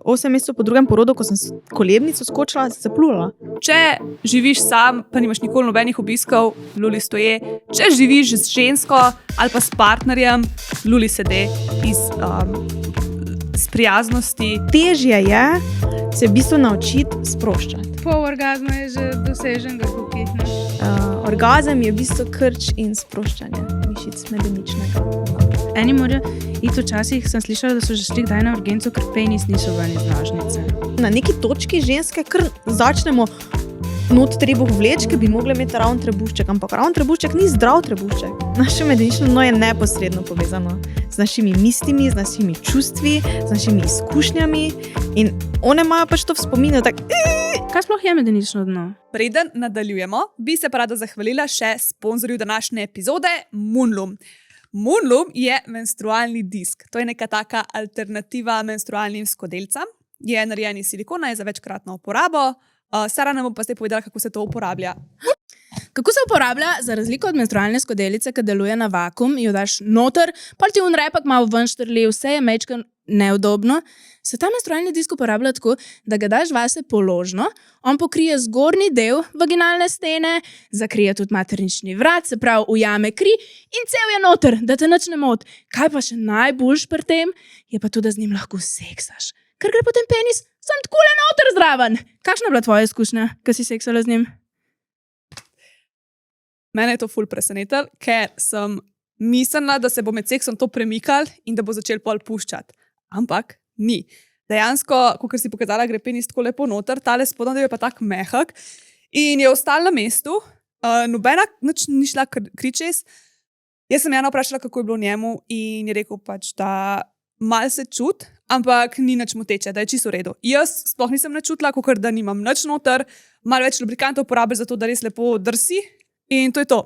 8 mesecev po drugem porodu, ko sem kolebnico skočila, se zaplula. Če živiš sam, pa nimaš nikoli nobenih obiskov, luli stoje. Če živiš z žensko ali pa s partnerjem, luli sede iz prijaznosti. Težje je se v bistvu naučiti sproščati. Pol orgazma je že dosežen, kako kitne. Orgazem je v bistvu krč in sproščanje mišic medeničnega. Eni morajo iti včasih, sem slišala, da so že šli kdaj na urgenco, ker penis niso ven iz nožnice. Na neki točki ženske kar začnemo not trebuh vleči, ker bi mogli imeti ravn trebušček, ampak ravn trebušček ni zdrav trebušček. Naše medenično dno je neposredno povezano z našimi mislimi, z našimi čustvi, z našimi izkušnjami in one imajo pač to v spominu, tak. Kaj sploh je medenično dno? Preden nadaljujemo, bi se pa rada zahvalila še sponzorju današnje epizode, Moonloom. Moonloom je menstrualni disk. To je neka taka alternativa menstrualnim skodelcam. Je narejen iz silikona, je za večkratno uporabo. Sara nam bo pa zdaj povedala, kako se to uporablja. Kako se uporablja? Za razliko od menstrualne skodelice, ki deluje na vakuum, jo daš noter, pa ti repak malo ven štrli, vse je mečkan neudobno. Se ta menstrualni disk uporablja tako, da ga daš vase položno, on pokrije zgornji del vaginalne stene, zakrije tudi maternični vrat, se pravi ujame kri in cel je noter, da te nič ne moti. Kaj pa še najboljš pri tem, je pa to, da z njim lahko seksaš. Ker gre potem penis sam takole noter zraven. Kakšna je bila tvoja izkušnja, ko si seksala z njim? Mene je to ful presenetilo, ker sem mislila, da se bo med seksom to premikal in da bo začel pol puščati. Ampak ni. Dejansko, kot si pokazala, gre penis tako lepo noter, tale spodnji del je pa tak mehak in je ostal na mestu, nobena nič ni šla kričes. Jaz sem Jana vprašala, kako je bilo njemu in je rekel pač, da mal se čut, ampak ni nič moteče, da je čisto v redu. Jaz sploh nisem načutila, kakor da nimam nič noter, malo več lubrikantov uporabi za to, da res lepo drsi in to je to.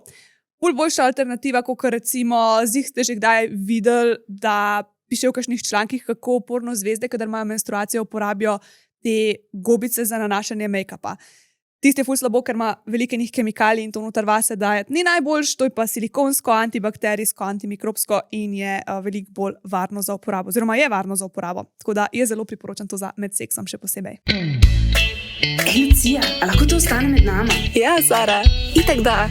Ful boljša alternativa, kot recimo ste že kdaj videli, da piše v kakšnih člankih, kako porno zvezde, kadar imajo menstruacijo, uporabijo te gobice za nanašanje make-upa. Tisti je ful slabo, ker ima veliko njih kemikalij in to noter vase dajati ni najboljš, to je pa silikonsko, antibakterijsko, antimikrobsko in je veliko bolj varno za uporabo, oziroma je varno za uporabo. Tako da jaz zelo priporočam to za med seksom še posebej. Ej, Lucija, a lahko to ostane med nama? Ja, Sara, itak da.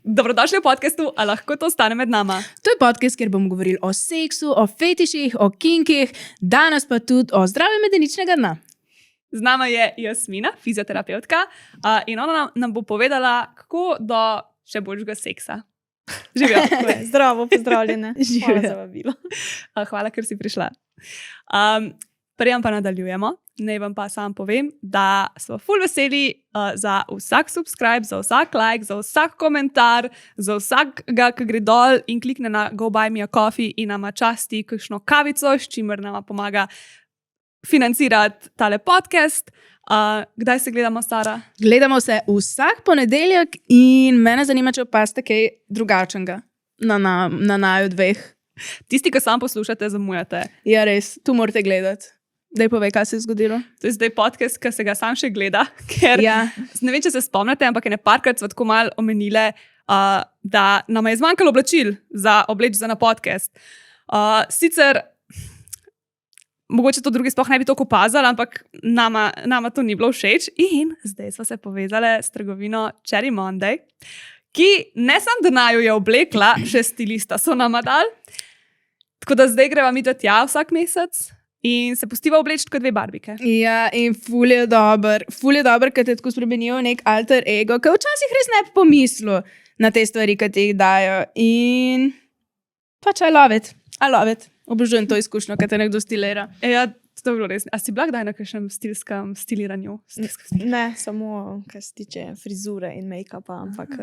Dobrodošli v podcastu, a lahko to ostane med nama. To je podcast, kjer bomo govorili o seksu, o fetiših, o kinkih, danes pa tudi o zdravju medeničnega dna. Z nama je Jasmina, fizioterapeutka, in ona nam bo povedala, kako do še boljšega seksa. Živijo. Zdravo, pozdravljene. Hvala za vabilo. Hvala, ker si prišla. Prej pa nadaljujemo. Naj vam pa sam povem, da smo ful veseli za vsak subscribe, za vsak like, za vsak komentar, za vsakega, ki gre dol in klikne na Go Buy Me a Coffee in nama časti kakšno kavico, s čimer nama pomaga financirati tale podcast. Kdaj se gledamo, Sara? Gledamo se vsak ponedeljek in mene zanima, če opazite kaj drugačnega na naju dveh. Tisti, ki sam poslušate, zamujate. Ja, res, tu morate gledati. Daj povej, kaj se je zgodilo. To je zdaj podcast, ki se ga sam še gleda, ker ne vem, če se spomnite, ampak je parkrat sva tako malo omenile, da nam je zmanjkalo oblačil za obleč za na podcast. Sicer mogoče to drugi sploh ne bi toliko opazali, ampak nama to ni bilo všeč in zdaj sva se povezale s trgovino Cherry Monday, ki ne samo da naju je oblekla, še stilista so nama dali. Tako da zdaj greva mi tja vsak mesec in se pustiva obleči kot dve barbike. Ja, in ful je dober, ker te tako spremenijo nek alter ego, ki včasih res ne bi pomislil na te stvari, ki ti jih dajo. In pač I love it. Obožujem to izkušnjo, ki te nekdo stilira. Ja, to je bilo res. A si bila kdaj na kakšnem stilskem stiliranju? Ne, samo kar se tiče frizure in make-upa, ampak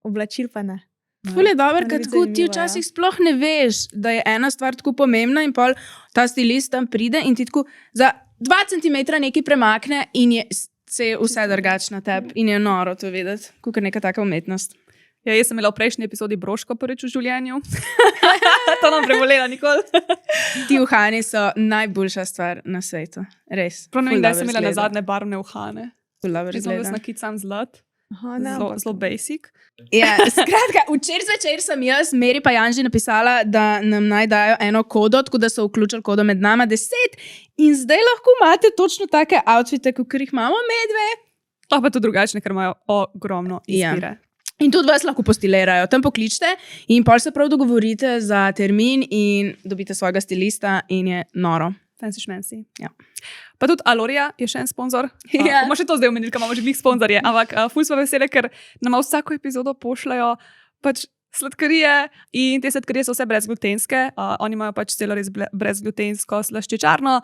oblačil pa ne. Ful je dober, ker tako ti včasih sploh ne veš, da je ena stvar tako pomembna in pol ta stilist tam pride in ti tako za 2 centimetra nekaj premakne in se je vse drugače na tebi in je noro to vedeti, kakor neka taka umetnost. Ja, jaz sem imela v prejšnji epizodi broško prvič v življenju. To nam prebolela nikoli. Ti uhani so najboljša stvar na svetu. Res. Prav ne vem, da sem imela na zadnje barvne uhane. Ful dobro izgleda. izgleda. Jaz sem nakicam zlat. Aha, Zelo basic. Ja, skratka, včeraj zvečer sem jaz, Meri pa Janži napisala, da nam naj dajo eno kodo, tako da so vključili kodo med nama 10 in zdaj lahko imate točno take outfite, kot jih imamo medve. Pa to drugačne, ker imajo ogromno izbire. In tudi vas lahko postilirajo, tam pokličite in pol se prav dogovorite za termin in dobite svojega stilista in je noro. Fancy šmenci. Ja. Pa tudi Aloria je še en sponzor. Ja. Bomo še to zdaj omenili, ker imamo že glih sponzorje, ampak ful smo veseli, ker nam vsako epizodo pošljajo pač sladkarije in te sladkarije so vse brezglutenske. Oni imajo pač celo res brezglutensko slaščičarno.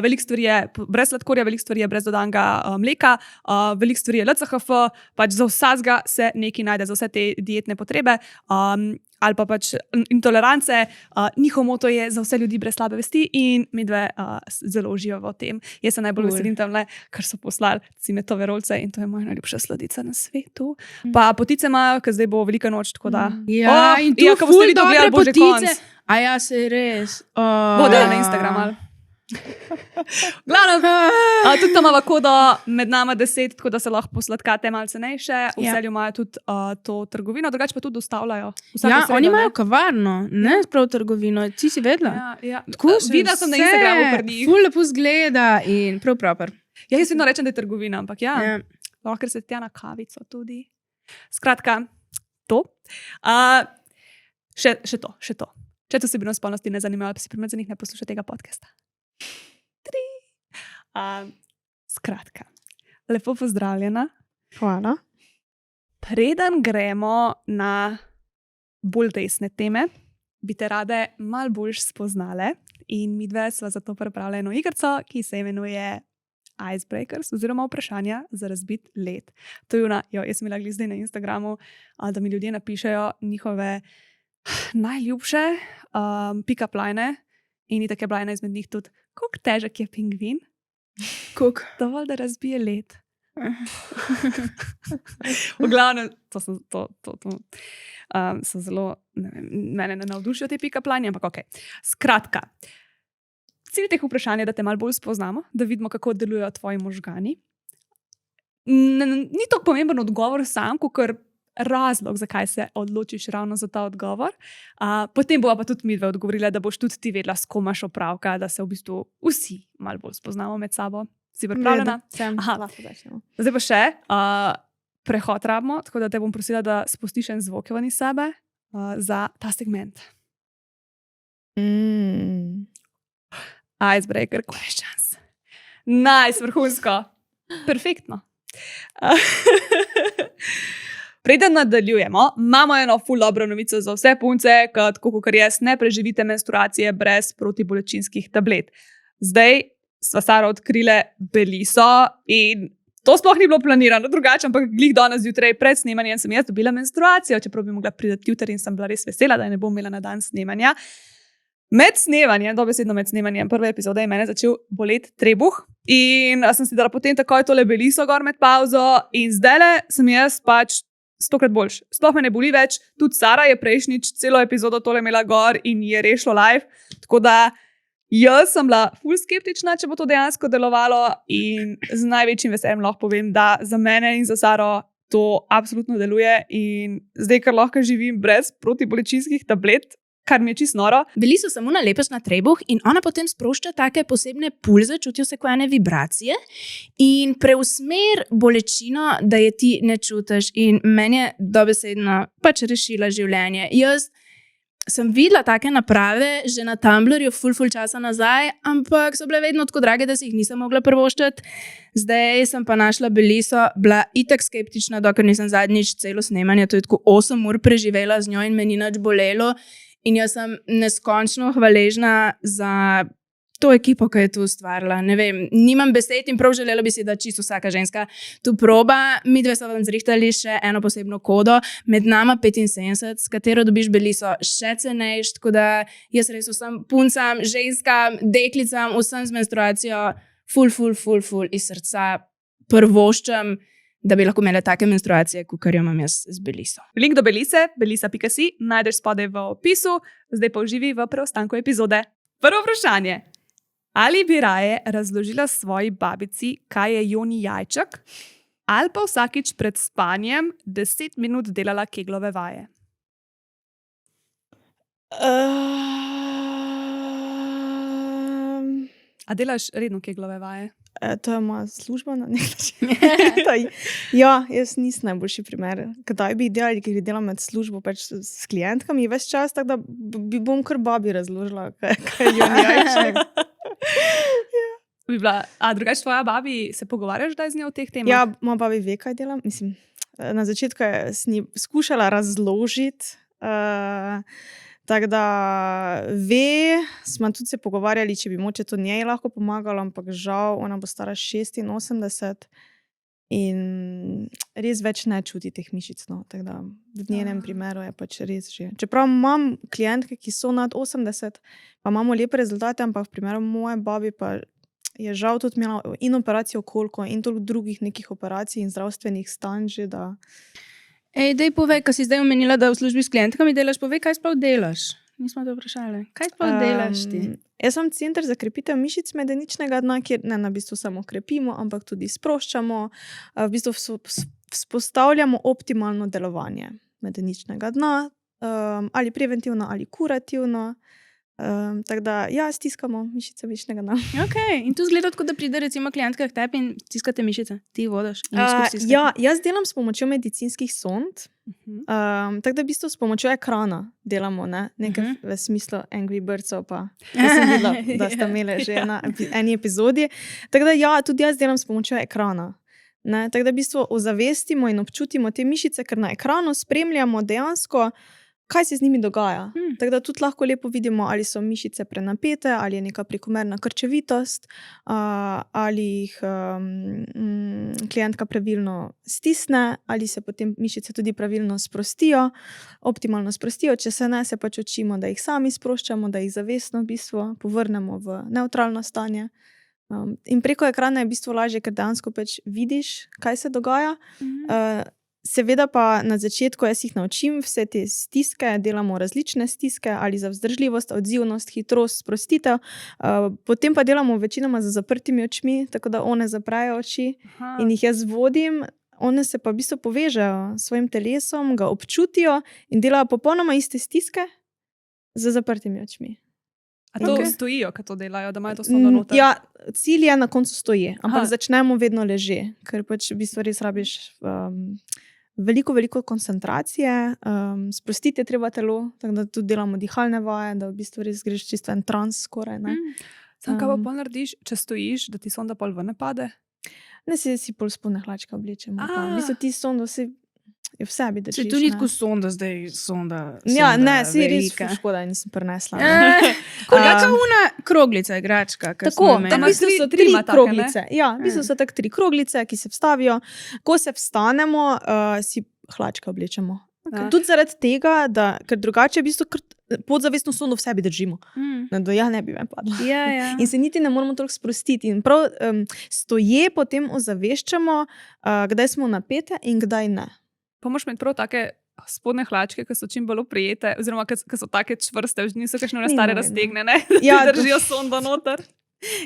Veliko stvari je brez sladkorja, veliko stvari je brez dodanega mleka, veliko stvari je LCHF, pač za vsega se nekaj najde, za vse te dietne potrebe. Ali pa pač intolerance, njihov moto je za vse ljudi brez slabe vesti in medve zelo uživamo v tem. Jaz se najbolj veselim tamle, ker so poslali cimetove rolce in to je moja najljubša sladica na svetu. Pa potice imajo, ker zdaj bo velika noč, tako da. Ja, in tu ko boste vi to gledali, bo že konc. A ja, se res. Bodo na Instagram ali. Glavno, tudi tam imamo kodo med nama 10, tako da se lahko posladkate malce cenejše. V Celju imajo tudi to trgovino, drugače pa tudi dostavljajo. Ja, oni imajo kavarno, ne prav trgovino. Ti si vedela? Ja. Videla sem na Instagramu pri njih. Ful lepo zgleda in prav proper. Ja, jaz vedno rečem, da je trgovina, ampak lahko se tja na kavico tudi. Skratka, to. Še to. Če to vsebino spolnosti ne zanimajo, pa si primer za njih ne posluša tega podcasta. Skratka, lepo pozdravljena. Hvala. Preden gremo na bolj resne teme, bi te rade malo bolj spoznale in midve sva zato pripravila eno igrico, ki se imenuje Icebreakers oziroma vprašanja za razbit led. To je jaz sem imela glih zdaj na Instagramu, da mi ljudje napišejo njihove najljubše pick-up line in itak je bila ena izmed njih tudi, koliko težek je pingvin? Koliko? Dovolj, da razbije led. V glavnem, to so zelo, ne vem, mene ne navdušijo te pick-up line, ampak ok. Skratka, cilj teh vprašanj je, da te malo bolj spoznamo, da vidimo, kako delujejo tvoji možgani. Ni to pomemben odgovor sam, kakor razlog, zakaj se odločiš ravno za ta odgovor. Potem bova pa tudi midve odgovorila, da boš tudi ti vedela, s kom imaš opravka, da se v bistvu vsi malo bolj spoznamo med sabo. Si pripravljena? Lahko začnemo. Zdaj pa še prehod rabimo, tako da te bom prosila, da spustiš en zvok ven iz sebe za ta segment. Icebreaker questions. Nice, vrhunsko. Perfektno. Preden nadaljujemo, imamo eno ful dobro novico za vse punce, kot jaz, ne preživite menstruacije brez protibolečinskih tablet. Zdaj sva Sara odkrile Beliso in to sploh ni bilo planirano drugače, ampak glih danes zjutraj pred snemanjem sem jaz dobila menstruacijo, čeprav bi mogla priti jutri in sem bila res vesela, da je ne bom imela na dan snemanja. Med snemanjem, dobesedno med snemanjem prve epizode je mene začel boleti trebuh in sem si dala potem takoj tole Beliso gor med pauzo in zdajle sem jaz pač 100-krat boljš. Sploh me ne boli več, tudi Sara je prejšnjič celo epizodo tole imela gor in je rešilo live, tako da jaz sem bila ful skeptična, če bo to dejansko delovalo in z največjim veseljem lahko povem, da za mene in za Saro to absolutno deluje in zdaj, ker lahko živim brez protibolečinskih tablet, kar mi je čisto noro. Beliso samo nalepeš na trebuh in ona potem sprošča take posebne pulze, čutijo se kot ene vibracije in preusmer bolečino, da je ti ne čutiš in meni je dobesedno pač rešila življenje. Jaz sem videla take naprave že na Tumblrju ful časa nazaj, ampak so bile vedno tako drage, da si jih nisem mogla privoščiti. Zdaj sem pa našla Beliso, bila itak skeptična, dokler nisem zadnjič celo snemanje, to je tako 8 ur preživela z njo in me ni nič bolelo. In jaz sem neskončno hvaležna za to ekipo, ki je tu ustvarila. Ne vem, nimam besed in prav želela bi si, da čisto vsaka ženska tu proba. Mi dve so vam zrihtali še eno posebno kodo, med nama 75, s katero dobiš Beliso še cenejš, tako da jaz res vsem puncam, ženskam, deklicam, vsem z menstruacijo ful iz srca prvoščam, da bi lahko imela take menstruacije, kot jo imam jaz z Beliso. Link do Belise, belisa.si, najdeš spodaj v opisu, zdaj pa uživi v preostanku epizode. Prvo vprašanje. Ali bi raje razložila svoji babici, kaj je Joni jajček, Ali pa vsakič pred spanjem 10 minut delala keglove vaje. A delaš redno keglove vaje? To je moja služba na nek način. Ja, jaz nisem najboljši primer. Kdaj bi jih delali, ker jih delam med službo pač s klientkami ves čas, tako da bom kar babi razložila, kaj je jajček. A drugače tvoja babi se pogovarjaš zdaj z njo o teh temah? Ja, moja babi ve, kaj delam. Mislim, na začetku je s njim skušala razložiti, tako da ve, smo tudi se pogovarjali, če bi moče to njej lahko pomagalo, ampak žal, ona bo stara 86 in res več ne čuti teh mišic. No. Tako da v njenem primeru je pač res že. Čeprav imam klientke, ki so nad 80, pa imamo lepe rezultate, ampak v primeru moje babi pa je žal tudi imela in operacijo kolko in toliko drugih nekih operacij in zdravstvenih stanj že, da... Ej, dej povej, ko si zdaj omenila, da v službi s klientkami delaš, povej, kaj sploh delaš? Nismo to vprašali. Kaj sploh delaš ti? Jaz sem center za krepitev mišic medeničnega dna, kjer ne na bistvu samo krepimo, ampak tudi sproščamo, v bistvu vzpostavljamo optimalno delovanje medeničnega dna, ali preventivno ali kurativno. Tako da, ja, stiskamo mišice medeničnega dna. Ok, in tu zgleda tako, da pride recimo klientka k tebi in stiskate mišice. Ti vodaš in Ja, jaz delam s pomočjo medicinskih sond, tako da v bistvu s pomočjo ekrana delamo, ne? Nekaj v smislu Angry Birdsov, pa sem videla, da sta imeli že na eni epizodi. Tako da, ja, tudi jaz delam s pomočjo ekrana. Ne? Tako da v bistvu ozavestimo in občutimo te mišice, ker na ekranu spremljamo dejansko, kaj se z njimi dogaja. Tako da tudi lahko lepo vidimo, ali so mišice prenapete, ali je neka prekomerna krčevitost, ali jih klientka pravilno stisne, ali se potem mišice tudi pravilno sprostijo, optimalno sprostijo. Če se ne, se pač učimo, da jih sami sproščamo, da jih zavestno v bistvu povrnemo v nevtralno stanje. In preko ekrana je v bistvu lažje, ker dejansko pač vidiš, kaj se dogaja. Seveda pa na začetku jaz jih naučim vse te stiske, delamo različne stiske, ali za vzdržljivost, odzivnost, hitrost, sprostitev. Potem pa delamo večinoma z zaprtimi očmi, tako da one zaprejo oči in jih jaz vodim. One se pa v bistvu povežejo s svojim telesom, ga občutijo in delajo popolnoma iste stiske z zaprtimi očmi. A to stojijo, ko to delajo, da imajo to sondo noter? Ja, cilj je na koncu stoji, ampak začnemo vedno leže, ker pač v bistvu res rabiš veliko koncentracije, sprostiti je treba telo, tako da tudi delamo dihalne vaje, da v bistvu res greš čisto en trans skoraj. Ne? Sam kaj pa pol narediš, če stojiš, da ti sonda pol ven ne pade? Ne, si pol spodne hlačke oblečemo. V bistvu ti sondo si je v sebi držiš. Če tu ni tako sonda zdaj, sonda Ja, ne, si velika. res škoda, nisem prinesla. Kakšna una kroglica igračka. Tako, Tam v bistvu so tri ima take, kroglice. Ja, v bistvu so tako 3 kroglice, ki se vstavijo. Ko se vstanemo, si hlačke oblečemo. Tudi zaradi tega, ker drugače v bistvu podzavestno sondo v sebi držimo. Da ja ne bi ven padla. Ja. In se niti ne moramo toliko sprostiti. In prav stoje potem ozaveščamo, kdaj smo napete in kdaj ne. Pa moraš imeti prav take spodne hlačke, ki so čim bolj oprijete, oziroma ki so take čvrste, niso kakšne stare raztegnjene, da Ja, ti držijo sondo noter.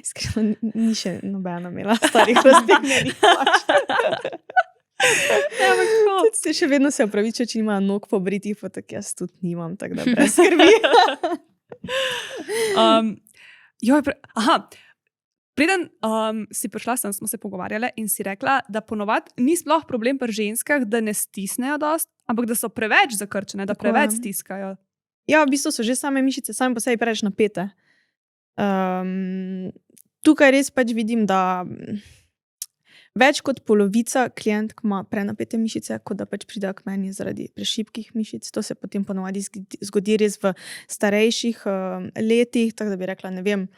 Iskreno, ni še nobena imela starih raztegnjenih hlačk. Tudi še vedno se opravičujem, če nimajo nog pobritih, pa tako jaz tudi nimam, tako da brez skrbi. Preden si prišla sem, smo se pogovarjale in si rekla, da ponovadi ni sploh problem pri ženskah, da ne stisnejo dost, ampak da so preveč zakrčene, da preveč stiskajo. Ja, v bistvu so že same mišice same po sebi preveč napete. Tukaj res pač vidim, da več kot polovica klientk ima prenapete mišice, kot da pač pridejo k meni zaradi prešibkih mišic. To se potem ponovadi zgodi res v starejših letih, tako da bi rekla, ne vem,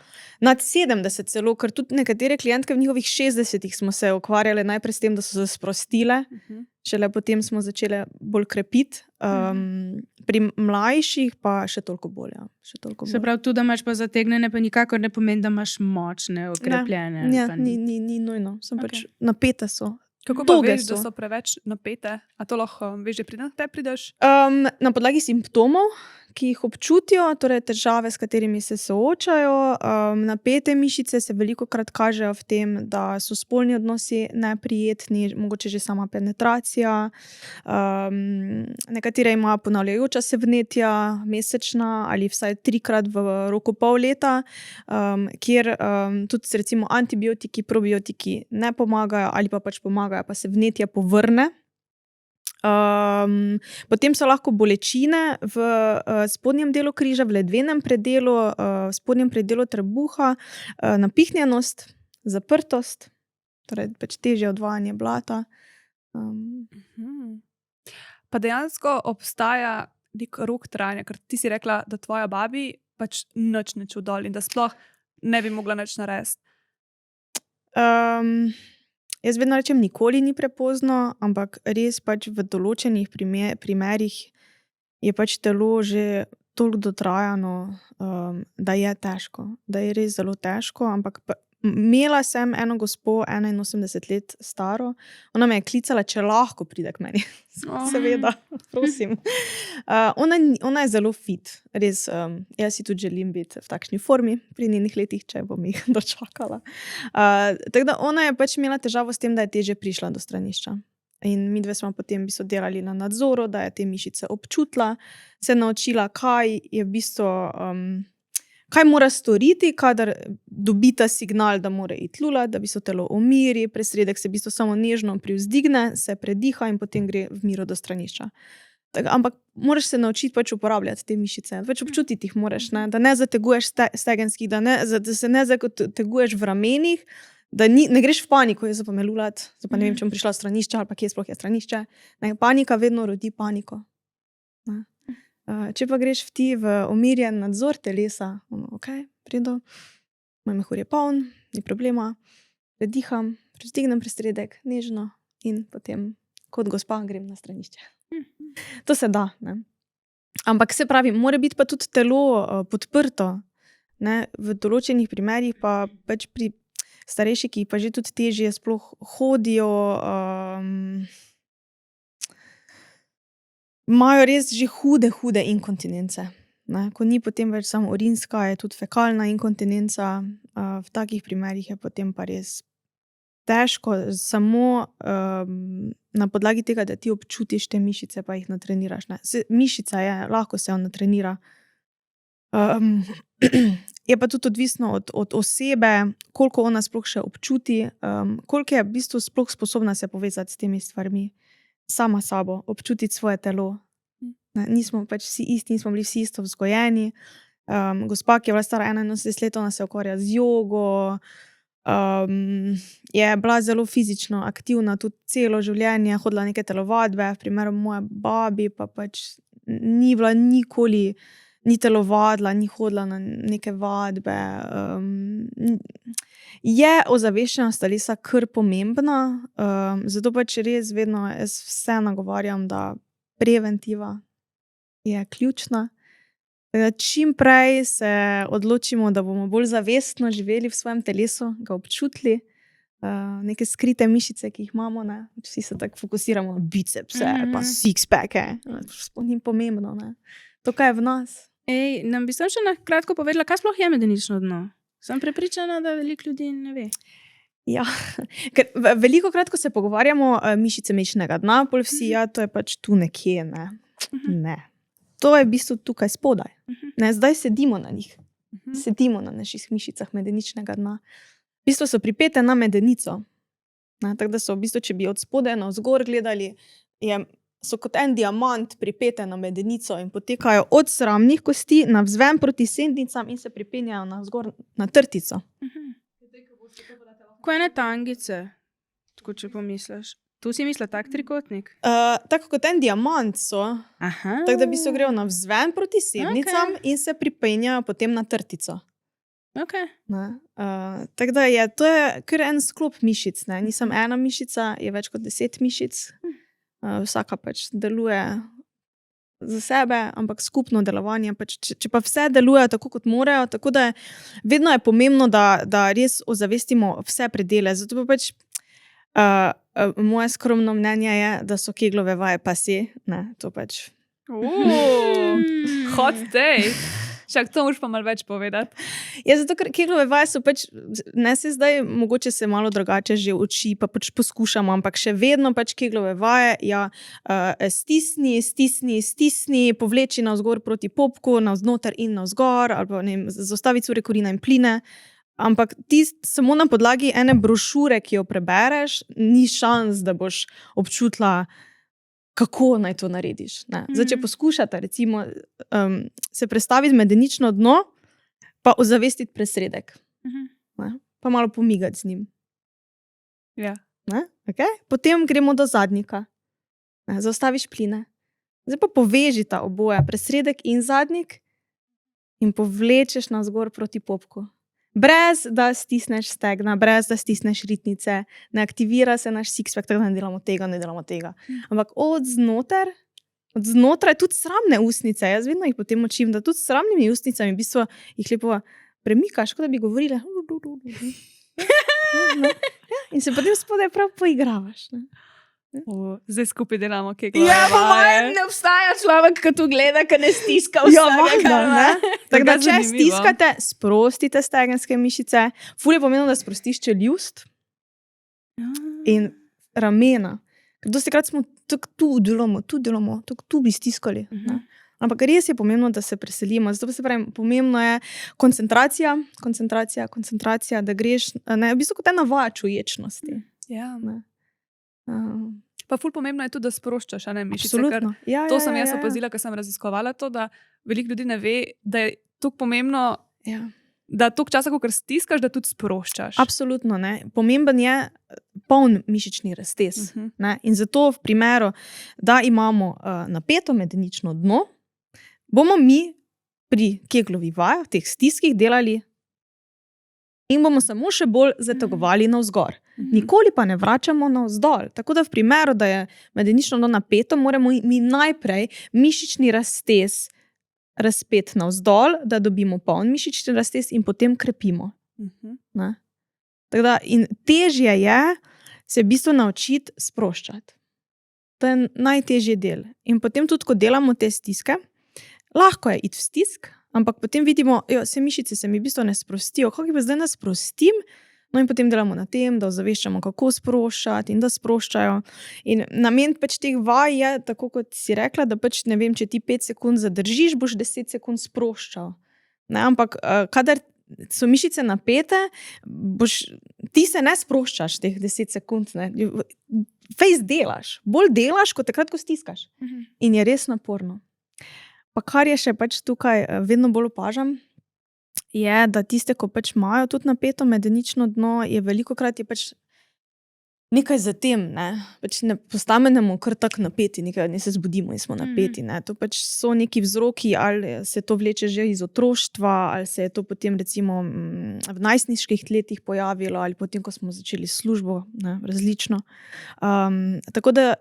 nad 70 celo, ker tudi nekatere klientke v njihovih 60-ih smo se ukvarjali najprej s tem, da so se sprostile, šele potem smo začeli bolj krepiti. Pri mlajših pa še toliko bolj. Ja. Se pravi, tu, da imaš pa zategnjene, pa nikakor ne pomeni, da imaš močne, okrepljene. Ne, ni nujno, sem pač napete so. Kako pa veš, da so preveč napete? A to lahko veš, že preden te prideš? Na podlagi simptomov, ki jih občutijo, torej težave, s katerimi se soočajo. Napete mišice se velikokrat kažejo v tem, da so spolni odnosi neprijetni, mogoče že sama penetracija. Nekatere imajo ponavljajoča se vnetja, mesečna ali vsaj 3-krat v roku pol leta, kjer tudi recimo antibiotiki, probiotiki ne pomagajo ali pa pač pomagajo, pa se vnetje povrne. Potem so lahko bolečine v spodnjem delu križa, v ledvenem predelu, v spodnjem predelu trebuha, napihnjenost, zaprtost, torej pač težje odvajanje blata. Pa dejansko obstaja nek rok trajanja, ker ti si rekla, da tvoja babi pač nič ne čudol in da sploh ne bi mogla nič narediti. Jaz vedno rečem, nikoli ni prepozno, ampak res pač v določenih primerih je pač telo že toliko dotrajano, da je težko, da je res zelo težko, ampak imela sem eno gospo, 81 let staro, ona me je klicala, če lahko pride k meni. Seveda, prosim. Ona je zelo fit, res, jaz si tudi želim biti v takšni formi pri njenih letih, če bom jih dočakala. Tako da ona je pač imela težavo s tem, da je težje prišla do stranišča. In midve smo potem v bistvu delali na nadzoru, da je te mišice občutila, se naučila, kaj je v bistvu, kaj mora storiti, kadar dobi ta signal, da mora iti lulat, da se telo umiri, presredek se v bistvu samo nežno privzdigne, se prediha in potem gre v miru do stranišča. Ampak moraš se naučiti pač uporabljati te mišice, pač občutiti jih moraš, ne? Da ne zateguješ stegenskih, da se ne zateguješ v ramenih, da ne greš v paniko, jaz pa me lulat, zdaj pa ne vem, če bom prišla v stranišče ali pa kje sploh je stranišče. Ne, panika vedno rodi paniko. Ne? Če pa greš ti v umirjen nadzor telesa, ok, predo, moj mehur je poln, ni problema, prediham, privzdignem presredek, nežno in potem kot gospa grem na stranišče. To se da, ne. Ampak se pravi, mora biti pa tudi telo podprto, ne, v določenih primerih pa pač pri starejših, ki pa že tudi težje sploh hodijo, imajo res že hude inkontinence. Ne? Ko ni potem več samo urinska, je tudi fekalna inkontinenca. V takih primerih je potem pa res težko, samo na podlagi tega, da ti občutiš te mišice, pa jih natreniraš. Ne? Mišica je, lahko se jo natrenira. Je pa tudi odvisno od osebe, koliko ona sploh še občuti, koliko je v bistvu sploh sposobna se povezati s temi stvarmi. Sama sabo, občutiti svoje telo. Nismo pač vsi isti, nismo bili vsi isto vzgojeni. Gospa, ki je bila stara 81 let, ona se ukvarja z jogo, je bila zelo fizično aktivna tudi celo življenje, hodila neke telovadbe, v primeru moje babi pa pač ni bila nikoli, ni telovadila, ni hodila na neke vadbe. Je ozaveščenost telesa kar pomembna, zato pač res vedno jaz vse nagovarjam, da preventiva je ključna. Čim prej se odločimo, da bomo bolj zavestno živeli v svojem telesu, ga občutili, neke skrite mišice, ki jih imamo, ne? Vsi se tako fokusiramo na bicepse, pa six-packe, ni pomembno, ne? To, kaj je v nas. Nam bi sem še na kratko povedala, kaj sploh je medenično dno? Sem prepričana, da veliko ljudi ne ve. Ja, ker veliko krat, ko se pogovarjamo mišice mečnega dna, pol vsi, ja, to je pač tu nekje, ne. Ne. To je v bistvu tukaj spodaj. Ne, zdaj sedimo na njih. Sedimo na naših mišicah medeničnega dna. V bistvu so pripete na medenico. Ne, tako da so v bistvu, če bi od spodaj navzgor gledali, so kot en diamant pripete na medenico in potekajo od sramnih kosti navzven proti senčnicam in se pripenjajo navzgor na trtico. Ko ene tangice, tako če pomisliš. Tu si misla tak trikotnik? Tako kot en diamant so, tako da bi se grejo navzven proti senčnicam in se pripenjajo potem na trtico. Tako da to je kar en sklop mišic, ne? Ni samo ena mišica, je več kot 10 mišic. Vsaka pač deluje za sebe, ampak skupno delovanje, pač, če pa vse delujejo tako, kot morajo, tako da vedno je pomembno, da res ozavestimo vse predele. Zato pa pač moje skromno mnenje je, da so keglove vaje pase, ne, to pač Hot day. Čak, to moraš pa malo več povedati. Ja, zato ker keglove vaje so pač, ne se zdaj, mogoče se malo drugače že uči, pa pač poskušamo, ampak še vedno pač keglove vaje, ja, stisni, povleči navzgor proti popku, navznoter in navzgor, ali pa ne vem, zaustavi cure korina in pline. Ampak ti samo na podlagi ene brošure, ki jo prebereš, ni šans, da boš občutila, kako naj to narediš. Ne? Zdaj, če poskušate, recimo, se prestaviti medenično dno, pa ozavestiti presredek. Ne? Pa malo pomigati z njim. Ja. Ne? Okay? Potem gremo do zadnjika. Ne? Zaustaviš pline. Zdaj pa poveži ta oboje, presredek in zadnjik, in povlečeš navzgor proti popku. Brez da stisneš stegna, brez da stisneš ritnice, ne aktivira se naš six-pack, tako da ne delamo tega. Ampak od znotraj tudi sramne ustnice, jaz vedno jih potem učim, da tudi s sramnimi ustnicami v bistvu jih lepo premikaš, kot da bi govorila. In se potem spodaj prav poigravaš. Ne? Zdaj skupaj delamo keglove Ja, po mojem vaje. ne obstaja človek, ki to gleda, ki ne stiska Ja, vsega, valjda, kar ima. ne? Tako da, če zanimivo. stiskate, sprostite stegenske mišice. Ful je pomembno, da sprostiš čeljust in ramena. Ker dostikrat smo tako tu delamo, tako tu bi stiskali. Ne? Ampak res je pomembno, da se preselimo. Zato pa se pravim, pomembno je koncentracija, da greš, ne, v bistvu kot ena vaja čuječnosti. Ja. Ne. Pa ful pomembno je tudi, da sproščaš, a ne mišice. Absolutno. Ja, To sem jaz opazila, ko sem raziskovala to, da veliko ljudi ne ve, da je tako pomembno, Ja. da toliko časa, ko stiskaš, da tudi sproščaš. Absolutno. Ne. Pomemben je poln mišični raztez. Ne. In zato v primeru, da imamo napeto medenično dno, bomo mi pri keglovih vajah, teh stiskih delali in bomo samo še bolj zategovali navzgor. Nikoli pa ne vračamo navzdol. Tako da v primeru, da je medenično dno napeto, moramo mi najprej mišični raztez razpeti navzdol, da dobimo poln mišični raztez in potem krepimo. Ne? Tako da, in težje je se v bistvu naučiti sproščati. To je najtežji del. In potem tudi, ko delamo te stiske, lahko je iti v stisk, ampak potem vidimo, se mišice se mi v bistvu ne sprostijo. Kako pa zdaj ne sprostim? No in potem delamo na tem, da ozaveščamo, kako sproščati in da sproščajo. In namen pač teh vaj je, tako kot si rekla, da pač ne vem, če ti 5 sekund zadržiš, boš 10 sekund sproščal. Ne, ampak kadar so mišice napete, ti se ne sproščaš teh 10 sekund. Ne. Fejs delaš. Bolj delaš, kot takrat, ko stiskaš. In je res naporno. Pa kar je še pač tukaj vedno bolj opažam, je, da tiste, ko pač imajo tudi napeto medenično dno, je velikokrat je pač nekaj za tem, ne. Pač ne postanemo kar tako napeti, nekaj ne se zbudimo in smo napeti, ne. To pač so neki vzroki, ali se to vleče že iz otroštva, ali se je to potem recimo v najstniških letih pojavilo, ali potem, ko smo začeli službo, ne, različno. Tako da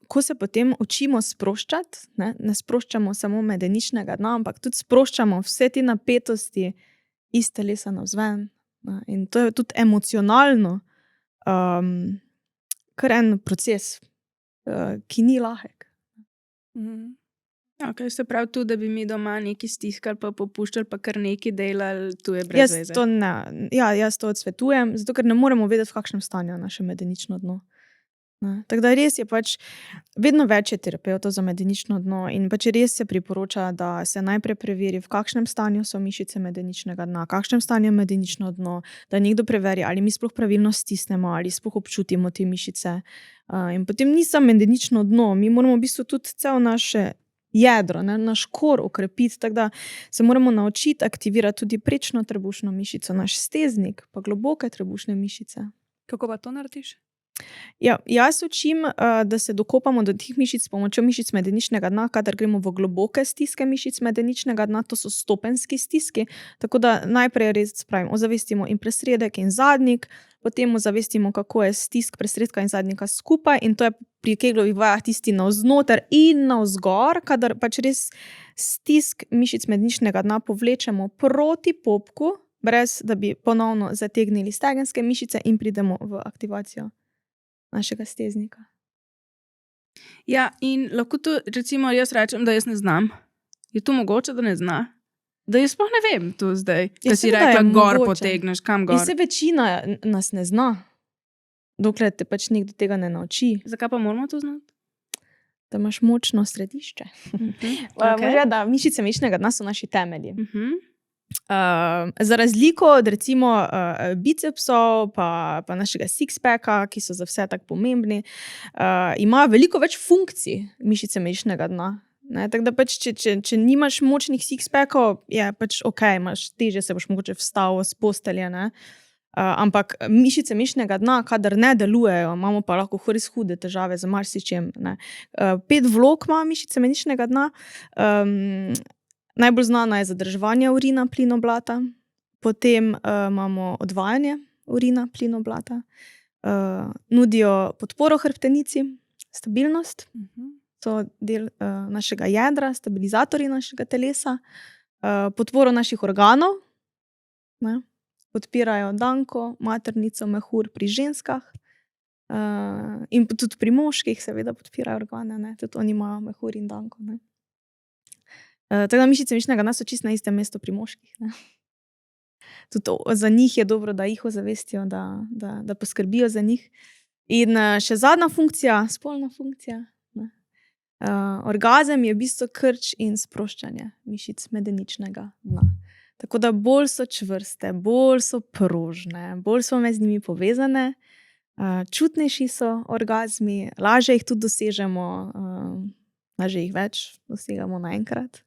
ko se potem učimo sproščati, ne sproščamo samo medeničnega dna, ampak tudi sproščamo vse te napetosti iz telesa navzven. Ne. In to je tudi emocionalno kar en proces, ki ni lahek. Okay, se pravi tu, da bi mi doma nekaj stiskali, pa popuščali, pa kar nekaj delali, tu je brez veze. Jaz to odsvetujem, zato ker ne moremo vedeti, v kakšnem stanju je naše medenično dno. Ne. Tako da res je pač, vedno več je terapevtov za medenično dno in pač res se priporoča, da se najprej preveri, v kakšnem stanju so mišice medeničnega dna, v kakšnem stanju je medenično dno, da nekdo preveri, ali mi sploh pravilno stisnemo, ali sploh občutimo te mišice. In potem ni samo medenično dno, mi moramo v bistvu tudi cel naše jedro, ne, naš kor okrepiti, tako da se moramo naučiti aktivirati tudi prečno trebušno mišico, naš steznik, pa globoke trebušne mišice. Kako pa to narediš? Ja, jaz učim, da se dokopamo do teh mišic s pomočjo mišic medeničnega dna, kadar gremo v globoke stiske mišic medeničnega dna, to so stopenjski stiski, tako da najprej res spravim, ozavestimo in presredek in zadnjik, potem ozavestimo, kako je stisk presredka in zadnjika skupaj in to je pri keglovih vajah tisti navznoter in navzgor, kadar pač res stisk mišic medeničnega dna povlečemo proti popku, brez da bi ponovno zategnili stegenske mišice in pridemo v aktivacijo našega steznika. Ja, in lahko to, recimo, jaz rečem, da jaz ne znam. Je to mogoče, da ne zna? Da jaz sploh ne vem to zdaj. Ja, Da si seveda je rekla, gor mogoče. potegneš, kam In gor. se večina nas ne zna, dokler te pač nekdo tega ne nauči, Zakaj pa moramo to znati? da imaš močno središče. Okay. Da mišice mišičnega dna so naši temelji. Mhm. Za razliko od recimo bicepsov pa našega sixpacka, ki so za vse tako pomembni, ima veliko več funkcij mišice mišičnega dna. Ne, tako da pač, če nimaš močnih sixpackov, je pač ok, imaš teže, se boš mogoče vstal z postelje, ne. Ampak mišice mišičnega dna, kadar ne delujejo, imamo pa lahko res hude težave z marsičem. 5 vlog ima mišice mišičnega dna. Najbolj znana je zadrževanje urina, plinoblata, potem imamo odvajanje urina, plinoblata, nudijo podporo hrbtenici, stabilnost, so del našega jedra, stabilizatorji našega telesa, podporo naših organov, ne, podpirajo danko, maternico, mehur pri ženskah in tudi pri moških seveda podpirajo organe, ne, tudi oni imajo mehur in danko, ne. Tako da mišice mišičnega dna so čisto na istem mestu pri moških. Ne. Tudi za njih je dobro, da jih ozavestijo, da poskrbijo za njih. In še zadnja funkcija, spolna funkcija. Ne. Orgazem je v bistvu krč in sproščanje mišic medeničnega dna. Tako da bolj so čvrste, bolj so prožne, bolj smo med njimi povezane, čutnejši so orgazmi, lažje jih tudi dosežemo, lažje jih več dosegamo naenkrat.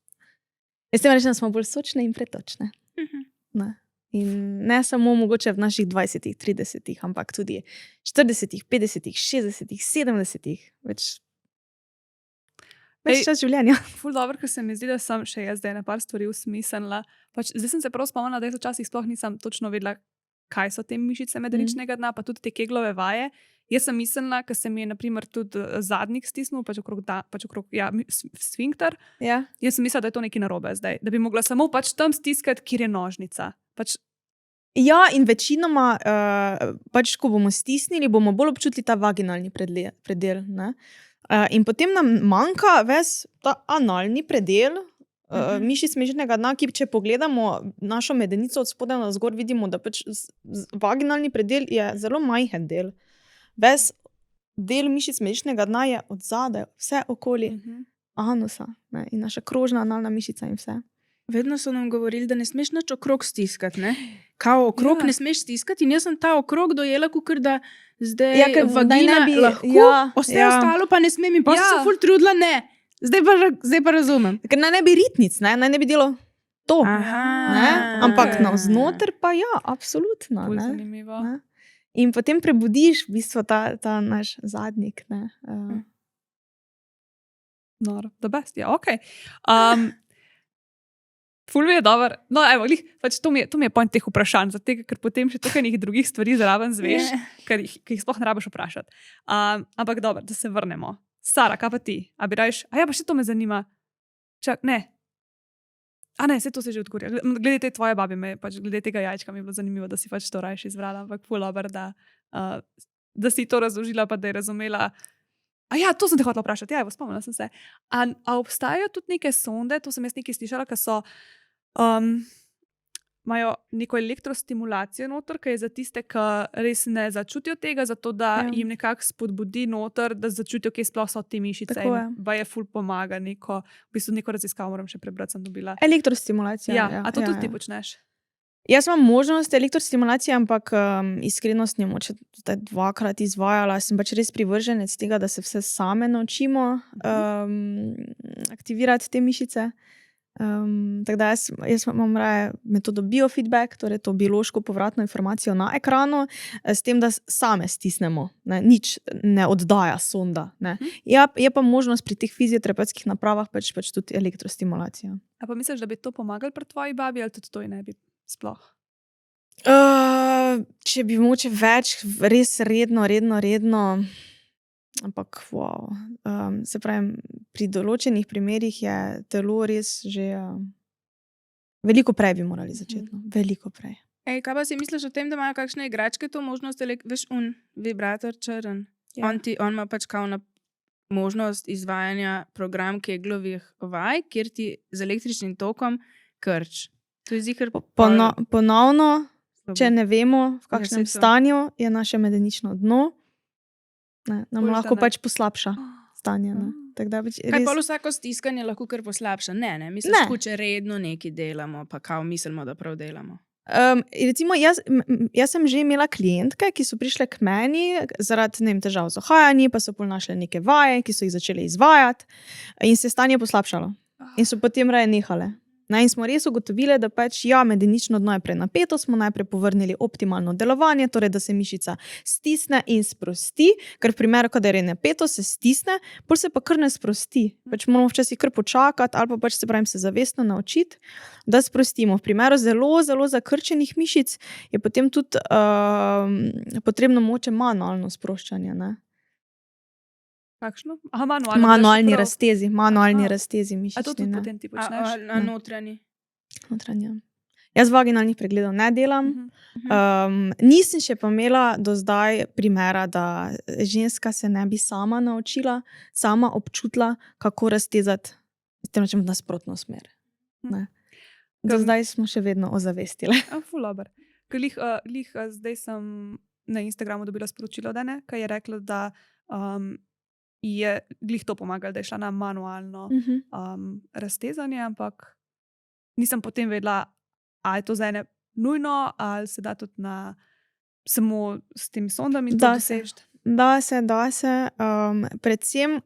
Jaz tem rečem, da smo bolj sočne in pretočne. Ne. In ne samo mogoče v naših 20, 30, ampak tudi 40, 50, 60, 70, več čas življenja. Ful dobro, ker se mi zdi, da sem še jaz zdaj na par stvari usmislila. Pač zdaj sem se prav spomnila, da jaz včasih sploh nisem točno vedela, kaj so te mišice medeničnega dna, pa tudi te keglove vaje. Jaz sem mislila, ker se mi je na primer tudi zadnjik stisnil, pač okrog sfinkter. Ja. Jaz sem mislila, da je to nekaj narobe zdaj, da bi mogla samo pač tam stiskati, kjer je nožnica. Pač Ja, in večinoma, pač ko bomo stisnili, bomo bolj občutili ta vaginalni predel. Ne? In potem nam manjka ves ta analni predel, mišic mišičnega dna, ki če pogledamo našo medenico od spodaj na zgor, vidimo, da pač vaginalni predel je zelo majhen del. Ves del mišic mišičnega dna je od zadaj, vse okoli anusa, ne? In naša krožna analna mišica in vse. Vedno so nam govorili, da ne smeš nič okrog stiskati, ne? Kao okrog ne smeš stiskati in jaz sem ta okrog dojela, kakor da zdaj ker vagina ne bi- lahko, ja. ostalo pa ne smem in pa sem Ja. se ful trudila, ne. Zdaj pa razumem. Ker naj ne bi ritnic, naj ne bi delal to. Aha. Ne? Ampak navznoter pa ja, absolutno. bolj Ne? zanimivo. Ne? In potem prebudiš v bistvu ta naš zadnjik. Ne? Noro, the best, ja, ok. Ful mi je dober. No, evo, pač to mi je point teh vprašanj, zato ker potem še tukaj nekih drugih stvari zraven zveš, ki jih sploh ne rabiš vprašati. Ampak dobro, da se vrnemo. Sara, kaj pa ti? A bi rajš, ja, pa še to me zanima. Čak, ne. Ne, vse to se že odgovorja. Glede te tvoje babi, pač glede tega jajčka mi je bilo zanimivo, da si pač to rajš izbrala, ampak ful dobro, da si to razložila, pa da je razumela. Ja, to sem te hotela vprašati, ja, evo, spomnila sem se. A obstajajo tudi neke sonde, to sem jaz nekaj slišala, ki so, imajo neko elektrostimulacijo noter, ki je za tiste, ki res ne začutijo tega, zato da jim nekako spodbudi noter, da začutijo, kje sploh so te mišice. Tako je. In ba je ful pomaga, v bistvu neko raziskavo moram še prebrati, sem dobila. Elektrostimulacija. Ja, a to tudi ti počneš? Jaz imam možnost elektrostimulacije, ampak iskrenost ne moče zdaj 2-krat izvajala. Sem pač res privrženec tega, da se vse same naučimo aktivirati te mišice. Tako da jaz imam raje metodo biofeedback, torej to biološko povratno informacijo na ekranu, s tem, da same stisnemo. Ne? Nič ne oddaja sonda. Ne? Je pa možnost pri teh fizioterapevtskih napravah pač tudi elektrostimulacija. A pa misliš, da bi to pomagalo pri tvoji babi, ali tudi to ne bi sploh? Če bi moče več, res redno, ampak wow. Se pravi, pri določenih primerih je telo res že veliko prej bi morali začeti. No? Veliko prej. Ej, kaj pa si misliš o tem, da imajo kakšne igračke to možnost, veš, vibrator črn. Ja. On ima pač kao možnost izvajanja program keglovih vaj, kjer ti z električnim tokom krč. To je zihar Ponovno, slabo. če ne vemo, v kakšnem saj to. stanju je naše medenično dno, nam Boljše, lahko da ne. pač poslabša stanje. Ne? Tako da pač Kaj res, pa vsako stiskanje lahko kar poslabša? Ne. Mislim, Ne. če redno nekaj delamo, pa kao mislimo, da prav delamo. recimo, jaz sem že imela klientke, ki so prišle k meni zaradi ne vem, težav z ohajanji, pa so pol našle neke vaje, ki so jih začele izvajati in se je stanje poslabšalo. In so potem raje nehale. Ne, in smo res ugotovili, da pač medenično dno je prenapeto, smo najprej povrnili optimalno delovanje, torej da se mišica stisne in sprosti, ker v primeru, kadar je napeto, se stisne, pol se pa kar ne sprosti. Pač moramo včasih kar počakati ali pa pač se zavestno naučiti, da sprostimo. V primeru zelo, zelo zakrčenih mišic je potem tudi potrebno moče manualno sproščanje. Ne? Kakšno? Aha, manualno. Manualni prav. raztezi, manualni Aha. raztezi A mišični. to tudi ne. potem ti počneš? A notranji? Notranje. Jaz vaginalnih pregledov ne delam. Mhm. Nisem še pa imela do zdaj primera, da ženska se ne bi sama naučila, sama občutila, kako raztezati v nasprotno smer. Ne. Do Kam- zdaj smo še vedno ozavestile. Ful dober. Ker lih zdaj sem na Instagramu dobila sporočilo od ene, ki je rekla, da je glih to pomagalo, da je šla na manualno raztezanje, ampak nisem potem vedela, ali je to za ene nujno, ali se da tudi na samo s temi sondami to Da se. doseči. Da se. Predvsem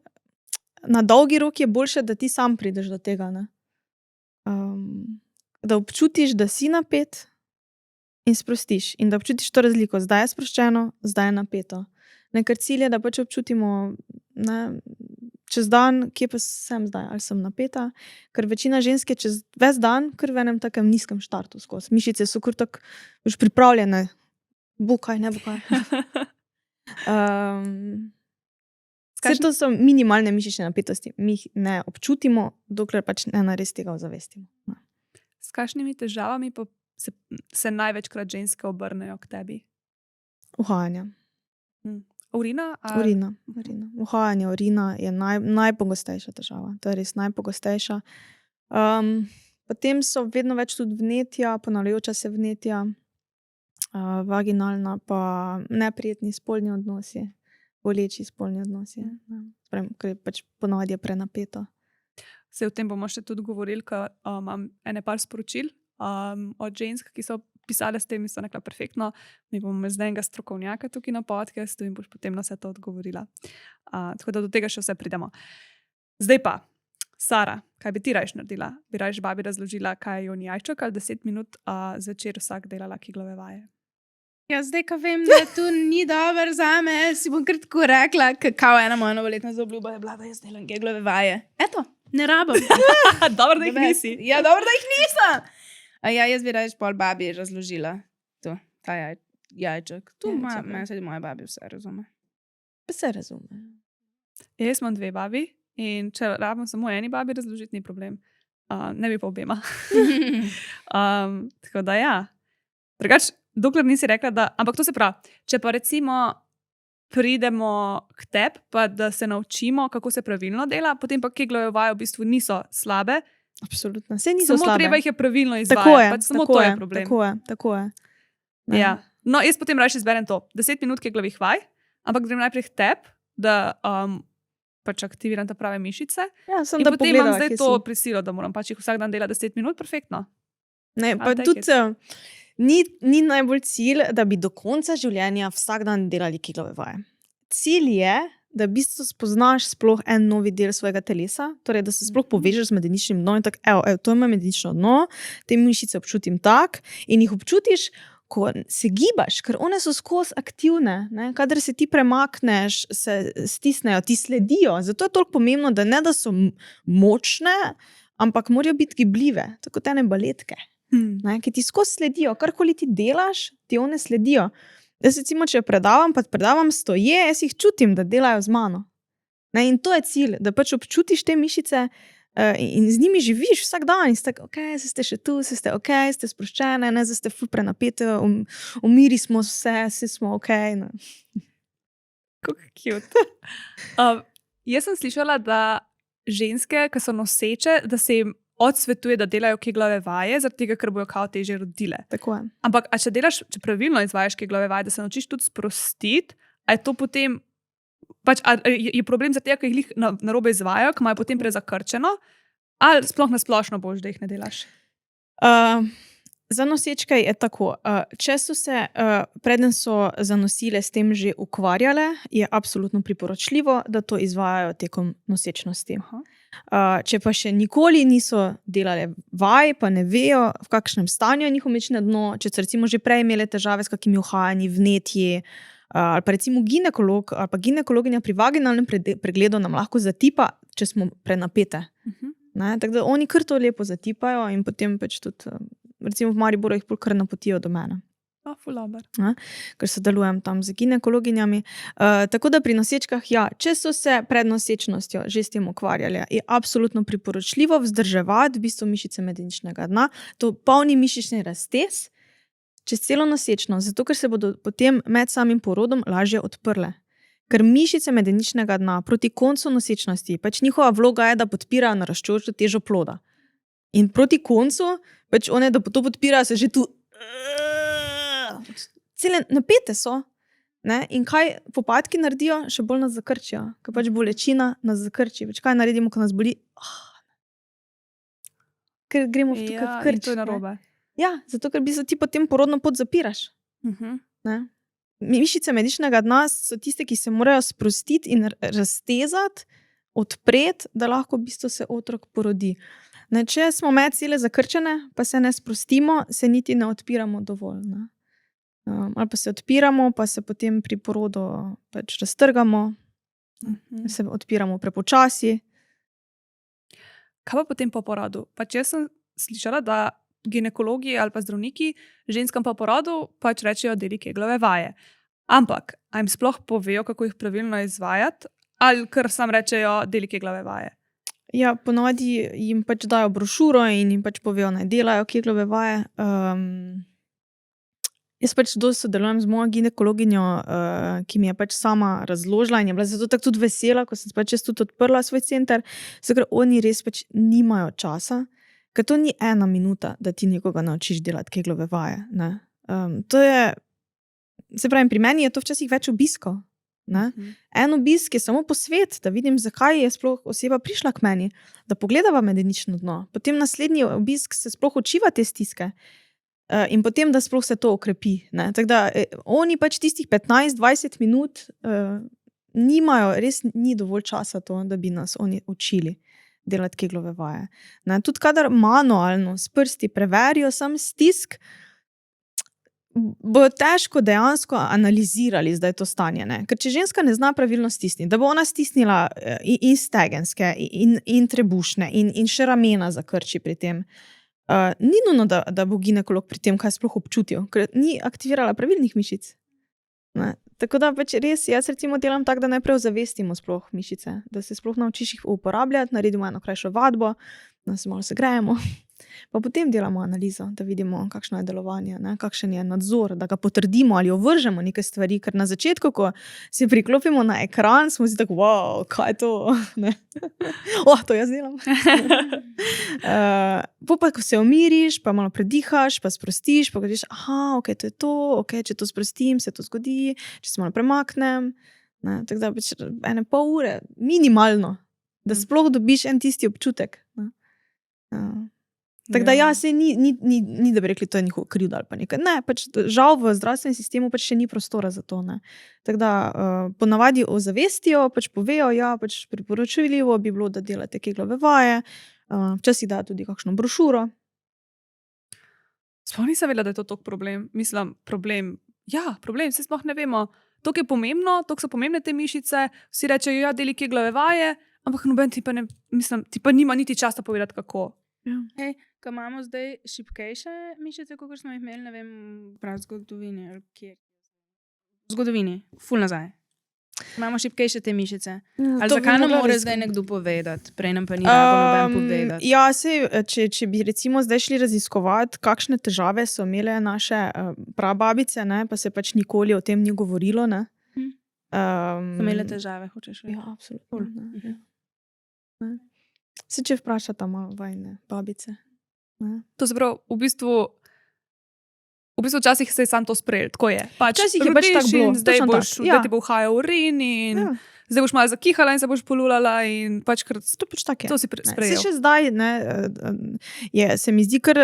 na dolgi rok je boljše, da ti sam prideš do tega. Ne? Da občutiš, da si napet in sprostiš. In da občutiš to razliko. Zdaj je sproščeno, zdaj je napeto. Ker cilj je, da pač občutimo čez dan, kje pa sem zdaj, ali sem napeta. Ker večina žensk je čez ves dan, kar v enem takem nizkem štartu skozi. Mišice so kar tako už pripravljene. Bo kaj, ne bo kaj. Vse to so minimalne mišične napetosti. Mi jih ne občutimo, dokler pač ne nares tega ozavestimo. S kakšnimi težavami pa se največkrat ženske obrnejo k tebi? Uhajanje. Urina? Urina. Uhajanje urina je najpogostejša težava. To je res najpogostejša. Potem so vedno več tudi vnetja, ponavljajoča se vnetja, vaginalna, pa neprijetni spolni odnosi, boleči spolni odnosi. Ker je pač ponavadi je prenapeto. Se o tem bomo še tudi govorili, ker imam ene par sporočil od žensk, ki so pisale s tem in so rekla perfektno. Mi bomo zdaj enega strokovnjaka tukaj na podcastu in boš potem na vse to odgovorila. Tako da do tega še vse pridemo. Zdaj pa, Sara, kaj bi ti rajš naredila? Bi rajš babi razložila, kaj je Joni jajček ali 10 minut zvečer vsak delala kiglove vaje? Ja, zdaj, ko vem, da to ni dobro za me, si bom kar tako rekla, kao ena moja novoletna zaobljuba je bila, da jaz delam keglove vaje. Eto, ne rabim. Dobro, da jih nisi. Ja, dobro, da jih nisem. Jaz bi reč pol babi razložila to, ta jajček. Tu meni se moja babi vse razume. Se razume. Jaz imam 2 babi in če rabim samo eni babi razložiti, ni problem. Ne bi pa obema. Tako da ja. Drugač, dokler nisi rekla, da... Ampak to se pravi, če pa recimo pridemo k tebi, pa da se naučimo, kako se pravilno dela, potem pa keglove vaje v bistvu niso slabe. Absolutno. Saj niso Samo slabe. treba jih je pravilno izvajati. Tako je, pač samo tako to je problem. Tako je. Ne. Ja. No, jaz potem raje izberem to. 10 minut keglovih vaj, ampak grem najprej k tebi, da pač aktiviram ta prave mišice. Ja, sem In da potem imam pogledala, zdaj kje to si. prisilo, da moram pač jih vsak dan delati 10 minut, perfektno. Ne, pa take tudi ni najbolj cilj, da bi do konca življenja vsak dan delali keglove vaje. Cilj je, da v bistvu spoznaš sploh en novi del svojega telesa, torej da se sploh povežeš z medeničnim dnom in tako, evo, to ima medenično dno, te mišice občutim tak in jih občutiš, ko se gibaš, ker one so skozi aktivne. Ne? Kadar se ti premakneš, se stisnejo, ti sledijo. Zato je toliko pomembno, da ne da so močne, ampak morajo biti gibljive, tako te baletke. Ne, ki ti skozi sledijo, karkoli ti delaš, ti one sledijo. Jaz recimo, če predavam stoje, jaz jih čutim, da delajo z mano. Ne, in to je cilj, da pač občutiš te mišice in z njimi živiš vsak dan. In ste tako, ok, ste še tu, ste ok, ste sproščene, ne, ste ful prenapete, umiri smo vse smo ok. Ne. Kako cute. Jaz sem slišala, da ženske, ki so noseče, da se jim odsvetuje, da delajo keglove vaje, zaradi tega, ker bojo kao teže rodile. Tako je. Ampak, če pravilno izvajaš keglove vaje, da se naučiš tudi sprostiti, a je to potem, je problem za tega, ker jih narobe izvajajo, ker imajo potem prezakrčeno, ali sploh na splošno boš, da jih ne delaš? Za nosečke je tako. Če so se, preden so zanosile, s tem že ukvarjale, je absolutno priporočljivo, da to izvajajo tekom nosečnosti. Če pa še nikoli niso delale vaj, pa ne vejo, v kakšnem stanju je njihovo mečno dno, če so recimo že prej imele težave s kakimi uhajanji, vnetji, ali pa recimo ginekolog ali pa ginekologinja pri vaginalnem pregledu nam lahko zatipa, če smo prenapete. Tako da oni kar to lepo zatipajo in potem pač tudi, recimo v Mariboru jih kar napotijo do mene. Fulaber. Ker sodelujem tam z ginekologinjami. Tako da pri nosečkah, ja, če so se pred nosečnostjo že s tem ukvarjali, je absolutno priporočljivo vzdrževati v bistvu mišice medeničnega dna, to polni mišični raztez čez celo nosečno, zato ker se bodo potem med samim porodom lažje odprle. Ker mišice medeničnega dna proti koncu nosečnosti, pač njihova vloga je, da podpirajo naraščajočo težo ploda. In proti koncu, pač one, da to podpirajo, se že tu cele napete so. Ne? In kaj popadki naredijo? Še bolj nas zakrčijo. Ker pač bolečina nas zakrči. Pač kaj naredimo, ko nas boli? Ker gremo v tukaj v krč. To je narobe. Ja, zato ker ti potem porodno pot zapiraš. Ne? Mišice medeničnega dna so tiste, ki se morajo sprostiti in raztezati, odpreti, da lahko v bistvu se otrok porodi. Ne, če smo med cele zakrčene, pa se ne sprostimo, se niti ne odpiramo dovolj. Ne? Ali pa se odpiramo, pa se potem pri porodu pač raztrgamo, se odpiramo prepočasi. Kaj pa potem po porodu? Pač jaz sem slišala, da ginekologi ali pa zdravniki ženskam po porodu pač rečejo, deli keglove vaje. Ampak, a jim sploh povejo, kako jih pravilno izvajati, ali kar sam rečejo, deli keglove vaje? Ja, ponovadi jim pač dajo brošuro in jim pač povejo, naj delajo keglove vaje. Jaz pač dosti sodelujem z mojo ginekologinjo, ki mi je pač sama razložila in je bila zato tako tudi vesela, ko sem pač jaz tudi odprla svoj center, zato ker oni res pač nimajo časa, ker to ni 1 minuta, da ti nekoga naučiš delati keglove vaje. Ne? To je, se pravim, pri meni je to včasih več obiskov. Ne? En obisk je samo posvet, da vidim, zakaj je sploh oseba prišla k meni, da pogledava medenično dno. Potem naslednji obisk se sploh učiva te stiske. In potem, da sploh se to okrepi. Ne? Tako da oni pač tistih 15-20 minut nimajo, res ni dovolj časa to, da bi nas oni učili delati keglove vaje. Ne? Tudi kadar manualno s prsti preverijo sam stisk, bojo težko dejansko analizirali zdaj to stanje. Ne? Ker če ženska ne zna pravilno stisniti, da bo ona stisnila in stegenske, in trebušne, in še ramena zakrči pri tem, ni nujno, da bo ginekolog pri tem kaj sploh občutil, ker ni aktivirala pravilnih mišic. Ne? Tako da pač res, jaz recimo delam tako, da najprej ozavestimo sploh mišice, da se sploh naučiš jih uporabljati, naredimo eno krajšo vadbo, da se malo segrejemo, pa potem delamo analizo, da vidimo, kakšno je delovanje, ne? Kakšen je nadzor, da ga potrdimo ali ovržemo neke stvari, ker na začetku, ko se priklopimo na ekran, smo si tako, wow, kaj je to? Ne? To jaz delam. Pa ko se umiriš, pa malo predihaš, pa sprostiš, pa greš, ok, to je to, ok, če to sprostim, se to zgodi, če se malo premaknem. Ne? Tako da pač 1,5 ure, minimalno, da sploh dobiš en tisti občutek. Ne? Tako da ja, se ni, da bi rekli, to je njihov krivda ali pa nekaj. Ne, pač žal v zdravstvenem sistemu pač še ni prostora za to. Ne. Tako da ponavadi ozavestijo, pač povejo, ja, pač priporočljivo bi bilo, da delate keglove vaje, včasih dajo tudi kakšno brošuro. Sploh nisem vedela, da je to tok problem. Mislim, problem, se sploh ne vemo. Tok je pomembno, tok so pomembne te mišice, vsi rečejo, ja, deli keglove vaje, ampak noben ti pa nima niti časa povedati, kako. Ja. Hej, ko imamo zdaj šibkejše mišice, kot smo jih imeli, ne vem, prav zgodovini, ali kje. V zgodovini, ful nazaj. Imamo šibkejše te mišice. Ali zakaj nam mora zdaj nekdo povedati? Prej nam pa ni noben povedati. Ja, če bi recimo zdaj šli raziskovati, kakšne težave so imele naše prababice, ne, pa se pač nikoli o tem ni govorilo, ne. So imele težave, hočeš reči. Ja, absolutno. Ne. Se če vprašata malo vajne babice. Ne. To se pravi, v bistvu včasih se je sam to sprejel, tako je. Včasih je pač tako bilo, Zdaj točno boš, tako, ja. da ti bo uhajal urin in Ja. zdaj boš malo zakihala in se boš polulala in pač kar To pač tako je. to si Ne, sprejel. Se še zdaj, se mi zdi kar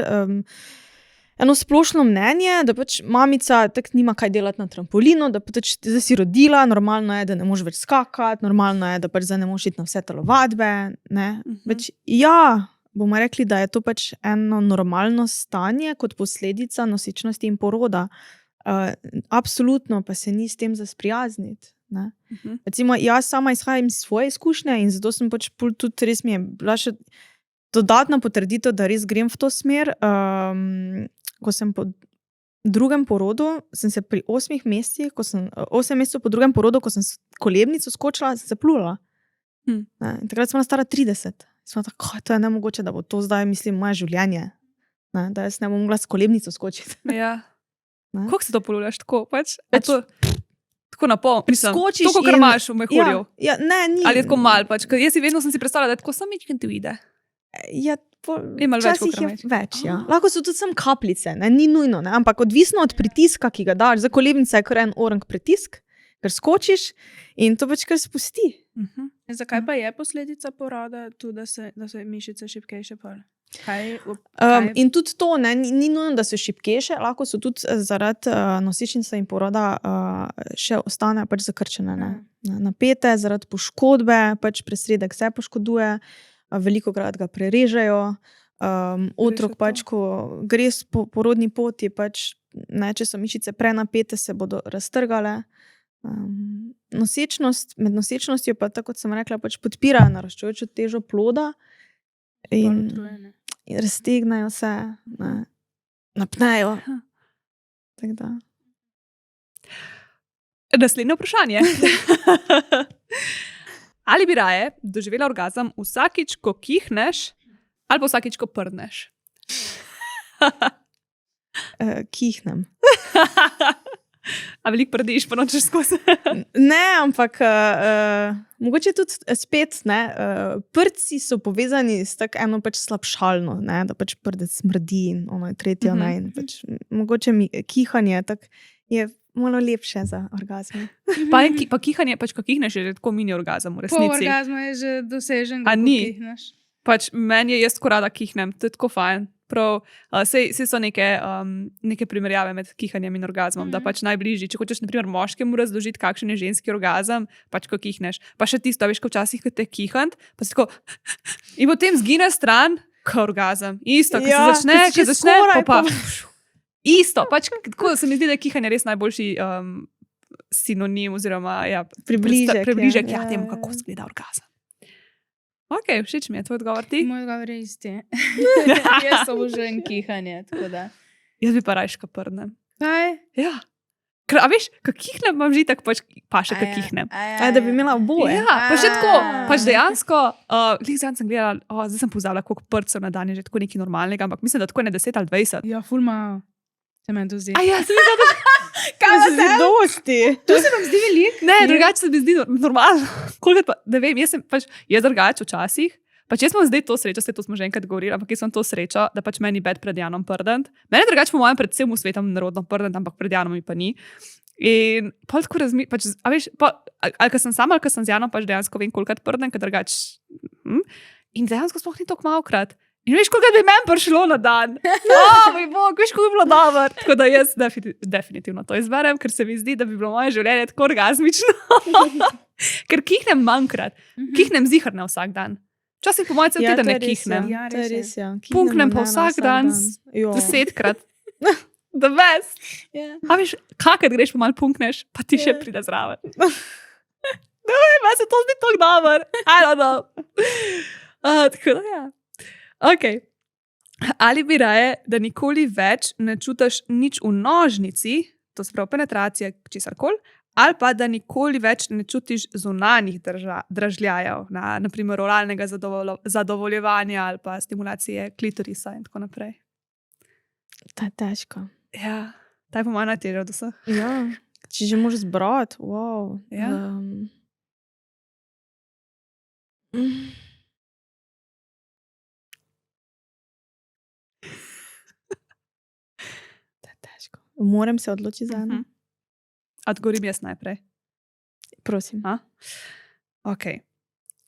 eno splošno mnenje, da pač mamica tako nima kaj delati na trampolinu, da pač zdaj si rodila, normalno je, da ne moreš več skakati, normalno je, da pač zdaj ne moreš iti na vse telovadbe. Pač, ja, bomo rekli, da je to pač eno normalno stanje kot posledica nosečnosti in poroda. Absolutno pa se ni s tem za sprijazniti. Recimo, jaz sama izhajam iz svoje izkušnje in zato sem pač tudi res mi je bila še dodatna potrditev, da res grem v to smer. Ko sem po drugem porodu, sem se pri 8 mesecih, 8 mesecev po drugem porodu, ko sem kolebnico skočila, sem se plula. In takrat sem bila stara 30. Sem tako, to je nemogoče, da bo to zdaj, mislim, moje življenje. Da jaz ne bom mogla s kolebnico skočiti. Ja. Ne. Kako se to polulaš? Tako pač? Tako na pol. Skočiš to, kar in- imaš v mehurju. Ja, ne, ni. Ali je tako mal, pač, ker jaz sem si predstavljala, da je tako samičken ti uide. Ja, Je malo več, včasih kakor je več. več, ja. Lahko so tudi samo kapljice, ne? Ni nujno, ne? Ampak odvisno od pritiska, ki ga daš. Za kolebnica je kar en orang pritisk, ker skočiš in to pač kar spusti. Zakaj pa je posledica poroda tudi, da so mišice šibkejše? Kaj? In tudi to, ne? Ni nujno, da so šibkejše, lahko so tudi zaradi nosečnice in poroda še ostanejo pač zakrčene, ne? Napete zaradi poškodbe, pač presredek se poškoduje, velikokrat ga prerežejo. Otrok pač, ko gre po porodni poti, pač, ne, če so mišice prenapete, se bodo raztrgale. Med nosečnostjo pa, tako kot sem rekla, pač podpirajo naraščajočo težo ploda in raztegnajo se, ne, napnejo. Tako da. Naslednje vprašanje. Ali bi raje doživela orgazem vsakič, ko kihneš, ali pa vsakič, ko prdneš? Kihnem. A veliko prdiš, pa nočeš skozi. Ne, ampak mogoče tudi spet, ne, prdci so povezani s tako eno pač slabšalno, ne, da pač prdec smrdi in ono je tretje, ne, in pač mogoče mi kihanje tak je malo lepše za orgazme. Pa kihanje, pač ko kihneš, je že tako mini orgazem v Po resnici. orgazmu je že dosežen, A ko ni? kihneš. Pač meni je jaz tako rada kihnem, to je tako fajn. Prav, sej so neke primerjave med kihanjem in orgazmom, da pač najbližji, če hočeš na primer moškemu razložiti, kakšen je ženski orgazem, pač ko kihneš. Pa še tisto, veš, ko včasih, ko te kihant, pa si tako in potem zgine stran, ko orgazem. Isto, ko se začne, ko začne, pa isto, pač tako se mi zdi, da je kihanje res najboljši sinonim oziroma ja, približek ja, temu, kako izgleda orgazem. Ok, všeč mi je tvoj odgovor ti. Moj odgovor je isti. Jaz obožujem kihanje, tako da. Jaz bi pa rajška prdnem. Kaj? Ja. Ker, a veš, ko kihnem, imam že tako pač še, ko kihnem. Da bi imela oboje. Ja, pa še tako, pač dejansko, zdaj sem gledala, zdaj sem pozabila, koliko prdcev na dan je že tako nekaj normalnega, ampak mislim, da tako ne 10 ali 20. Ja, ful malo. Se meni to zdi. A ja, se mi zdi, Kaj se zdi dosti? To se vam zdi veliko? ne, drugače se mi zdi normalno. Kolikrat pa, ne vem, jaz drugače včasih, pač jaz imam zdaj to srečo, to smo že enkrat govorili, ampak jaz sem to srečo, da pač meni bed pred Janom prdent. Meni je drugače po mojem pred celom svetom narodno prdent, ampak pred Janom mi pa ni. In pol tako pač, a veš, ali ko sem sama, ali ko sem z Janom, pač dejansko vem, kolikrat prdem, ker drugače. In dejansko sploh ni tako malokrat. In veš, koliko bi meni prišlo na dan? Moj bog, veš, koliko bi bilo dobro. Tako da jaz definitivno to izberem, ker se mi zdi, da bi bilo moje življenje tako orgazmično. Ker kihnem manjkrat. Kihnem zihrne vsak dan. Včasih po mojem cel teden ne kihnem. Ja, To je res, ja. Punknem pa vsak dan 10-krat. The best. A veš, kakrat greš pa malo punkneš, pa ti še pride zraven. Ne vem, meni se to zdi tako dobro. I don't know. Tako da ja. Ok. Ali bi raje, da nikoli več ne čutiš nič v nožnici, to se pravi penetracija, česarkoli, ali pa da nikoli več ne čutiš zunanjih dražljajev, naprimer oralnega zadovoljevanja ali pa stimulacije klitorisa in tako naprej. To je težko. Ja, ta je po mojem najtežja od vseh. Ja. Če že moraš zbrati, wow. Ja. To je težko. Moram se odločiti za eno. Odgovorim jaz najprej. Prosim. Ok,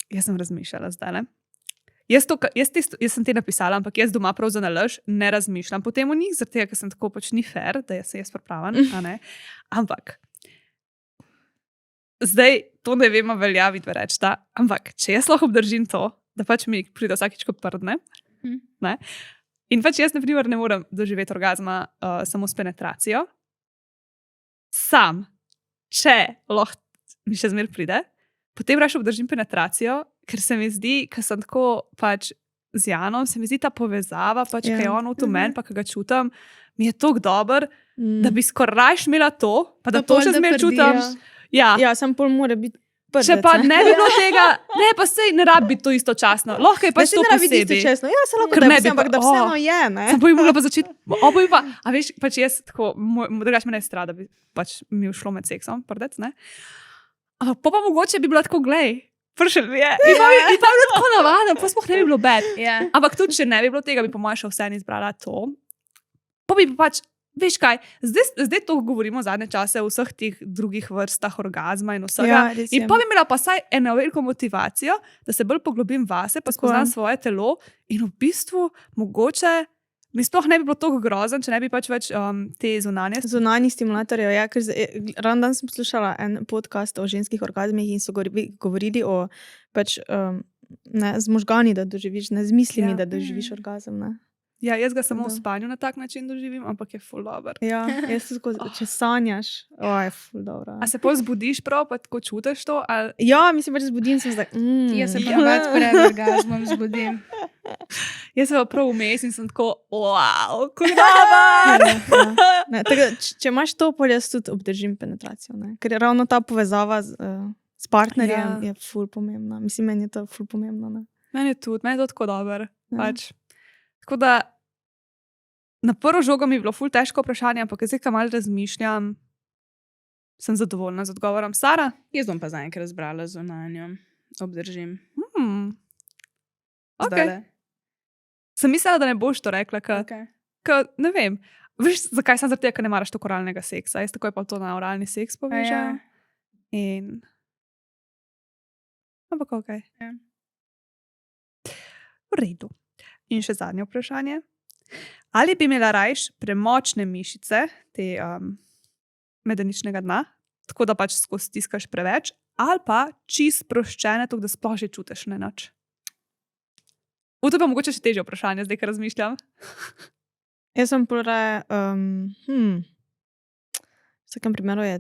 jaz sem razmišljala zdaj. Jaz sem ti napisala, ampak jaz doma prav za nalaž ne razmišljam po tem o njih, zaradi tega, ker sem tako pač ni fair, da sem jaz pripravljen, a ne. Ampak, zdaj to ne vem, velja vidve reči, ampak če jaz lahko obdržim to, da pač mi pride vsakič, ko prdne, ne, in pač jaz, na primer, ne morem doživeti orgazma samo s penetracijo, sam, če lahko mi še zmer pride, potem raje obdržim penetracijo, ker se mi zdi, ker sem tako pač z Janom, se mi zdi ta povezava, pač, kaj je on v to meni, pa kaj ga čutim, mi je toliko dober, da bi skoraj imela to, pa da to še zmer čutim. Ja, sem pol mora biti prdec. če pa ne bi bilo tega, ne, pa sej ne rabi biti to istočasno. Lahko je pač to posebej. Ja, se lahko Ker da ne bi, bi ampak pa- da vseeno je, ne? Sem pa bi mogla pa začeti, a veš, pač jaz tako, drugače me ne strada, da bi pač mi všlo med seksom, prdec, ne. Ampak pa mogoče bi bila tako, glej, pršel mi je. In pa bi bilo tako navaden, pa sploh ne bi bilo bad. Ja. Ampak tudi, če ne bi bilo tega, bi po mojem še vseeno izbrala to. Pa bi pač, veš kaj, zdaj to govorimo zadnje čase o vseh teh drugih vrstah orgazma in vsega. Ja, res je. In pa bi imela pa saj eno veliko motivacijo, da se bolj poglobim vase, pa Tako spoznam je. svoje telo in v bistvu mogoče mi sploh ne bi bilo tako grozen, če ne bi pač več te zunanje. Zunanji stimulatorjev, ja, ker ravno danes sem poslušala en podcast o ženskih orgazmih in so govorili o pač, ne, z možgani, da doživiš, ne z mislimi, Ja. da doživiš orgazem. Ne. Ja, jaz ga samo v Da. spanju na tak način doživim, ampak je ful dober. Ja, jaz se skozi, če sanjaš, je ful dobro. A se pol zbudiš prav, pa tako čutiš to? Ali... Ja, mislim, pač zbudim se zdaj. Jaz se pa rad pred orgazmom zbudim. Jaz sem pa prav vmes in sem tako, wow, kako dober! Ne, tako, če imaš to, pol jaz tudi obdržim penetracijo. Ne? Ker je ravno ta povezava s partnerjem Ja. je ful pomembna. Mislim, meni je to ful pomembno. Ne? Meni je tudi, meni je to tako dober. Ja. Pač. Tako da na prvo žogo mi je bilo ful težko vprašanje, ampak zdaj, ko malo razmišljam, sem zadovoljna z odgovorom. Sara? Jaz bom pa zaenkrat zbrala zunanjo. Obdržim. Okay. Zdajle. Sem mislila, da ne boš to rekla, Okay. ne vem. Veš, zakaj sem zaradi tega, ker ne maraš tako oralnega seksa. Jaz takoj pa to na oralni seks povežem. In... Ampak ok. Ja. V redu. In še zadnje vprašanje. Ali bi imela rajš premočne mišice, te medeničnega dna, tako da pač skozi stiskaš preveč, ali pa čist sproščene, tako da sploh že čutiš ne nič? To je pa mogoče še težje vprašanje, zdaj, ker razmišljam. Jaz sem prav, v vsakem primeru je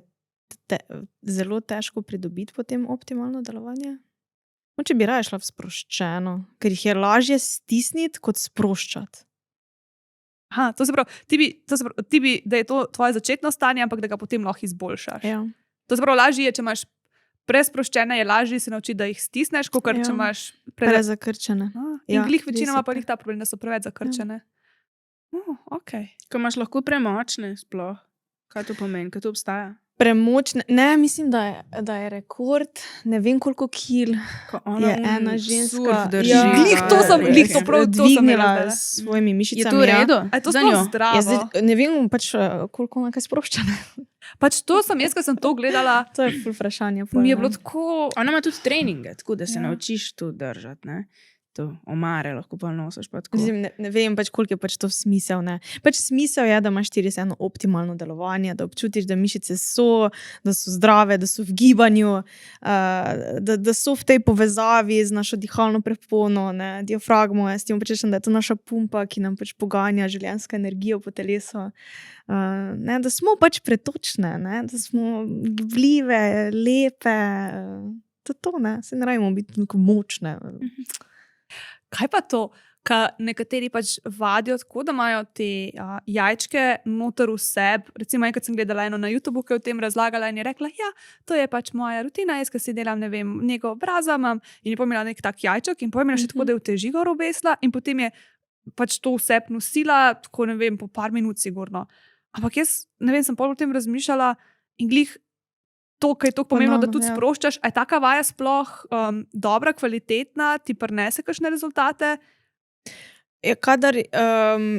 zelo težko pridobiti potem optimalno delovanje. Moče bi raje šla v sproščeno, ker jih je lažje stisniti, kot sproščati. Aha, to se pravi, da je to tvoje začetno stanje, ampak da ga potem lahko izboljšaš. Ja. To se pravi, lažje je, če imaš presproščene, je lažje se naučiti, da jih stisneš, kot če Ja. imaš Prezakrčene. In Ja, glih res večinoma je pa to. jih ta problem, da so preveč zakrčene. Okay. Ko imaš lahko premočne sploh. Kaj to pomeni, kaj to obstaja? Premočne, ne, mislim, da je rekord, ne vem koliko kil Ko je ena ženska. drži. Glih to sem- glih to prav- to sem dvignila imela zdajle. s svojimi Je mišicami. to v ja. redu? A je to Za sploh njo? zdravo? Ja, zdaj, ne vem, pač, koliko ona kaj sprošča. ne. Pač to sem jaz, ko sem to gledala, To je ful vprašanje. pol, mi je ne. bilo tako... Ona ima tudi treninge, tako da se Ja. naučiš to držati. Ne? To omare lahko pa nosiš. Pa tako. Mislim, ne vem, pač, koliko je pač to smisel. Ne. Pač smisel je, da imaš ti res eno optimalno delovanje, da občutiš, da mišice so, da so zdrave, da so v gibanju, da so v tej povezavi z našo dihalno prepono, ne, diafragmo. Jaz ti rečem, da je to naša pumpa, ki nam pač poganja življenjsko energijo po telesu. Ne, da smo pač pretočne, ne, da smo gibljive, lepe. To je to, ne. Se ne rabimo biti tako močne. Kaj pa to, ka nekateri pač vadijo tako, da imajo te jajčke noter v sebi. Recimo, enkrat sem gledala eno na YouTubu, ki je o tem razlagala in je rekla, ja, to je pač moja rutina, jaz, ki si delam, ne vem, njegov obraza imam in je pomela nek tak jajček in pomela še tako, da je v teži gor obesla in potem je pač to vse nosila, tako ne vem, po par minut sigurno. Ampak jaz, ne vem, sem pol o tem razmišljala in glih to, kar je tako pomembno, da Ponovno, tudi ja. sproščaš. A je taka vaja sploh dobra, kvalitetna, ti prinese kakšne rezultate? Kadar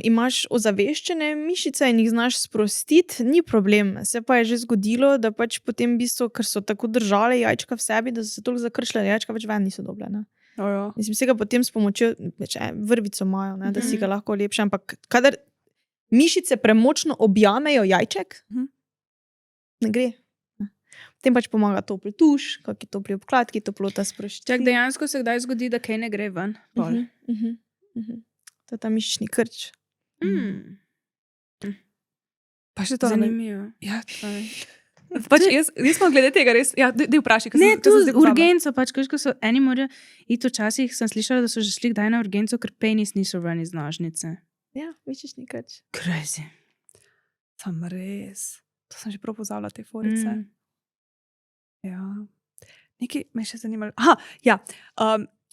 imaš ozaveščene mišice in jih znaš sprostiti, ni problem. Se pa je že zgodilo, da pač potem v bistvu, ker so tako držale jajčka v sebi, da so se toliko zakršile, jajčka več ven niso dobile. Ne? Mislim, se ga potem s pomočjo, vrvico imajo, ne, da si ga lahko lepše, ampak kadar mišice premočno objamejo jajček, ne gre. Ne. Potem pač pomaga topli tuš, kakšni topli obkladki, toplota sprošča. Čak, dejansko se kdaj zgodi, da kaj ne gre ven. Pol. To je ta mišični krč. Pa še to ne. Zanimivo. Ja, pač jaz smo glede tega res, ja, dej vprašaj, ker Ne, sem tu zdaj pozabila. urgenco, pač, ko so eni morajo iti včasih, sem slišala, da so že šli kdaj na urgenco, ker penis niso ven iz nožnice. Ja, mišični krč. Crazy. Sam res. To sem že prav pozabila, te forice. Ja. Nekaj me je še zanimalo. Aha, ja.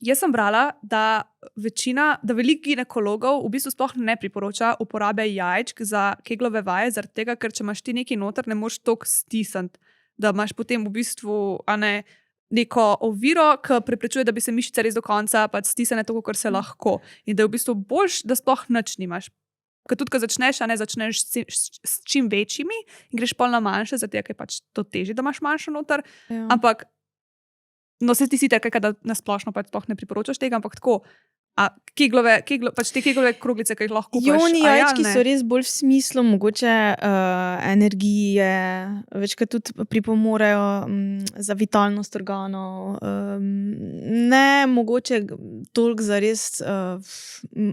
Jaz sem brala, da veliko ginekologov v bistvu sploh ne priporoča uporabe jajčk za keglove vaje, zaradi tega, ker če imaš ti nekaj noter, ne moreš toliko stisniti, da imaš potem v bistvu neko oviro, ki preprečuje, da bi se mišice res do konca pač stisnile tako, kot se lahko. In da je v bistvu boljš, da sploh nič nimaš. Ker tudi, ko začneš s čim večjimi in greš pol na manjše, zato je pač to težje, da imaš manjšo noter. Ja. Ampak, no, se ti si tako, da nasplošno pač sploh ne priporočaš tega, ampak tako, pač te keglove kroglice, ki jih lahko kupaš. Ioni a ja, jajčki ne? so res bolj v smislu mogoče energije, večkrat tudi pripomorejo za vitalnost organov. Ne mogoče toliko za res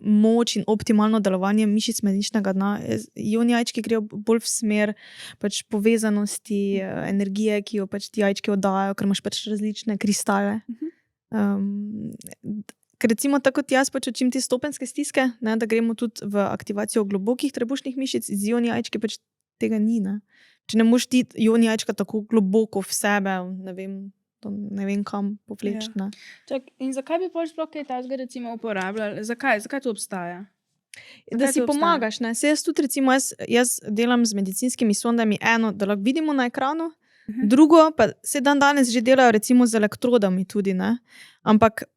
moč in optimalno delovanje mišic medeničnega dna. Ioni jajčki grejo bolj v smer pač povezanosti, energije, ki jo pač ti jajčki oddajajo, ker imaš pač različne kristale. Ker recimo tako kot jaz pač učim te stopenjske stiske, ne, da gremo tudi v aktivacijo globokih trebušnih mišic, z ioni jajčki pač tega ni. Ne. Če ne moreš ti ioni jajčka tako globoko v sebe, ne vem kam povleči. Ja. Čak, in zakaj bi pol sploh kaj takega recimo uporabljali? Zakaj to obstaja? Da Zakaj si to obstaja? pomagaš. Ne. Se jaz tudi recimo, jaz delam z medicinskimi sondami, eno, da lahko vidimo na ekranu, drugo pa se danes že delajo recimo z elektrodami tudi, ne. Ampak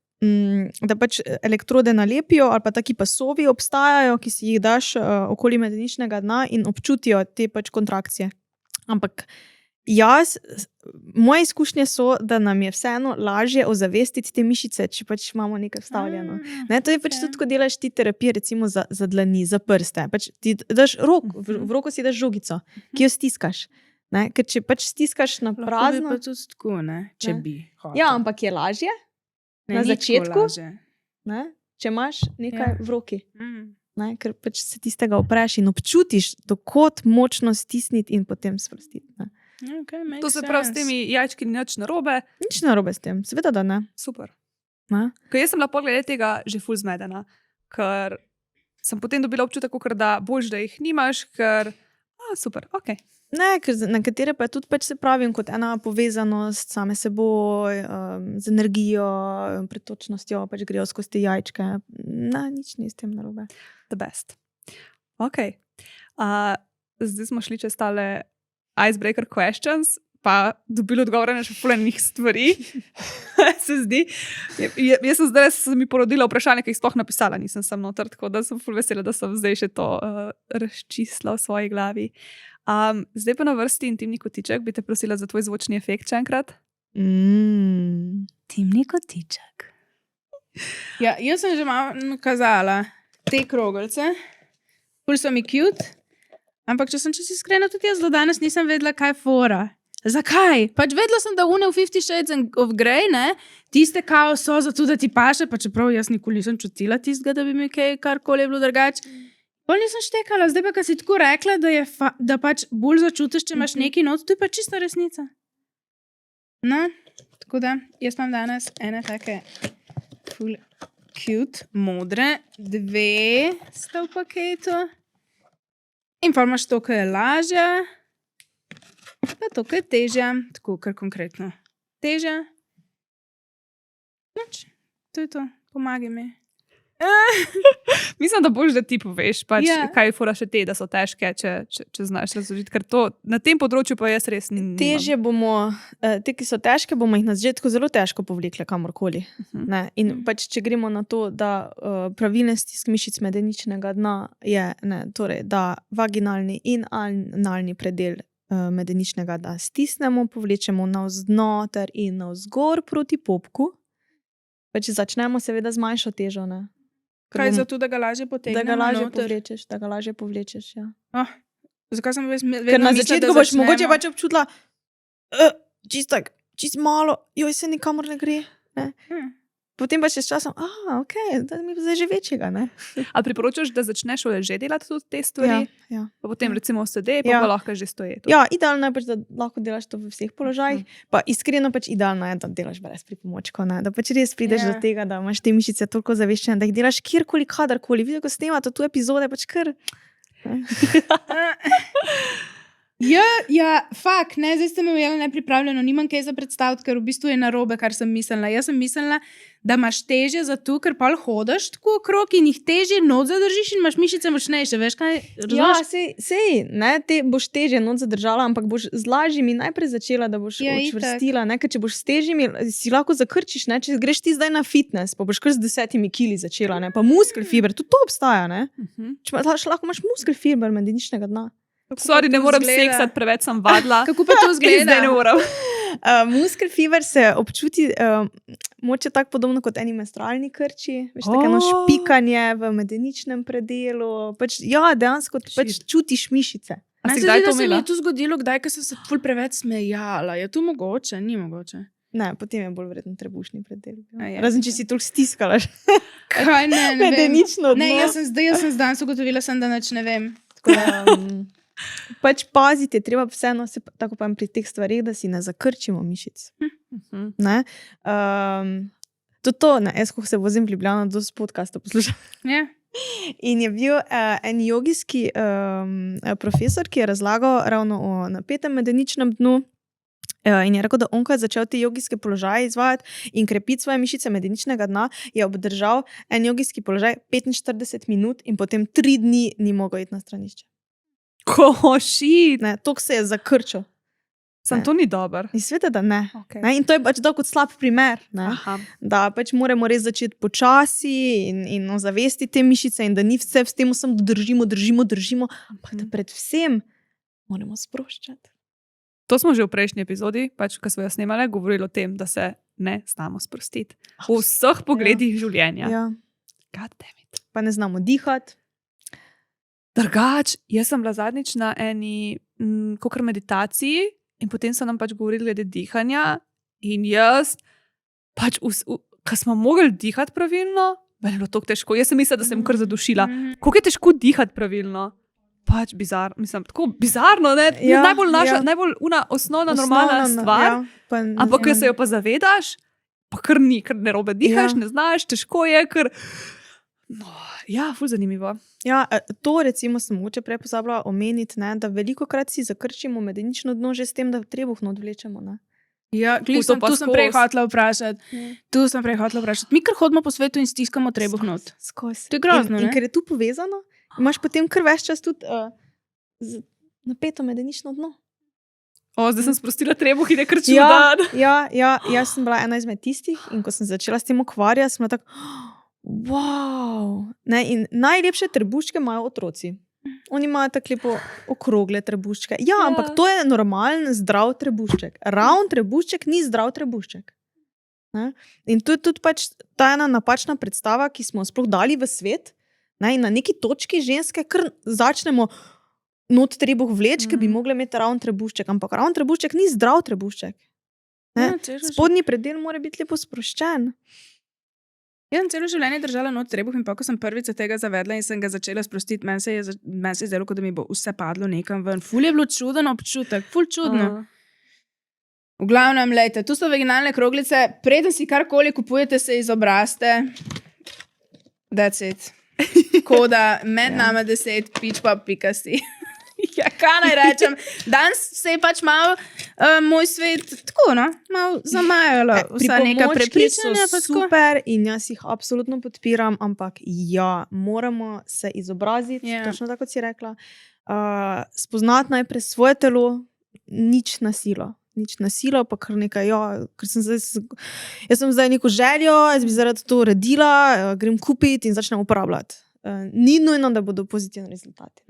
da pač elektrode nalepijo ali pa taki pasovi obstajajo, ki si jih daš okoli medeničnega dna in občutijo te pač kontrakcije. Ampak moje izkušnje so, da nam je vseeno lažje ozavestiti te mišice, če pač imamo nekaj vstavljeno. Ne, to je pač tudi, ko delaš ti terapije recimo za dlani, za prste. Pač ti daš v roko si daš žogico, ki jo stiskaš. Ne, ker če pač stiskaš na Lahko bi prazno... pa tudi tako, ne? Če Ne. bi hotel. Ja, ampak je lažje, Ne, na ni tako začetku? lažje. ne, če imaš nekaj v roki. Ne, ker pač se tistega opreš in občutiš, dokot močno stisniti in potem sprostiti. Ne. Okay, makes To se pravi, s sense. temi jajčki ni nič narobe. Nič narobe s tem, seveda, da ne. Super. Ne. Ker jaz sem bila glede tega že ful zmedena, ker sem potem dobila občutek, kakor da boljš, da jih nimaš, ker super, ok. Ne, ker za nekatere pa je tudi pač se pravim kot ena povezanost same seboj, z energijo, pretočnostjo, pač grejo skozi te jajčke. Ne, nič ni s tem narobe. The best. Ok. Zdaj smo šli čez tale icebreaker questions, pa dobili odgovore na še fulejnih stvari, se zdi. Jaz sem zdaj, se mi porodila vprašanje, ki jih sploh napisala, nisem sam noter, tako da sem ful vesela, da sem zdaj še to razčistila v svoji glavi. Zdaj pa na vrsti intimni kotiček, bi te prosila za tvoj zvočni efekt še enkrat. Timni kotiček. Ja, jaz sem že malo nakazala te kroglice, ful so mi cute, ampak če sem čisto iskrena, tudi jaz do danes nisem vedela, kaj fora. Zakaj? Pač vedela sem, da une v 50 Shades of Grey, ne, tiste kao so zato, da ti paše, pa čeprav jaz nikoli nisem čutila tistega, da bi mi kaj karkoli je bilo drugače. Pol nisem štekala, zdaj pa, ko si tako rekla, da pač bolj začutiš, če imaš neki not, to je pa čista resnica. No, tako da, jaz imam danes ene take full cute, modre, 2 sta v paketu. In pa imaš to, ki je lažja, pa to, ki je težja, tako kar konkretno. Težja. Noč, to je to, pomagaj mi. Mislim, da boš, da ti poveš, pač, Ja. kaj fora še te, da so težke, če znaš razložiti. Ker to, na tem področju pa jaz res nimam. Težje bomo, te, ki so težke, bomo jih na začetku zelo težko povlekli kamorkoli. Ne? In pač, če gremo na to, da pravilen stisk mišic medeničnega dna je, torej, da vaginalni in analni predel medeničnega dna stisnemo, povlečemo navznoter in navzgor proti popku. Pač začnemo seveda z manjšo težo. Ne? Kaj je zato, da ga lažje potegnemo? Da ga lažje povlečeš, ja. Zakaj sem vedno Ker na mislila, začetku da boš začnemo- mogoče pač občutila, čist malo, joj se nikamor ne gre. Ne? Potem pa še s časom, ok, da mi je zdaj že večjega. Ne? A priporočaš, da začneš že delati tudi te stvari? Ja. Pa potem recimo sede, pa, Ja. pa lahko že stoje. Ja, idealno je pač, da lahko delaš to v vseh položajih. Pa iskreno pač idealno je, da delaš brez pripomočkov. Ne? Da pač res prideš Ja. do tega, da imaš te mišice toliko zaveščene, da jih delaš kjerkoli, kadarkoli. Vidite, ko snemate tu epizode, pač kar. Fak, ne, zdaj ste me ujeli nepripravljeno, nimam kaj za predstaviti, ker v bistvu je narobe, kar sem mislila. Jaz sem mislila, da imaš težje zato, ker pa hodiš tako okrog in jih težje not zadržiš in imaš mišice močnejše, veš kaj? Ja, Razumeš? sej, ne, te boš težje not zadržala, ampak boš z lažjimi najprej začela, da boš Ja, itak. učvrstila. Ne, ker če boš s težjimi, si lahko zakrčiš, ne, če greš ti zdaj na fitness, pa boš kar z 10 kili začela, ne, pa muskel fiber, tudi to obstaja, ne. Če imaš, lahko imaš muskel fiber medeničnega dna. Sorry, ne to moram izgleda? seksati, preveč sem vadla. Kako pa to Zdaj ne zgleda? moram. Muskel fiber se občuti moče tako podobno kot eni menstrualni krči, veš, tako eno špikanje v medeničnem predelu. Pač, ja, dejansko pač čutiš mišice. A Meni si se kdaj zdi, to da se mi imela? je to zgodilo, kdaj, ko sem se ful preveč smejala. Je to mogoče? Ni mogoče. Ne, potem je bolj verjetno trebušni predel. A je. Razen, če si toliko stiskala Kaj ne, ne vem. medenično dno. Ne, jaz sem danes ugotovila, da nič ne vem. Tako da, Pač pazite, treba vseeno, tako pa pri teh stvarih, da si ne zakrčimo mišic. Ne? Tudi to, ne, jaz, ko se vozim v Ljubljano, dosti podcastov poslušam. ja. In je bil en jogijski profesor, ki je razlagal ravno o napetem medeničnem dnu. In je rekel, da on, ko je začel te jogijske položaje izvajati in krepiti svoje mišice medeničnega dna, je obdržal en jogijski položaj 45 minut in potem 3 dni ni mogel iti na stranišče. Košit. Tok se je zakrčil. Sem Ne. to ni dober. In sveda, da ne. Okay. Ne? In to je pač dal kot slab primer. Ne? Aha. Da pač moramo res začeti počasi in ozavesti te mišice, in da ni vse s tem, samo da držimo, ampak da predvsem moramo sproščati. To smo že v prejšnji epizodi, pač, ko smo jo snemali, govorili o tem, da se ne znamo sprostiti. V vseh pogledih življenja. Ja. God damn it. Pa ne znamo dihati. Drugač, jaz sem bila zadnjič na eni kakor meditaciji in potem so nam pač govorili glede dihanja in jaz, pač, ko smo mogli dihati pravilno, meni je bilo tako težko. Jaz sem mislila, da sem kar zadušila. Kako je težko dihati pravilno? Pač bizarno, mislim, tako bizarno, ne? Ja, Najbolj osnovna normalna stvar, Ja, ampak ko se jo pa zavedaš, pa kar ni, ker ne robe dihaš, Ja. ne znaš, težko je, ker... No, ja, ful zanimivo. Ja, to recimo sem mogoče prej pozabila omeniti, ne, da veliko krat si zakrčimo medenično dno že s tem, da trebuh not vlečemo. Ne. Ja, To pa tu sem prej skozi. hotela vprašati. Mi kar hodimo po svetu in stiskamo trebuh not. Skozi. To je grozno, in ne? ker je tu povezano, imaš potem kar ves čas tudi napeto medenično dno. O, zdaj sem sprostila trebuh in je krčil Ja, dan. jaz sem bila ena izmed tistih in ko sem začela s tem ukvarjati, sem bila tako, wow. Ne, in najlepše trebuščke imajo otroci. Oni imajo tako lepo okrogle trebuščke. Ja, ampak to je normalen, zdrav trebušček. Ravn trebušček ni zdrav trebušček. Ne? In to je tudi pač ta ena napačna predstava, ki smo jo sploh dali v svet. Ne? In na neki točki ženske kar začnemo not trebuh vleči, ki bi mogli imeti ravn trebušček. Ampak ravn trebušček ni zdrav trebušček. Ne? Ja, celo Spodnji predel mora biti lepo sproščen. Jaz sem celo življenje držala not trebuh in pa, ko sem prvič se tega zavedla in sem ga začela sprostiti, meni se je zdelo, kot da mi bo vse padlo nekam ven. Ful je bilo čuden občutek, ful čudno. V glavnem, lejte, tu so vaginalne kroglice, preden si karkoli kupujete, se izobrazite. That's it. Koda med nama 10, pič pa pikasti. Ja, kaj naj rečem? Danes se je pač malo moj svet tako, no, malo zamajalo. Vsa neka prepričanja pa tako. super in jaz jih absolutno podpiram, ampak ja, moramo se izobraziti, Ja. točno tako, kot si rekla. Spoznati najprej svoje telo, nič na silo. Nič na silo, pa kar nekaj, ker jaz sem zdaj neko željo, jaz bi zaradi to uredila, grem kupiti in začnem uporabljati. Ni nujno, da bodo pozitivni rezultati.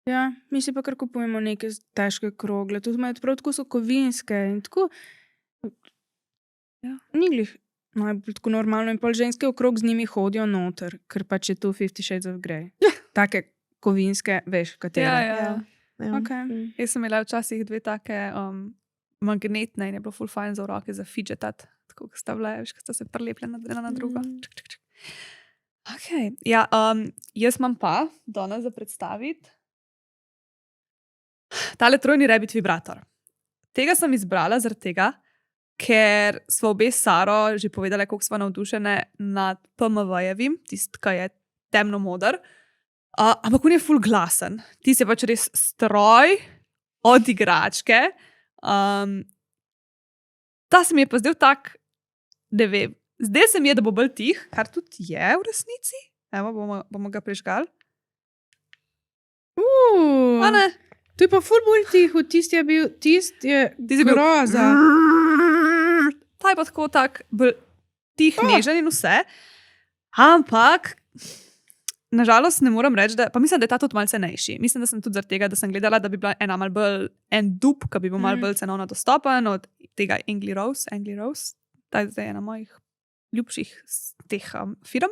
Ja, mi si pa kar kupujemo neke težke krogle, tudi imajo prav tako so kovinske in tako. Ja, ni glih najbolj tako normalno in pol ženske okrog z njimi hodijo noter, ker pač je tu 50 Shades of Grey. Take kovinske, veš, katere. Ja. Ja. Okay. Jaz sem imela včasih dve take magnetne in je bilo ful fajn za v roke za fidgetat, tako ko sta bila, veš, ko sta se prilepljena ena na drugo. Čik, čik, čik. Okay. Ja, jaz imam pa danes za predstaviti tale trojni Rabbit vibrator. Tega sem izbrala zaradi tega, ker smo obe s Saro že povedali, koliko smo navdušene nad PMV-jevim, tist, ki je temno moder. Ampak on je ful glasen. Ti si pač res stroj od igračke. Ta se mi je pa zdel tak, ne vem, zdaj se mi je, da bo bolj tih, kar tudi je v resnici. Evo, bomo ga prižgali. A ne? To je pa ful bolj tiho, tisti je Tisti je bil groza. Ta je pa tako tak bolj tih, nežen in vse. Ampak nažalost ne moram reči, pa mislim, da je ta tudi malce cenejši. Mislim, da sem tudi zaradi tega, da sem gledala, da bi bila ena mal bolj en dup, ki bi bil mal bolj cenovno dostopen od tega Angry Rose. Ta je zdaj ena mojih ljubših teh firm.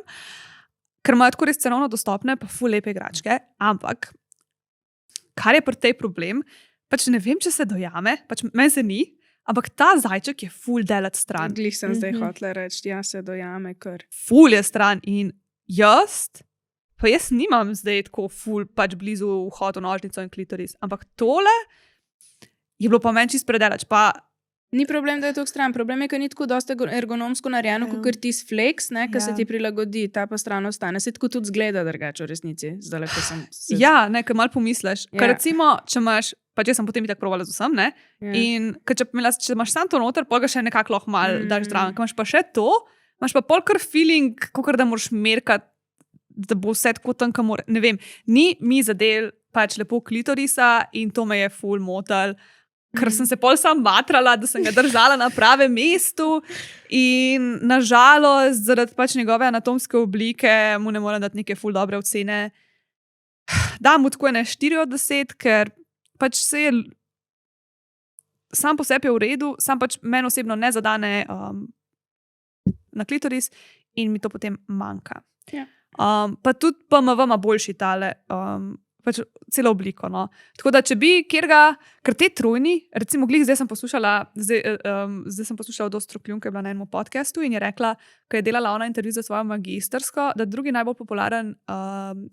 Ker imajo tako res cenovno dostopne, pa ful lepe igračke. Ampak, kar je pri tej problem, pač ne vem, če se dojame, pač meni se ni, ampak ta zajček je ful delat stran. Glih sem zdaj hotela reči, ja se dojame kar. Ful je stran in jaz nimam zdaj tako ful pač blizu vhod v nožnico in klitoris, ampak tole je bilo pa meni čist predelač, pa Ni problem, da je to stran. Problem je, ker ni tako dosta ergonomsko narejeno, kot ti flex, ki se ti prilagodi, ta pa stran ostane. Se tako tudi zgleda drugače v resnici. Zdaj, ko sem se... Ja, nekaj malo pomisliš. Ker recimo, če imaš, pač jaz sem potem itak provala z vsem, ne? In če imaš sam to noter, pol ga še nekako lahko malo daš zdraven. Ko imaš pa še to, imaš pa pol kar feeling, kakor da moraš merkati, da bo vse tako tam, kamor, ne vem, ni mi zadel pač lepo klitorisa in to me je ful motal. Ker sem se pol sam matrala, da sem ga držala na pravem mestu in nažalost, zaradi pač njegove anatomske oblike mu ne morem dati neke ful dobre ocene. Dam mu tako ene 4 od 10, ker pač se je sam po sebi v redu, sam pač meni osebno ne zadane na klitoris in mi to potem manjka. Ja. Pa tudi PMV ima boljši tale, pač celo obliko. No. Tako da, če bi kjerga, ker te trojni, recimo glih, zdaj sem poslušala od Ostrokljun, ki je bila na enem podcastu in je rekla, ko je delala ona intervju za svojo magistersko, da drugi najbolj popularen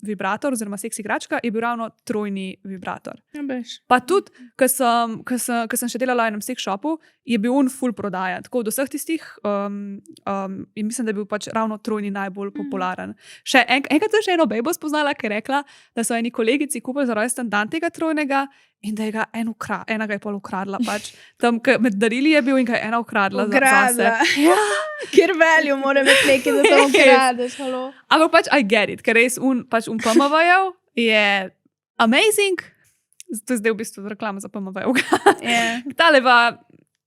vibrator oziroma seks igračka je bil ravno trojni vibrator. Ja, bež. Pa tudi, ko sem še delala v enem seks shopu, je bil on full prodaja. Tako od vseh tistih in mislim, da je bil pač ravno trojni najbolj popularen. Še enkrat sem še eno bejbo spoznala, ki je rekla, da so eni kolegici kupili za rojsten dan tega trojnega in da je ga ena ga je pol ukradla. Pač. Tam, med darili je bil in ga je ena ukradla zase. Ja. Kjer veljo mora biti nekaj, da to ukradeš. Ampak pač I get it, ker res pač PMV-jev je amazing. To je zdaj v bistvu reklama za PMV-jev. Yeah. Tale pa,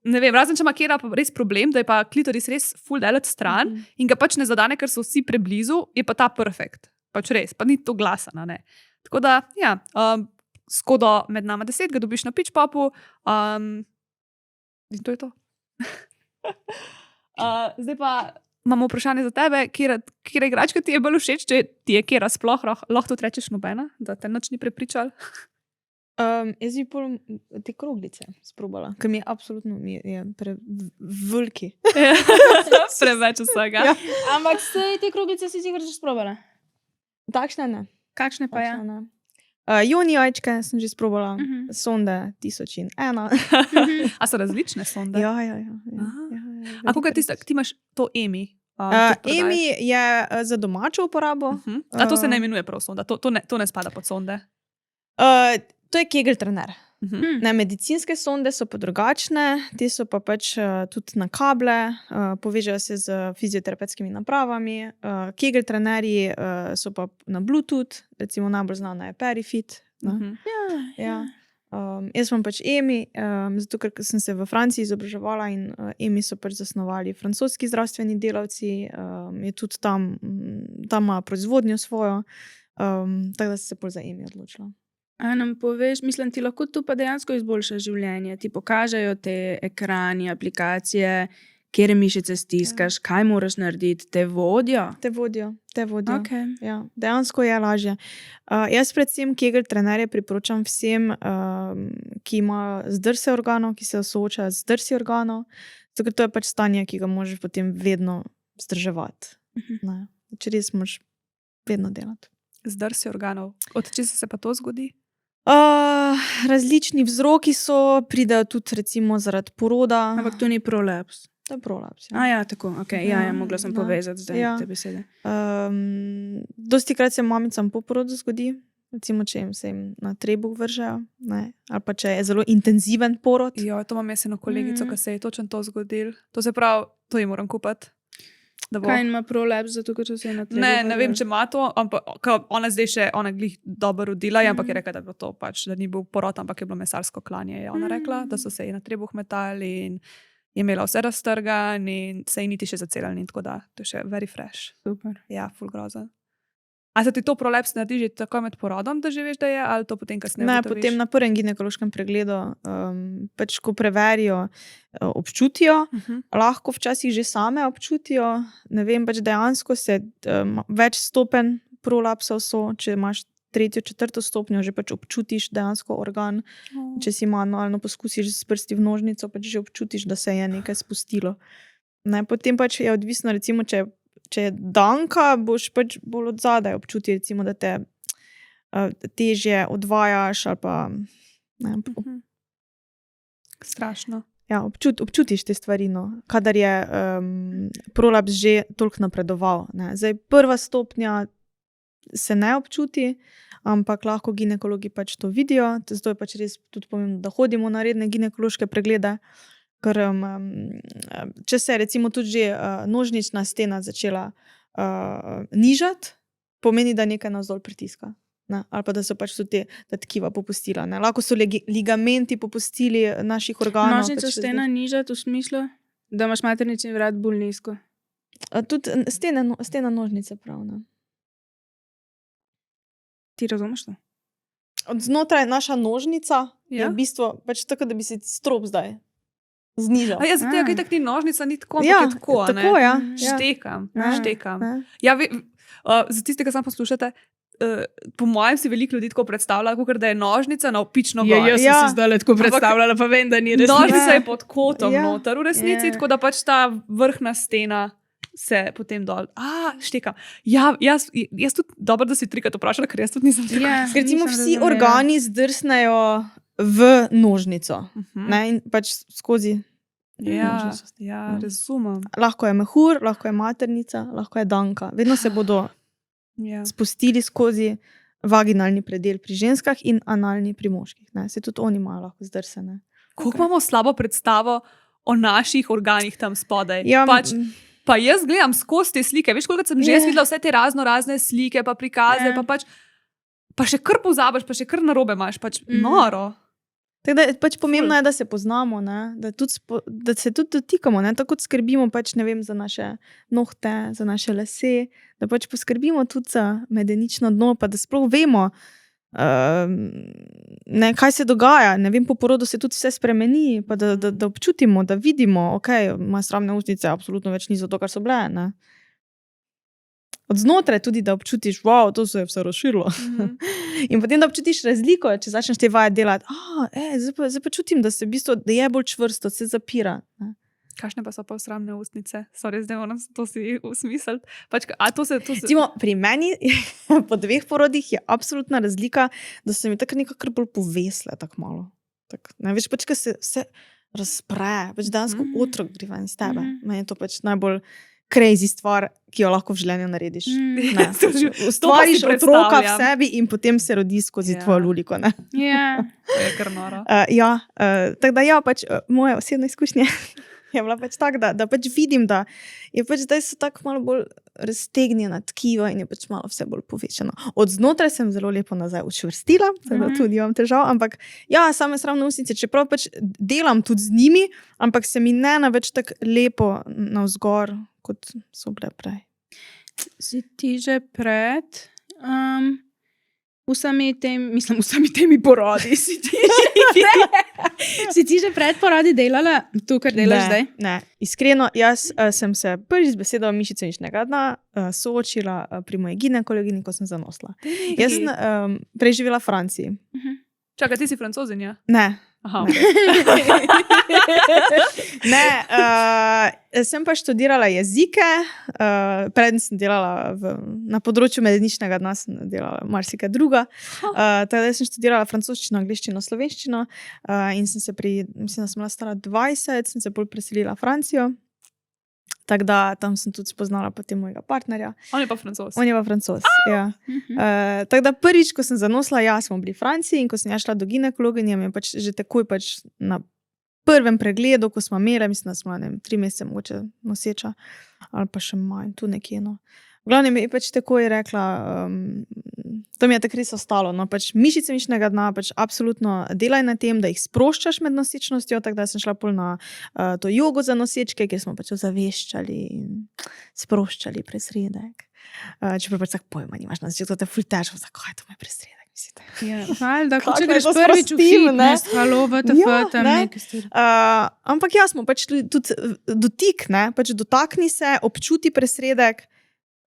ne vem, razen če ima kjera pa res problem, da je pa klitoris res full delat stran in ga pač ne zadane, ker so vsi preblizu, je pa ta perfekt. Pač res, pa ni to glasana, ne. Tako da, ja, Skodo med nama 10 ga dobiš na pitch popu in to je to. Zdaj pa imamo vprašanje za tebe, kjera igračka ti je bolj všeč, če ti je kjera sploh, lahko tudi rečeš nobena, da te nič ni prepričal. Jaz bi pol te kroglice sprobala, ker mi je absolutno preveliki. Preveč vsega. Ja. Ampak te kroglice si sicer že sprobala? Takšne ne. Kakšne pa ja? Ja. Jajčke sem že sprobala, sonde 1001. A so različne sonde? Ja. A koga ti imaš to Emi? Emi je za domačo uporabo. A to se ne imenuje prav sonda, to ne spada pod sonde. To je Kegel trener. Mhm. Ne, medicinske sonde so pa drugačne, te so pa pač tudi na kable, povežejo se z fizioterapevtskimi napravami. Kegel trenerji so pa na Bluetooth, recimo najbolj znana je Perifit. Mhm. Ja. Jaz sem pač EMI, zato ker sem se v Franciji izobraževala in EMI so pač zasnovali francoski zdravstveni delavci, je tudi tam ima proizvodnjo svojo, tako da sem se bolj za EMI odločila. A nam poveš, mislim, ti lahko tu pa dejansko izboljša življenje. Ti pokažejo te ekrani, aplikacije, kjer mišice stiskaš, kaj moraš narediti, te vodijo. Te vodijo. Okay. Ja, dejansko je lažje. Jaz predvsem Kegel trenerje priporočam vsem, ki imajo zdrse organov, ki se soočajo z zdrsi organov, zato ker to je pač stanje, ki ga moraš potem vedno vzdrževati. Ne. Če res moraš vedno delati. Zdrsi organov. Od česa se pa to zgodi? Različni vzroki so, pridejo tudi recimo zaradi poroda. Ampak to ni prolaps. To je prolaps. A ja, tako, okay. Ja, mogla sem Ja. povezati zdaj Ja. te besede. Dostikrat se mamicam po porodu zgodi, recimo, če se jim na trebuh vržejo, ne? Ali pa če je zelo intenziven porod. Jo, to imam jaz eno kolegico, Mhm. ki se je točno to zgodil. To se pravi, to ji moram kupiti. Da bo. Kaj ima prolaps, zato ker so se na trebuh? Ne vem, če ima to, ampak ona zdaj še, ona glih dobro rodila, ampak je rekla, da je bilo to pač, da ni bil porod, ampak je bilo mesarsko klanje, je ona rekla, da so se ji na trebuh metali in je imela vse raztrgan in se ji niti še zacelali in tako da, to je še very fresh. Super. Ja, ful grozen. A se ti to prolaps naredi že takoj med porodom, da že veš, da je, ali to potem kasneje Ne, ugotoviš? potem na prvem ginekološkem pregledu, pač ko preverijo, občutijo, lahko včasih že same občutijo, ne vem, pač dejansko se več stopenj prolapsov so, če imaš 3., 4. stopnjo, že pač občutiš dejansko organ, če si manualno poskusiš s prsti v nožnico, pač že občutiš, da se je nekaj spustilo. Ne, potem pač je odvisno, recimo, če je danka, boš pač bolj od zadaj občuti, recimo, da te težje odvajaš ali pa ne, Strašno. ja, občutiš te stvari, no, kadar je prolaps že toliko napredoval. Ne. Zdaj, prva stopnja se ne občuti, ampak lahko ginekologi pač to vidijo. Zato je pač res tudi pomembno, da hodimo na redne ginekološke preglede, ker če se je recimo tudi že nožnična stena začela nižati, pomeni, da nekaj navzdol pritiska. Ne? Ali pa da so pač tudi ta tkiva popustila. Ne? Lahko so ligamenti popustili naših organov. Nožnica pač stena nižati v smislu, da imaš maternični vrat bolj nizko. Tudi stena nožnice prav. Ne? Ti razumeš to? Od znotraj naša nožnica je Ja. v bistvu pač tako, da bi se ti strop zdaj znižal. A ja, zato A. je tako ni nožnica, ni tako, ampak Ja, je tako, a ne? tako ja. Štekam, Ja. štekam. Ne. Ja, za tiste, ki samo poslušate, po mojem si veliko ljudi tako predstavlja, kot da je nožnica navpično gor. Ja, jaz sem Ja. si zdaj tako predstavljala, pa vem, da ni resnično. Nožnica Ja. je pod kotom Ja. noter v resnici, Ja. tako da pač ta vrhna stena se potem dol. Štekam. Ja, jaz tudi dobro, da si trikrat vprašala, ker jaz tudi nisem tako. Ja. Ker recimo Nisem vsi razumela. organi zdrsnejo v nožnico. Mhm. Ne, in pač skozi. Ja, nožnico. ja, razumem. Lahko je mehur, lahko je maternica, lahko je danka. Vedno se bodo Ja. spustili skozi vaginalni predel pri ženskah in analni pri moških. Ne. Se tudi oni imajo lahko zdrsene. Koliko imamo slabo predstavo o naših organih tam spodaj? Ja, Pač, pa jaz gledam skozi te slike. Veš, koliko sem že jaz videla vse te razne slike, pa prikaze, pa še kar pozabiš, pa še kar narobe imaš. Pač noro. Tako da je pač pomembno je, da se poznamo, ne? Da se tudi dotikamo, ne? Tako kot skrbimo pač, ne vem, za naše nohte, za naše lase, da pač poskrbimo tudi za medenično dno, pa da sploh vemo, ne, kaj se dogaja. Ne vem, po porodu se tudi vse spremeni, pa da občutimo, da vidimo, ok, ima sramne ustnice, absolutno več ni zato, kar so bile. Ne? Od znotraj tudi, da občutiš, wow, to se je vse razširilo. In potem, da občutiš razliko, če začneš te vaje delati. Zdaj pa čutim, da se v bistvu, da je bolj čvrsto, se zapira. Ne? Kakšne pa so pa sramne ustnice? Sorry, zdaj moram to si usmisliti. Pač, a to se... Recimo, pri meni po 2 porodih je absolutna razlika, da so mi tako nekako bolj povesle, tako malo. Tak, ne, veš, pač, ko se vse razpre, pač dansko otrok gre ven iz tebe. Meni je to pač najbolj crazy stvar, ki jo lahko v življenju narediš. Ne, To si ustvariš otroka v predstavljam. sebi in potem se rodi skozi tvojo luliko. Ne? Ja. To je kar noro. Tako da ja, pač moje osebne izkušnje je bila pač tak, da pač vidim, da je pač zdaj so tako malo bolj raztegnjena tkiva in je pač malo vse bolj povečano. Od znotraj sem zelo lepo nazaj učvrstila, tako da tudi imam težav, ampak ja, same sramne ustnice, čeprav pač delam tudi z njimi, ampak se mi ne na več tako lepo navzgor, kot so bile prej. Si ti že pred vsemi temi porodi, si ti že pred porodi delala to, kar delaš zdaj? Ne, iskreno, jaz sem se prvič z besedo mišičničnega dna soočila pri moji ginekologini, ko sem zanosla. Jaz sem prej živela v Franciji. Čakaj, ti si francozinja? Ne. Aha, Ne, sem pa študirala jezike, preden sem delala na področju medeničnega dna, sem delala marsikaj druga. Tako da sem študirala francoščino, angliščino, slovenščino in sem se mislim, da sem bila stara 20, sem se bolj preselila v Francijo. Tako da tam sem tudi spoznala potem mojega partnerja. On je pa francos. On je pa Francoz, ja. Tako da prvič, ko sem zanosla, smo bili v Franciji in ko sem šla do ginekologinje, mi je pač že takoj pač na prvem pregledu, ko smo imeli, mislim, da smo 3 mesece mogoče noseča, ali pa še manj, tu nekje, no. V glavnem je pač takoj rekla, to mi je tako res ostalo, no, pač mišice mišičnega dna, pač absolutno delaj na tem, da jih sproščaš med nosečnostjo, tako da sem šla pol na to jogo za nosečke, kjer smo pač ozaveščali in sproščali presredek. Čeprav pač tako pojma nimaš na začetku, to je ful težko, zakaj je to moj presredek, mislite? Ja, valjda, Kako če je greš to prvič v sprostim, ne? fitness, halo, VTF, tam ne. nekaj stvari. Ampak ja, smo pač tudi dotik, ne, pač dotakni se, občuti presredek,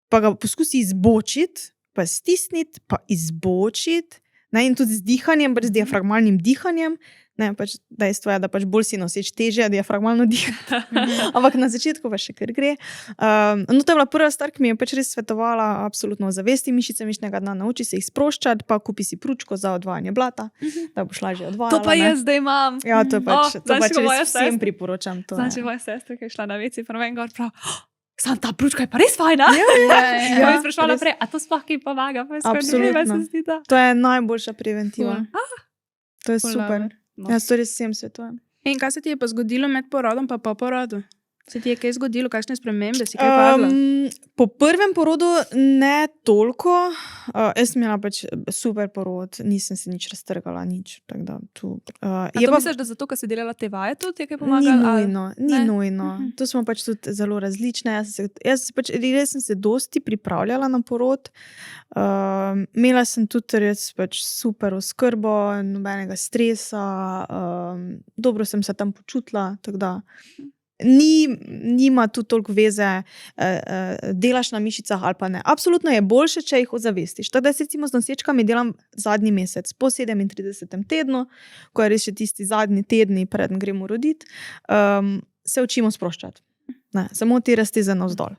pa ga poskusi izbočiti, pa stisniti, pa izbočiti, ne, in tudi z dihanjem, pač z diafragmalnim dihanjem, ne, pač dejstvo je, da pač bolj si noseč težje diafragmalno dihati, ampak na začetku pa še kar gre. No, to je bila prva stvar, ki mi je pač res svetovala, absolutno zavesti mišice mišičnega dna, nauči se jih sproščati, pa kupi si pručko za odvajanje blata, da boš lažje odvajala. To pa ne. jaz zdaj imam. Ja, to je pač, to znaš, pač ko moja res vsem sestra- priporočam. To Znači, je. moja sestra, ki je šla na veci, pa noben gor prav, sam ta pručka je pa res fajna. Ja, Ja, ja. jaz sprašvala res. naprej, a to sploh kaj pomaga? Pa jaz Absolutno. se zdi, da. To je najboljša preventiva. To je Ful super. dobro. No. Jaz to res vsem svetujem. In kaj se ti je pa zgodilo med porodom pa po porodu? Se ti je kaj zgodilo, kakšne spremembe si kaj opazila? Po prvem porodu ne toliko. Jaz sem imela pač super porod, nisem se nič raztrgala, nič. Tako da tu, A je to pa misliš, da zato, ker si delala te vaje, tudi je kaj ni pomagalo? nujno, ni ne? nujno. Tu smo pač tudi zelo različne. Jaz sem se dosti pripravljala na porod. Imela sem tudi res pač super oskrbo, nobenega stresa, dobro sem se tam počutila, tako da nima tu toliko veze, delaš na mišicah ali pa ne. Absolutno je boljše, če jih ozavestiš. Tako da jaz recimo z nosečkami delam zadnji mesec, po 37. tednu, ko je res še tisti zadnji tedni, preden gremo roditi, se učimo sproščati. Ne, samo te razteze navzdol.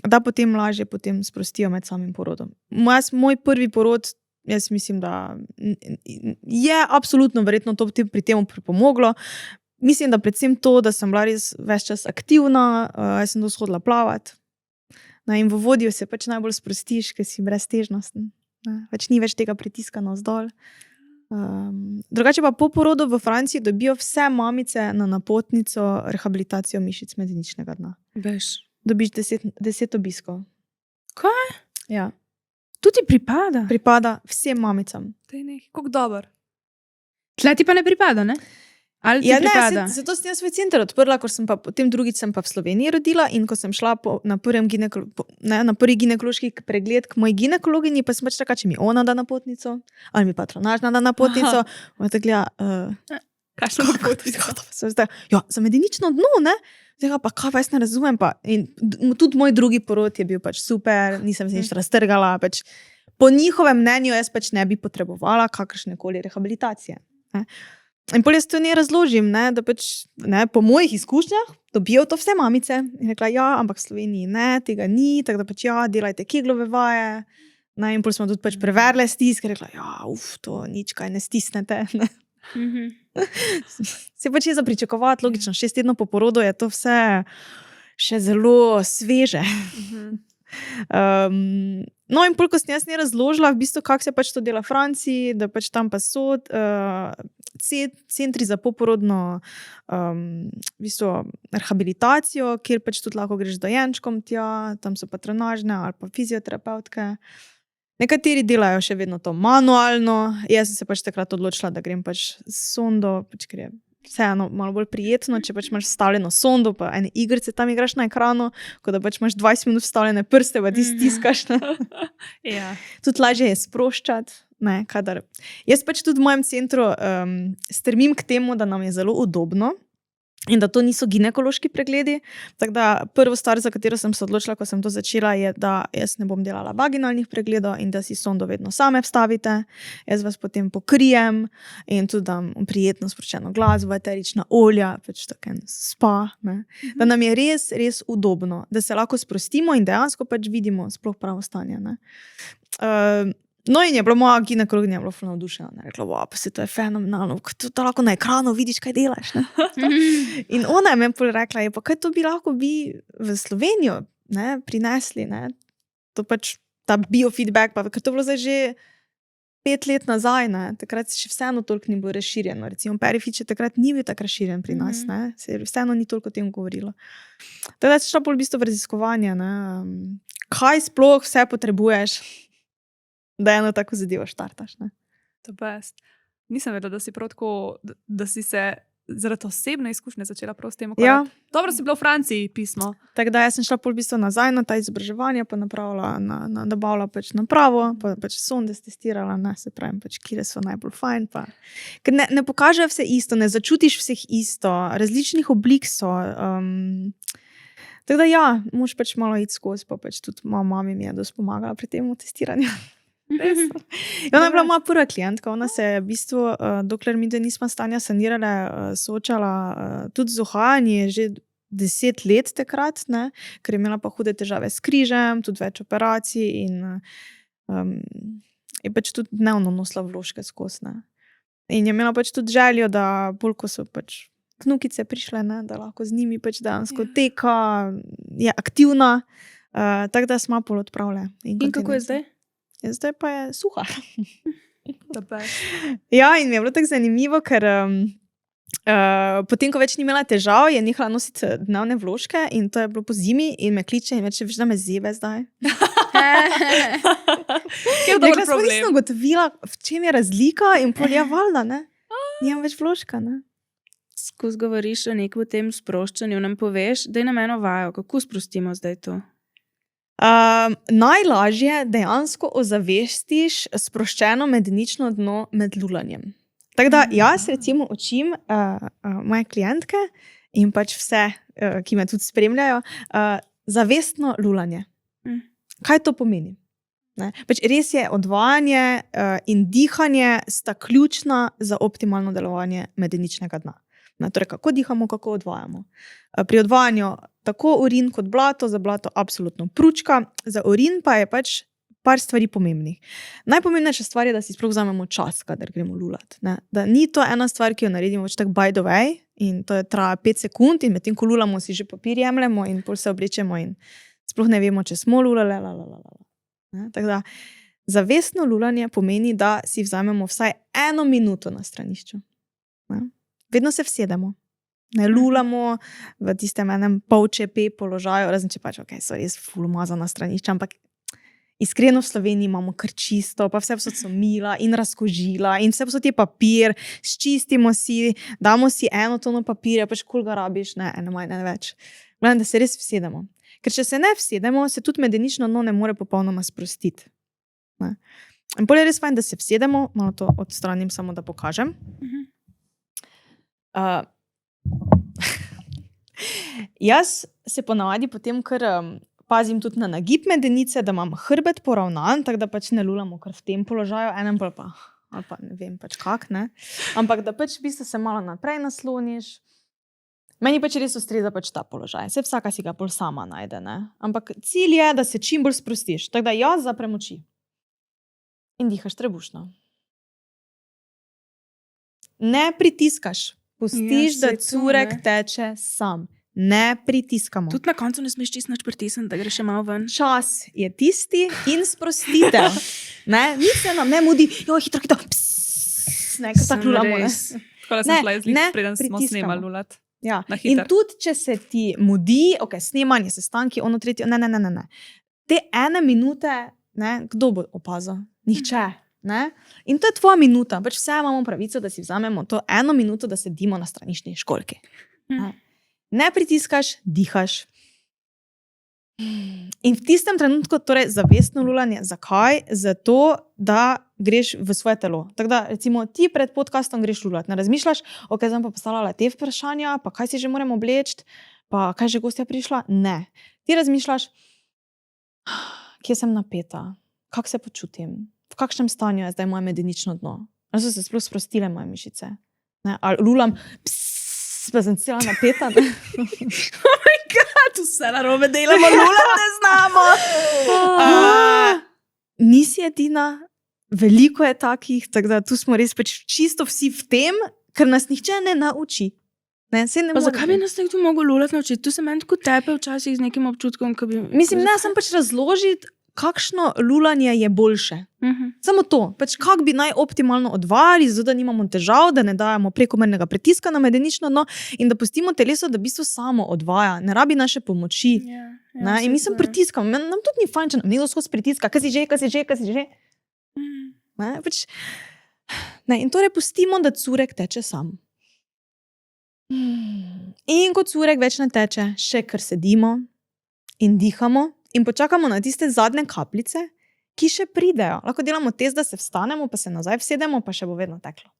Da potem lažje potem sprostijo med samim porodom. Moj prvi porod, jaz mislim, da je absolutno verjetno to pri tem pripomoglo. Mislim, da predvsem to, da sem bila res ves čas aktivna, jaz sem dosti hodila plavati. In v vodju se pač najbolj sprostiš, ker si breztežnosten. Pač ni več tega pritiska navzdol. Drugače pa po porodu v Franciji dobijo vse mamice na napotnico rehabilitacijo mišic medeničnega dna. Veš. Dobiš 10 obiskov. Kaj? Ja. Tu ti pripada. Pripada vsem mamicam. To je nekaj, kako dober. Tle ti pa ne pripada, ne? Ali ti Ja, pripada? zato sem jaz svoj center odprla, ker sem pa potem drugič sem pa v Sloveniji rodila in ko sem šla na prvi ginekološki pregled k moji ginekologinji, pa sem pač taka, če mi ona da napotnico, ali mi patronažna da napotnico. Ona tako gleda, Kakšno napotnico? Ja, za medenično dno, ne? Zdaj pa kaj, jaz ne razumem pa. In tudi moj drugi porod je bil pač super, nisem se nič raztrgala, pač po njihovem mnenju jaz pač ne bi potrebovala kakršnekoli rehabilitacije. Ne? In pol jaz to ne razložim, ne, da pač po mojih izkušnjah dobijo to vse mamice. In rekla, ja, ampak v Sloveniji ne, tega ni, tako da pač ja, delajte keglove vaje. Ne, in pol smo tudi pač preverle stiske, rekla, ja, to nič kaj ne stisnete. Ne. Se pač je za pričakovati, logično, 6 tednov po porodu je to vse še zelo sveže. No, in pol, ko sem jaz ne razložila, v bistvu, kako se pač to dela v Franciji, da pač tam pa so centri za poporodno v bistvu, rehabilitacijo, kjer pač tudi lahko greš z dojenčkom tja, tam so pa trenažne ali pa fizioterapeutke. Nekateri delajo še vedno to manualno, jaz sem se pač takrat odločila, da grem pač s sondo, pač ker je vseeno malo bolj prijetno, če pač imaš vstavljeno sondo, pa ene igrice tam igraš na ekranu, kot da pač imaš 20 minut vstavljene prste, pa ti stiskaš. Ja. Tudi lažje je sproščati. Ne, kadar. Jaz pač tudi v mojem centru strmim k temu, da nam je zelo udobno in da to niso ginekološki pregledi. Tako da prvo stvar, za katero sem se odločila, ko sem to začela, je, da jaz ne bom delala vaginalnih pregledov in da si sondo vedno same vstavite. Jaz vas potem pokrijem in tudi dam prijetno sproščeno glasbo, eterična olja, pač tako en spa. Ne. Da nam je res, res udobno, da se lahko sprostimo in dejansko pač vidimo sploh pravo stanje. Ne. No in je bila moja ginekologinja ful navdušena. Rekla, pa se to je fenomenalno, da lahko na ekranu vidiš, kaj delaš. Ne? In ona je meni rekla, pa kaj to bi lahko vi v Slovenijo prinesli. Ne? To pač ta biofeedback, pa ker to bilo zdaj že 5 let nazaj, ne? Takrat se še vseeno toliko ni bilo razširjeno. Recimo Perifič je takrat ni bil tako razširjen pri nas, ne? Se vseeno ni toliko o tem govorilo. Teda se šla bolj v bistvu v raziskovanje, ne? Kaj sploh vse potrebuješ, da eno tako zadevo štartaš. Ne? To best. Nisem vedela, da si prav tako, da si se zaradi osebne izkušnje začela prav s tem ukvarjati. Ja. Dobro si bila v Franciji, pismo. Tako da jaz sem šla pol v bistvu nazaj na ta izobraževanje, pa napravila, nabavila pač napravo, pa pač sonde testirala, ne, se pravim, pač, kire so najbolj fajn. Pa. Ker ne pokaže vse isto, ne začutiš vseh isto, različnih oblik so. Tako da ja, moš pač malo iti skozi, pa pač tudi moja mami mi je dosti pomagala pri tem testiranju. Ona je bila moja prva klientka, ona se je v bistvu, dokler mi nismo stanja sanirale, soočala tudi z ohajanji že 10 let takrat, ne, ker je imela pa hude težave s križem, tudi več operacij in je pač tudi dnevno nosila vložke skozi. Ne. In je imela pač tudi željo, da bolj ko so pač vnukice prišle, ne, da lahko z njimi pač dejansko teka, je aktivna, tako da smo pol odpravile. In kako je zdaj? Zdaj pa je suha. Best. Ja, in mi je bilo tako zanimivo, ker potem, ko več ni imela težav, je nehala nositi dnevne vložke in to je bilo po zimi in me kliče in več da me zebe zdaj. Kje je dober Rekla, problem? nisem ugotovila, v čem je razlika in pol je valjda, ne? Nimam več vložka, ne? Skozi govoriš o nekem tem sproščanju, nam poveš, daj nam eno vajo, kako sprostimo zdaj to? Najlažje dejansko ozavestiš sproščeno medenično dno med lulanjem. Tako da jaz recimo učim moje klientke in pač vse, ki me tudi spremljajo, zavestno lulanje. Kaj to pomeni? Ne? Pač res je, odvajanje in dihanje sta ključna za optimalno delovanje medeničnega dna. Ne? Torej, kako dihamo, kako odvajamo. Pri odvajanju tako urin kot blato, za blato absolutno pručka, za urin pa je pač par stvari pomembnih. Najpomembnejša stvar je, da si sploh vzamemo čas, kadar gremo lulat. Ne? Da ni to ena stvar, ki jo naredimo pač tako by the way in to je traja 5 sekund in medtem ko lulamo, si že papir jemljemo in pol se oblečemo in sploh ne vemo, če smo lulale. Tako da zavestno lulanje pomeni, da si vzamemo vsaj 1 minuto na stranišču. Ne? Vedno se vsedemo. Ne lulamo v tistem enem polčepe položaju, razen če pač, so res ful umazana stranišča, ampak iskreno v Sloveniji imamo kar čisto, pa vse so mila in razkožila in vse je papir, sčistimo si, damo si 1 tono papirja, pač koliko ga rabiš, ne manj, ne več. Gledam, da se res vsedemo. Ker če se ne vsedemo, se tudi medenično dno ne more popolnoma sprostiti. Ne? In bolj je res fajn, da se vsedemo, malo to odstranim, samo da pokažem. Jaz se ponavadi potem kar pazim tudi na nagib medenice, da imam hrbet poravnan, tako da pač ne lulamo kar v tem položaju, enem pa ali pa ne vem pač kak, ne. Ampak da pač v bistvu se malo naprej nasloniš. Meni pač res ustreza pač ta položaj. Saj vsaka si ga bolj sama najde, ne. Ampak cilj je, da se čim bolj sprostiš. Tako da jaz zaprem oči. In dihaš trebušno. Ne pritiskaš. Pustiš, da curek teče sam. ne pritiskamo. Tudi na koncu ne smeš čisto nič pritisniti, da greš še malo ven. Čas je tisti in sprostitev. Nič se nam ne mudi, hitro, pss, ne, ker tako lulamo. Ne. Tako da sem Ne, šla jaz, ne preden smo pritiskamo. snemali lulat. Ja. Na In hitro. tudi, če se ti mudi, snemanje, sestanki, ono tretje, ne. Te 1 minute, kdo bo opazil? Nihče. Ne? In to je tvoja minuta. Pač vse imamo pravico, da si vzamemo to 1 minuto, da sedimo na straniščni školjki. Ne pritiskaš, dihaš. In v tistem trenutku, torej zavestno lulanje, zakaj? Zato, da greš v svoje telo. Tako da, recimo, ti pred podcastom greš lulat, ne razmišljaš, zdaj pa postavljala te vprašanja, pa kaj si že moram obleči, pa kaj že gostja prišla. Ne. Ti razmišljaš, kje sem napeta, kako se počutim, v kakšnem stanju je zdaj moje medenično dno. Ali so se sploh sprostile moje mišice? Ne? Ali lulam, pa sem cela napeta. Tu vse narobe delamo, lulat ne znamo. Nisi edina, veliko je takih, tako da tu smo res pač čisto vsi v tem, ker nas nihče ne nauči. Ne, saj ne Pa more zakaj bi biti. nas nekdo mogel lulat naučiti? Tu se meni tako tepe včasih z nekim občutkom, ko bi... Mislim, ne, sem pač razložiti, kakšno lulanje je boljše. Samo to, pač kako bi naj optimalno odvajali, zato da nimamo težav, da ne dajemo prekomernega pritiska na medenično dno in da pustimo teleso, da v bistvu samo odvaja, ne rabi naše pomoči. Ne? In mi sem pritiskam, nam tudi ni fajn, če nam nekdo skozi pritiska, kaj si že. Ne? Pač, ne, in torej pustimo, da curek teče sam. In ko curek več ne teče, še kar sedimo in dihamo in počakamo na tiste zadnje kapljice, ki še pridejo. Lahko delamo test, da se vstanemo, pa se nazaj vsedemo, pa še bo vedno teklo.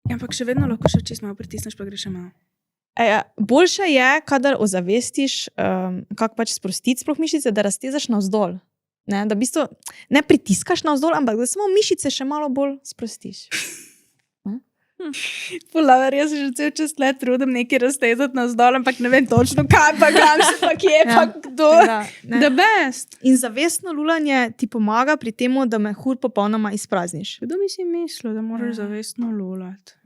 Ja, ampak še vedno lahko še čisto malo pritisneš, pa greš še malo. Boljše je, kadar ozavestiš, kako pač sprostiti sploh mišice, da raztezaš navzdol. Ne, da v bistvu ne pritiskaš navzdol, ampak da samo mišice še malo bolj sprostiš. Polaver, jaz se že cel čas le trudim nekaj raztezati navzdol, ampak ne vem točno kaj, pa kam se pa kje, pa kdo. The best. In zavestno lulanje ti pomaga pri tem, da mehur popolnoma izprazniš. Kdo bi si mislil, da moraš zavestno lulati?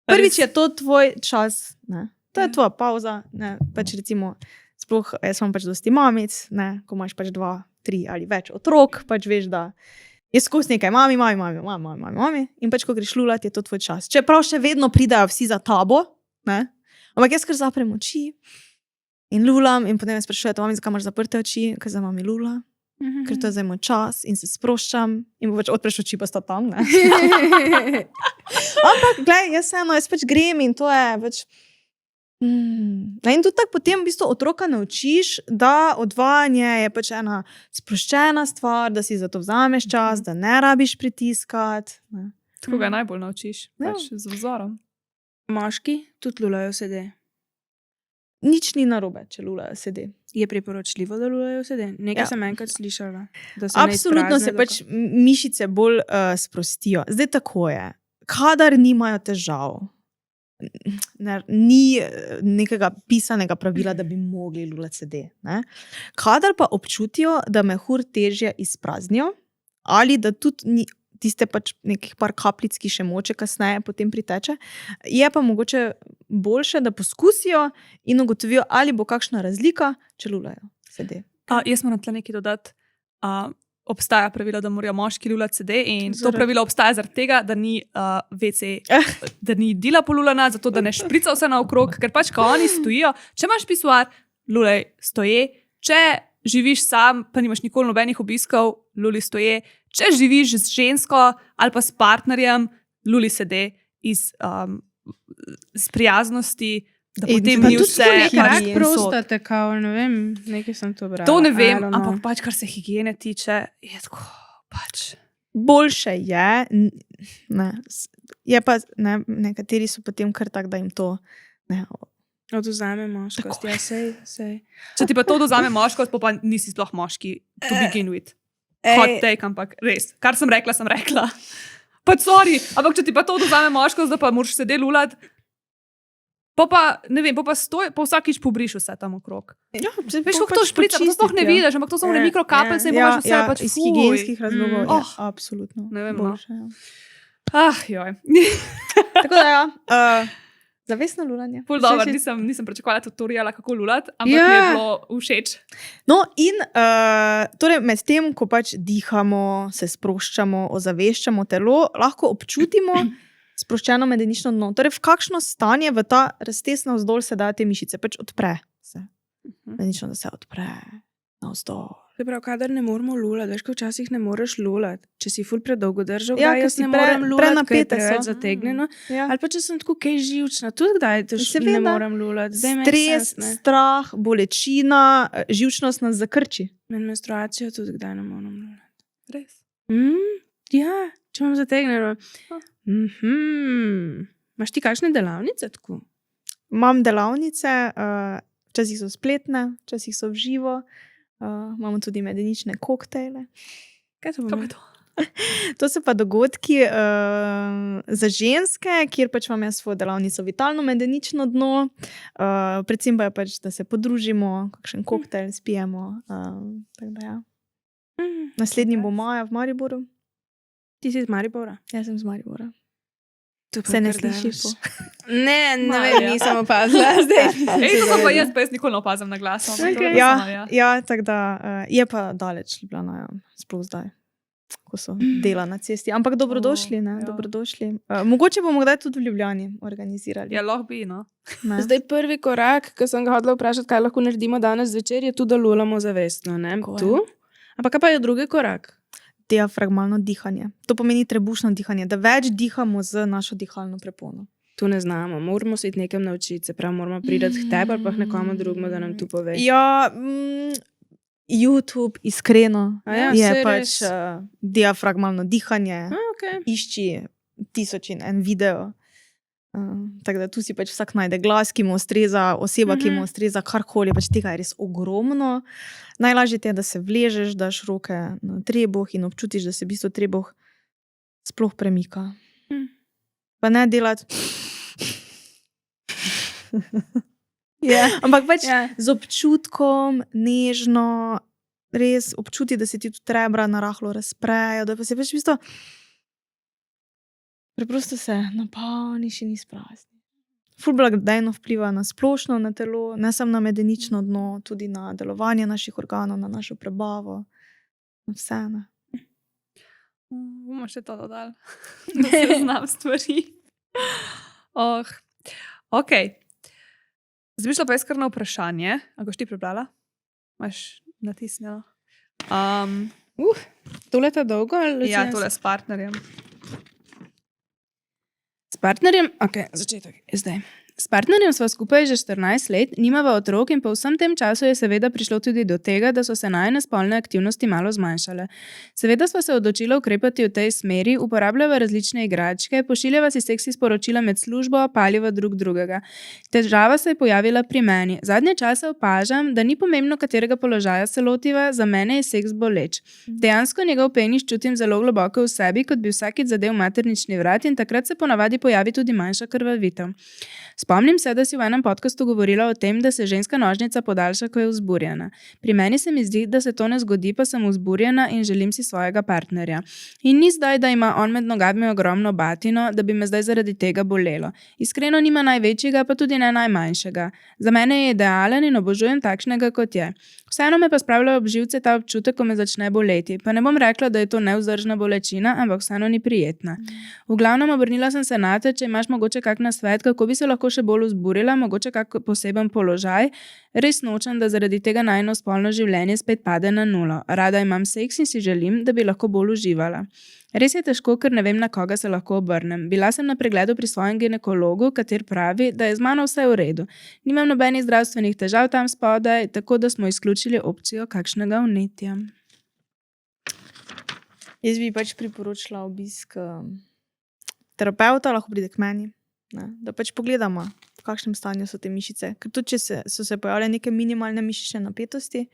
Prvič je to tvoj čas, ne. To je tvoja pauza, ne. Pač recimo, sploh jaz imam pač dosti mamic, ne. Ko imaš pač 2, 3 ali več otrok, pač veš, da je skozi nekaj mami, in pač ko greš lulat, je to tvoj čas. Čeprav še vedno pridajo vsi za tabo, ne? Ampak jaz kar zaprem oči in lulam in potem me sprašujete, mami, zakaj imaš zaprte oči, ker za mami lula, ker to je zdaj moj čas in se sproščam in pač odpreš oči, pa sta tam, ne? Ampak, glej, jaz pač grem in to je pač... In tudi tako potem v bistvu otroka naučiš, da odvajanje je pač ena sproščena stvar, da si za to vzameš čas, da ne rabiš pritiskati. Ne. Tako ga najbolj naučiš, pač z vzorom. Moški tudi lulajo sede. Nič ni narobe, če lulajo sede. Je priporočljivo, da lulajo sede? Nekaj sem enkrat slišala. Da se Absolutno se pač mišice bolj sprostijo. Zdaj tako je. Kadar nimajo težav, ni nekega pisanega pravila, da bi mogli lulati sede. Ne? Kadar pa občutijo, da mehur težje izpraznijo ali da tudi tiste pač nekih par kapljic, ki še moče kasneje potem priteče, je pa mogoče boljše, da poskusijo in ugotovijo, ali bo kakšna razlika, če lulajo sede. Jaz moram tle nekaj dodati. Obstaja pravilo, da morajo moški lulati sede in to pravilo obstaja zaradi tega, da ni WC, da ni dila polulana, zato da ne šprica vse naokrog, ker pač, ko oni stojijo, če imaš pisuar, lulaj stoje, če živiš sam, pa nimaš nikoli nobenih obiskov, luli stoje, če živiš z žensko ali pa s partnerjem, luli sede iz prijaznosti, da potem ni vse. Rak prostate, kao, ne vem, nekaj sem to brala. To ne vem, ampak pač, kar se higiene tiče, je tako pač. Boljše je, je pa, nekateri so potem kar tak, da jim to odvzame moškost, ja, sej. Če ti pa to odvzame moškost, pa nisi sploh moški, to begin with. Hot take, ampak res, kar sem rekla. Pač sorry, ampak če ti pa to odvzame moškost, da pa moraš sede lulat, ne vem, pa vsakič pobriš vse tam okrog. Ja, veš, kako to šprica, to sploh ne vidiš, ampak to samo na mikrokapljice in imaš vse pač iz higienskih razlogov, absolutno. Ne vem, boljše, joj. Tako da Zavestno lulanje. Ful dobro, Všeč je. nisem pričakovala tutoriala, kako lulati, ampak Ja. mi je bilo všeč. No, in torej med tem, ko pač dihamo, se sproščamo, ozaveščamo telo, lahko občutimo sproščeno medenično dno. Torej, v kakšno stanje v ta raztez navzdol se da te mišice, pač odpre se. Medenično, da se odpre navzdol. Se pravi, kadar ne moremo lulati, veš, ko včasih ne moreš lulati. Če si ful predolgo držal, Ja, kdaj ker jaz si ne morem lulati, ker je prenapete preveč so. zategnjeno. Ja. Ali pa če sem tako kaj živčna, tudi kdaj ne Seveda. morem lulati. Zdaj me Stres, strah, bolečina, živčnost nas zakrči. med menstruacijo tudi kdaj ne morem lulati. Res. Ja, če imam zategnjeno. Ah. Imaš ti kakšne delavnice tako? Imam delavnice, včasih so spletne, včasih so v živo, imamo tudi medenične koktejle. Kaj to Kaj pa pomeni? to? To so pa dogodki za ženske, kjer pač imam jaz svojo delavnico vitalno medenično dno, predvsem pa je pač, da se podružimo, kakšen koktejl spijemo. Tako da ja. Naslednji bo maja v Mariboru. Ti si iz Maribora? Jaz sem z Maribora. To pa Se ne kar sliši daleč. po. Ne Maja. vem, nisem opazila. Zdaj Ej, to sem pa jaz, pa jaz nikoli ne opazim na glas. Okej. Ja, tako da je pa daleč Ljubljana, ja. Sploh zdaj, ko so dela na cesti. Ampak dobrodošli, ne? Ja. Dobrodošli. Mogoče bomo kdaj tudi v Ljubljani organizirali. Ja, lahko bi, no. Ne? Zdaj prvi korak, ki sem ga hodila vprašati, kaj lahko naredimo danes zvečer, je tudi, da lulamo zavestno. Ne? Tako je. Tu. Ampak kaj pa je drugi korak? Diafragmalno dihanje. To pomeni trebušno dihanje, da več dihamo z našo dihalno prepono. Tu ne znamo, moramo se iti nekam naučiti, se pravi, moramo priti k tebi ali pa k nekomu drugemu, da nam tu pove. Ja, YouTube, iskreno, A ja, je saj pač res. diafragmalno dihanje. Okay. Išči 1000 in en video. Tako da tu si pač vsak najde glas, ki mu ustreza, oseba, ki mu ustreza, karkoli, pač tega je res ogromno. Najlažje ti je, da se vležeš, daš roke na trebuh in občutiš, da se v bistvu trebuh sploh premika. Pa ne delati. Ampak pač z občutkom, nežno, res občuti, da se ti tudi rebra narahlo razprejo, da pa se pač v bistvu preprosto se napolniš in izprazniš. Ful blagodejno vpliva na splošno na telo, ne samo na medenično dno, tudi na delovanje naših organov, na našo prebavo, na vse. Ne? Bomo še to dodali, da se znam stvari. Ok. Zdaj bi šla pa jaz kar na vprašanje. A boš ti prebrala? Imaš natisnjeno? Tole je dolgo? Ali Ja, Lucija? tole s partnerjem. S partnerjem, ok, začetek je zdaj. S partnerjem sva skupaj že 14 let, nimava otrok in po vsem tem času je seveda prišlo tudi do tega, da so se najine spolne aktivnosti malo zmanjšale. Seveda sva se odločila ukrepati v tej smeri, uporabljava različne igračke, pošiljava si seksi sporočila med službo, paliva drug drugega. Težava se je pojavila pri meni. Zadnje čase opažam, da ni pomembno, katerega položaja se lotiva, za mene je seks boleč. Dejansko njegov penis čutim zelo globoko v sebi, kot bi vsakič zadev maternični vrat in takrat se ponavadi pojavi tudi manjša krvavitev. Spomnim se, da si v enem podkastu govorila o tem, da se ženska nožnica podaljša, ko je vzburjena. Pri meni se mi zdi, da se to ne zgodi, pa sem vzburjena in želim si svojega partnerja. In ni zdaj, da ima on med nogami ogromno batino, da bi me zdaj zaradi tega bolelo. Iskreno nima največjega, pa tudi ne najmanjšega. Za mene je idealen in obožujem takšnega, kot je. Vseeno me pa spravlja ob živce ta občutek, ko me začne boleti. Pa ne bom rekla, da je to nevzdržna bolečina, ampak vseeno ni prijetna. V glavnem obrnila sem se nate, če imaš mogoče kak nasvet, kako bi se lahko še bolj vzburila, mogoče kak poseben položaj. Res nočem, da zaradi tega najino spolno življenje spet pade na nulo. Rada imam seks in si želim, da bi lahko bolj uživala. Res je težko, ker ne vem, na koga se lahko obrnem. Bila sem na pregledu pri svojem ginekologu, kater pravi, da je z mano vse v redu. Nimam nobenih zdravstvenih težav tam spodaj, tako da smo izključili opcijo kakšnega vnetja. Jaz bi pač priporočila obisk terapeuta, lahko pride k meni, ne? Da pač pogledamo, v kakšnem stanju so te mišice. Ker tudi, če so se pojavile neke minimalne mišične napetosti,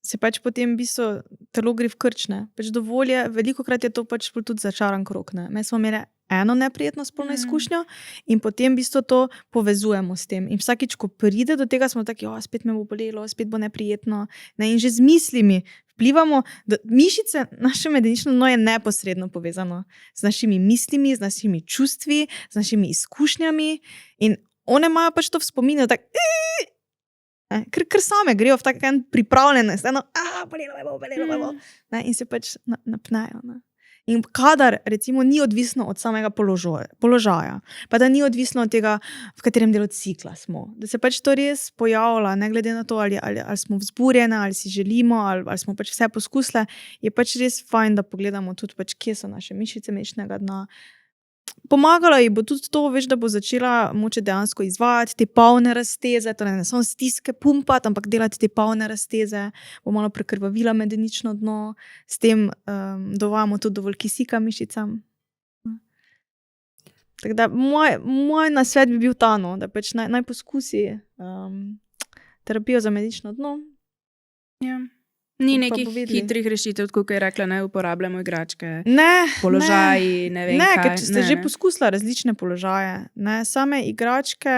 se pač potem v bistvu telo gre v krč, ne. Pač dovolj je, velikokrat je to pač tudi začaran krog, ne. Me smo imeli eno neprijetno spolno izkušnjo in potem v bistvu to povezujemo s tem. In vsakič, ko pride do tega, smo taki, spet me bo bolelo, spet bo neprijetno. Ne? In že z mislimi vplivamo, da mišice, naše medenično dno je neposredno povezano z našimi mislimi, z našimi čustvi, z našimi izkušnjami in one imajo pač to v spominu, tako ker same grejo v tak en pripravljenost, bolelo me bo. Ne? In se pač napnejo. Ne? In kadar, recimo, ni odvisno od samega položaja, pa da ni odvisno od tega, v katerem delu cikla smo, da se pač to res pojavlja, ne glede na to, ali smo vzburjene, ali si želimo, ali smo pač vse poskusile, je pač res fajn, da pogledamo tudi, pač, kje so naše mišice mečnega dna. Pomagalo ji bo tudi to, veš, da bo začela moče dejansko izvajati te polne razteze, torej ne samo stiske pumpati, ampak delati te polne razteze, bo malo prekrvavila medenično dno, s tem dovajamo tudi dovolj kisika mišicam. Tako da moj nasvet bi bil ta, da pač naj poskusi terapijo za medenično dno. Ja. Ni Pa nekih bo videli. hitrih rešitev, kot je rekla, ne uporabljamo igračke, Ne, položaji, ne vem kaj. ker če ste že poskusila različne položaje, ne, same igračke,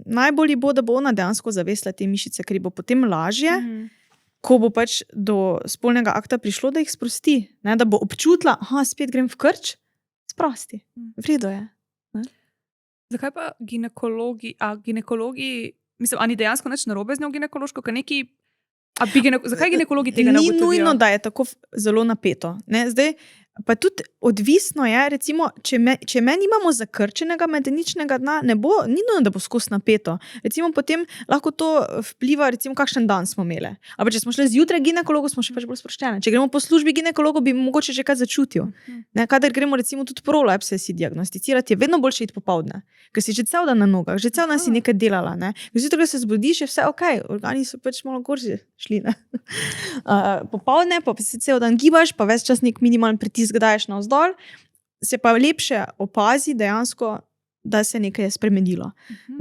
najbolj bo, da bo ona dejansko zavesla te mišice, ker ji bo potem lažje, ko bo pač do spolnega akta prišlo, da jih sprosti. Ne, da bo občutila, spet grem v krč, sprosti. V redu je. Zakaj pa ginekologi, mislim, ani dejansko nič narobe z njo ginekološko, ker neki, zakaj ginekologi tega ne Ni ugotovijo? nujno, da je tako zelo napeto. Ne? Zdaj, pa tudi odvisno je, recimo, če me nimamo zakrčenega medeničnega dna, ni nujno, da bo skozi napeto. Recimo, potem lahko to vpliva, recimo, kakšen dan smo imeli. Ali pa če smo šli zjutraj ginekologu, smo še pač bolj sproščeni. Če gremo po službi ginekologu, bi mogoče že kaj začutil. Ne? Kadar gremo recimo tudi prolapse si diagnosticirati, je vedno boljše iti popoldne, ker si že cel dan na nogah, že cel dan si nekaj delala. Ne? Zjutraj se zbudiš, je vse ok, organi so pač malo gorži šli. Ne? Popoldne pa si cel dan gibaš, pa ves čas nek minimalen pritisk daješ navzdol, se pa lepše opazi dejansko, da se nekaj je spremenilo.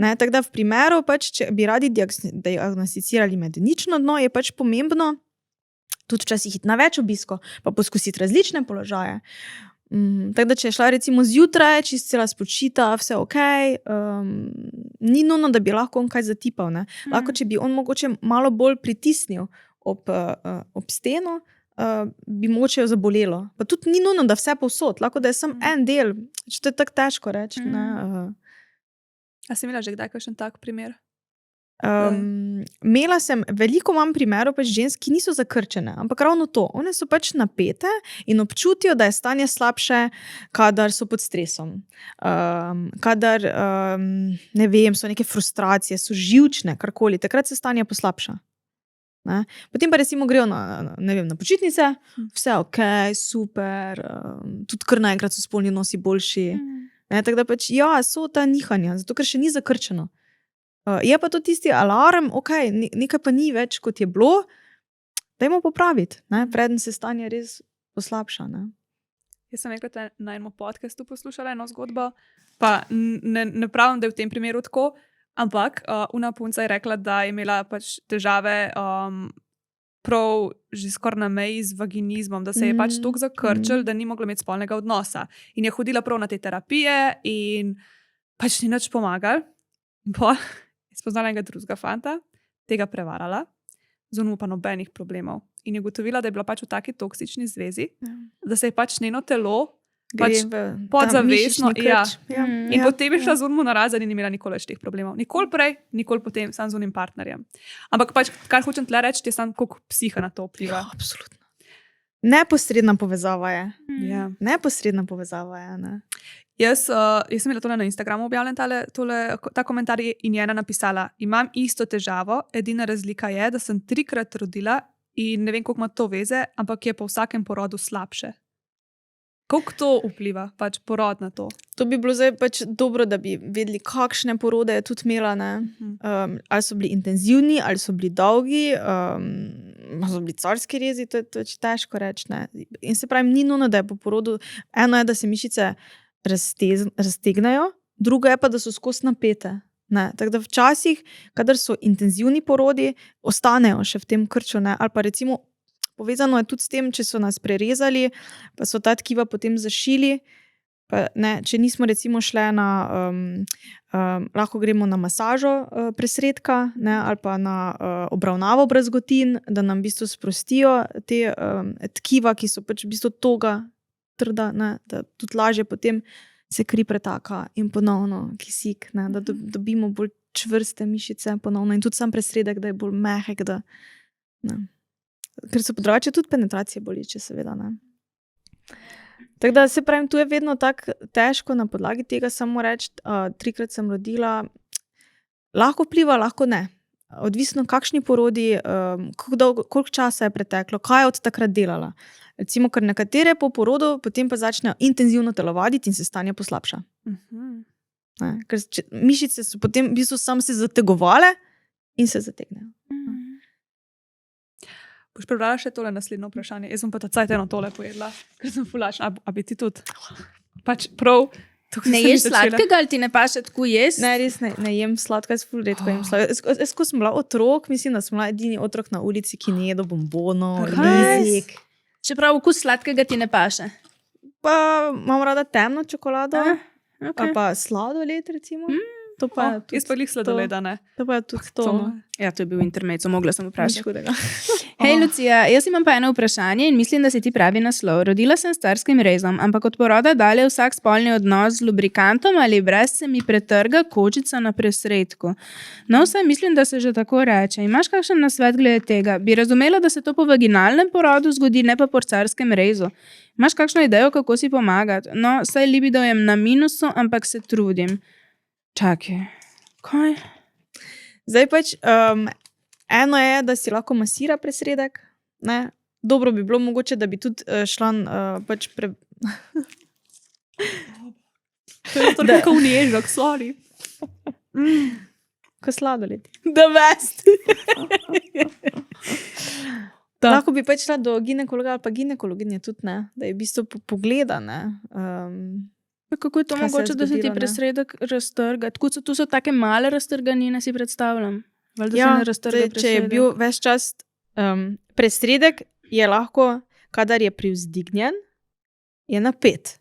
Ne? Tako da v primeru, pač, če bi radi diagnosticirali medenično dno, je pač pomembno tudi včasih iti na več obiskov, pa poskusiti različne položaje. Tako da, če je šla recimo zjutraj, čist cela spočita, vse ok, ni nujno, da bi lahko on kaj zatipal. Ne? Lahko, če bi on mogoče malo bolj pritisnil ob steno, bi mogoče jo zabolelo. Pa tudi ni nujno, da vse povsod, lahko da je samo en del, če to je tako težko reči. A si imela že kdaj kakšen tak primer? Imela sem, veliko imam primerov pač žensk, ki niso zakrčene, ampak ravno to, one so pač napete in občutijo, da je stanje slabše, kadar so pod stresom. Kadar, ne vem, so neke frustracije, so živčne, karkoli, takrat se stanje poslabša. Ne? Potem pa recimo grejo na počitnice, vse ok, super, tudi kar naenkrat so spolni odnosi boljši. Ne? Tako da pač, so ta nihanja, zato ker še ni zakrčeno. Je pa to tisti alarm, ok, nekaj pa ni več, kot je bilo, dajmo popraviti, ne? Preden se stanje res poslabša. Ne? Jaz sem enkrat na enem podcastu poslušala eno zgodbo, pa ne pravim, da je v tem primeru tako, ampak una punca je rekla, da je imela pač težave prav že skoraj na meji z vaginizmom, da se je pač toliko zakrčil, da ni mogla imeti spolnega odnosa. In je hodila prav na te terapije in pač ni nič pomagal. Pa je spoznala enega drugega fanta, tega prevarala, z onim pa nobenih problemov. In je ugotovila, da je bila pač v taki toksični zvezi, da se je pač njeno telo pač podzavestno. In potem je šla z onim na razen in ni imela nikoli več teh problemov. Nikoli prej, nikoli potem, sam z onim partnerjem. Ampak pač, kar hočem tle reči, je sam koliko psiha na to vpliva. Absolutno. Neposredna povezava je. Ja. Neposredna povezava je. Ne? Jaz sem imela tole na Instagramu objavljen ta komentar in je ena napisala, imam isto težavo, edina razlika je, da sem 3-krat rodila in ne vem, koliko ima to veze, ampak je po vsakem porodu slabše. Koliko to vpliva, pač porod na to? To bi bilo zdaj pač dobro, da bi vedeli, kakšne porode je tudi imela. Ali so bili intenzivni, ali so bili dolgi, ali so bili carski rezi, to je težko reči. Ne? In se pravi, ni nujno, da je po porodu, eno je, da se mišice raztegnajo, drugo je pa, da so skozi napete. Ne? Tako da včasih, kadar so intenzivni porodi, ostanejo še v tem krču. Ne? Ali pa recimo povezano je tudi s tem, če so nas prerezali, pa so ta tkiva potem zašili, Pa, ne, če nismo recimo šle na, lahko gremo na masažo presredka, ne, ali pa na obravnavo brazgotin, da nam v bistvu sprostijo te tkiva, ki so pač v bistvu toga, trda, ne, da tudi lažje potem se kri pretaka in ponovno kisik, ne, da dobimo bolj čvrste mišice ponovno in tudi sam presredek, da je bolj mehek, da, ne. Ker so drugače tudi penetracije boleče, seveda, ne. Tako da se pravim, tu je vedno tako težko na podlagi tega samo reči, 3-krat sem rodila, lahko vpliva, lahko ne. Odvisno kakšni porodi, koliko časa je preteklo, kaj je od takrat delala. Recimo, ker nekatere po porodu potem pa začnejo intenzivno telovaditi in se stanje poslabša. Ne, ker mišice so potem v bistvu sam se zategovale in se zategnejo. Boš prebrala še tole naslednjo vprašanje. Jaz sem pa ta cajt eno tole pojedla, ker sem fulačna. A bi ti tudi? Pač prav. Ne ješ sladkega ali ti ne paše tako jesti? Ne, res ne jem sladka, jaz ful redko jem sladka. Jaz, ko sem bila otrok, mislim, da sem bila edini otrok na ulici, ki ne jedo bombonov, rizik. Čeprav okus sladkega ti ne paše. Pa imam rada temno čokolado, Okay. ali pa sladoled, recimo. To pa je tudi Jaz pa glih sladoleda, ne? To pa je tudi to. No. Ja, to je bil intermezzo, mogla sem Nič vprašati. hudega. Hej, Lucija, jaz imam pa eno vprašanje in mislim, da se ti pravi naslov. Rodila sem s carskim rezom, ampak od poroda dalje vsak spolni odnos z lubrikantom ali brez se mi pretrga kočica na presredku. No, vsaj mislim, da se že tako reče. Imaš kakšen nasvet glede tega? Bi razumela, da se to po vaginalnem porodu zgodi, ne pa po carskem rezu. Imaš kakšno idejo, kako si pomagati? No, saj libido jem na minusu, ampak se trudim. Čakaj, kaj? Zdaj pač, eno je, da si lahko masira presredek, ne. Dobro bi bilo mogoče, da bi tudi šla pač To je to nekako vnežak, sorry. ko sladoled. The best! Lahko bi pač šla do ginekologa ali pa ginekologinje tudi, ne. Da je v bistvu pogleda, ne. Kako je to Kaj se je mogoče, da se ti zgodilo, ne? presredek raztrga? Tu so take male raztrganine, si predstavljam. Valjda Ja, se ne raztrga zdaj, če je presredek. bil ves čas presredek, je lahko, kadar je privzdignjen, je napet.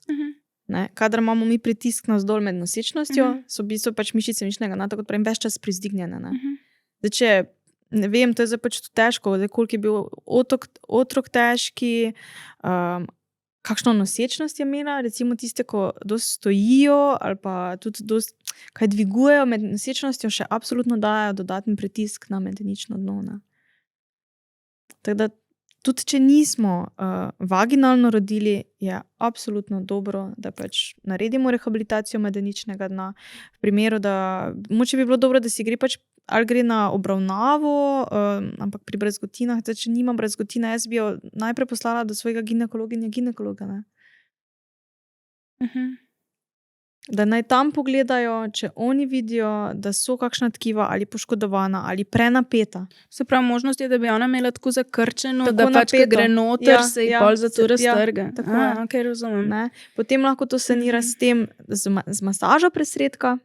Ne? Kadar imamo mi pritisk navzdol med nosečnostjo, so v bistvu pač mišice mišnega nata, kot pravim, ves čas privzdignjene. Ne? Zdaj, če, ne vem, to je zdaj pač tudi težko, zdaj, koliko je bil otrok težki, kakšno nosečnost je imela, recimo tiste, ko dosti stojijo ali pa tudi dosti kaj dvigujejo med nosečnostjo, še absolutno dajo dodaten pritisk na medenično dno. Ne. Tako da tudi, če nismo vaginalno rodili, je absolutno dobro, da pač naredimo rehabilitacijo medeničnega dna. V primeru, da mogoče bi bilo dobro, da si gre pač ali gre na obravnavo, ampak pri brazgotinah, da če nima brazgotine, jaz bi jo najprej poslala do svojega ginekologa, ne. Da naj tam pogledajo, če oni vidijo, da so kakšna tkiva ali poškodovana ali prenapeta. Se pravi, možnost je, da bi ona imela tako zakrčeno, Tako da pač, ko napeto. gre noter, Ja, se ji ja, pol zato ja, raztrga. tako je. Okay, razumem. Ne. Potem lahko to sanira s tem, z masažo presredka.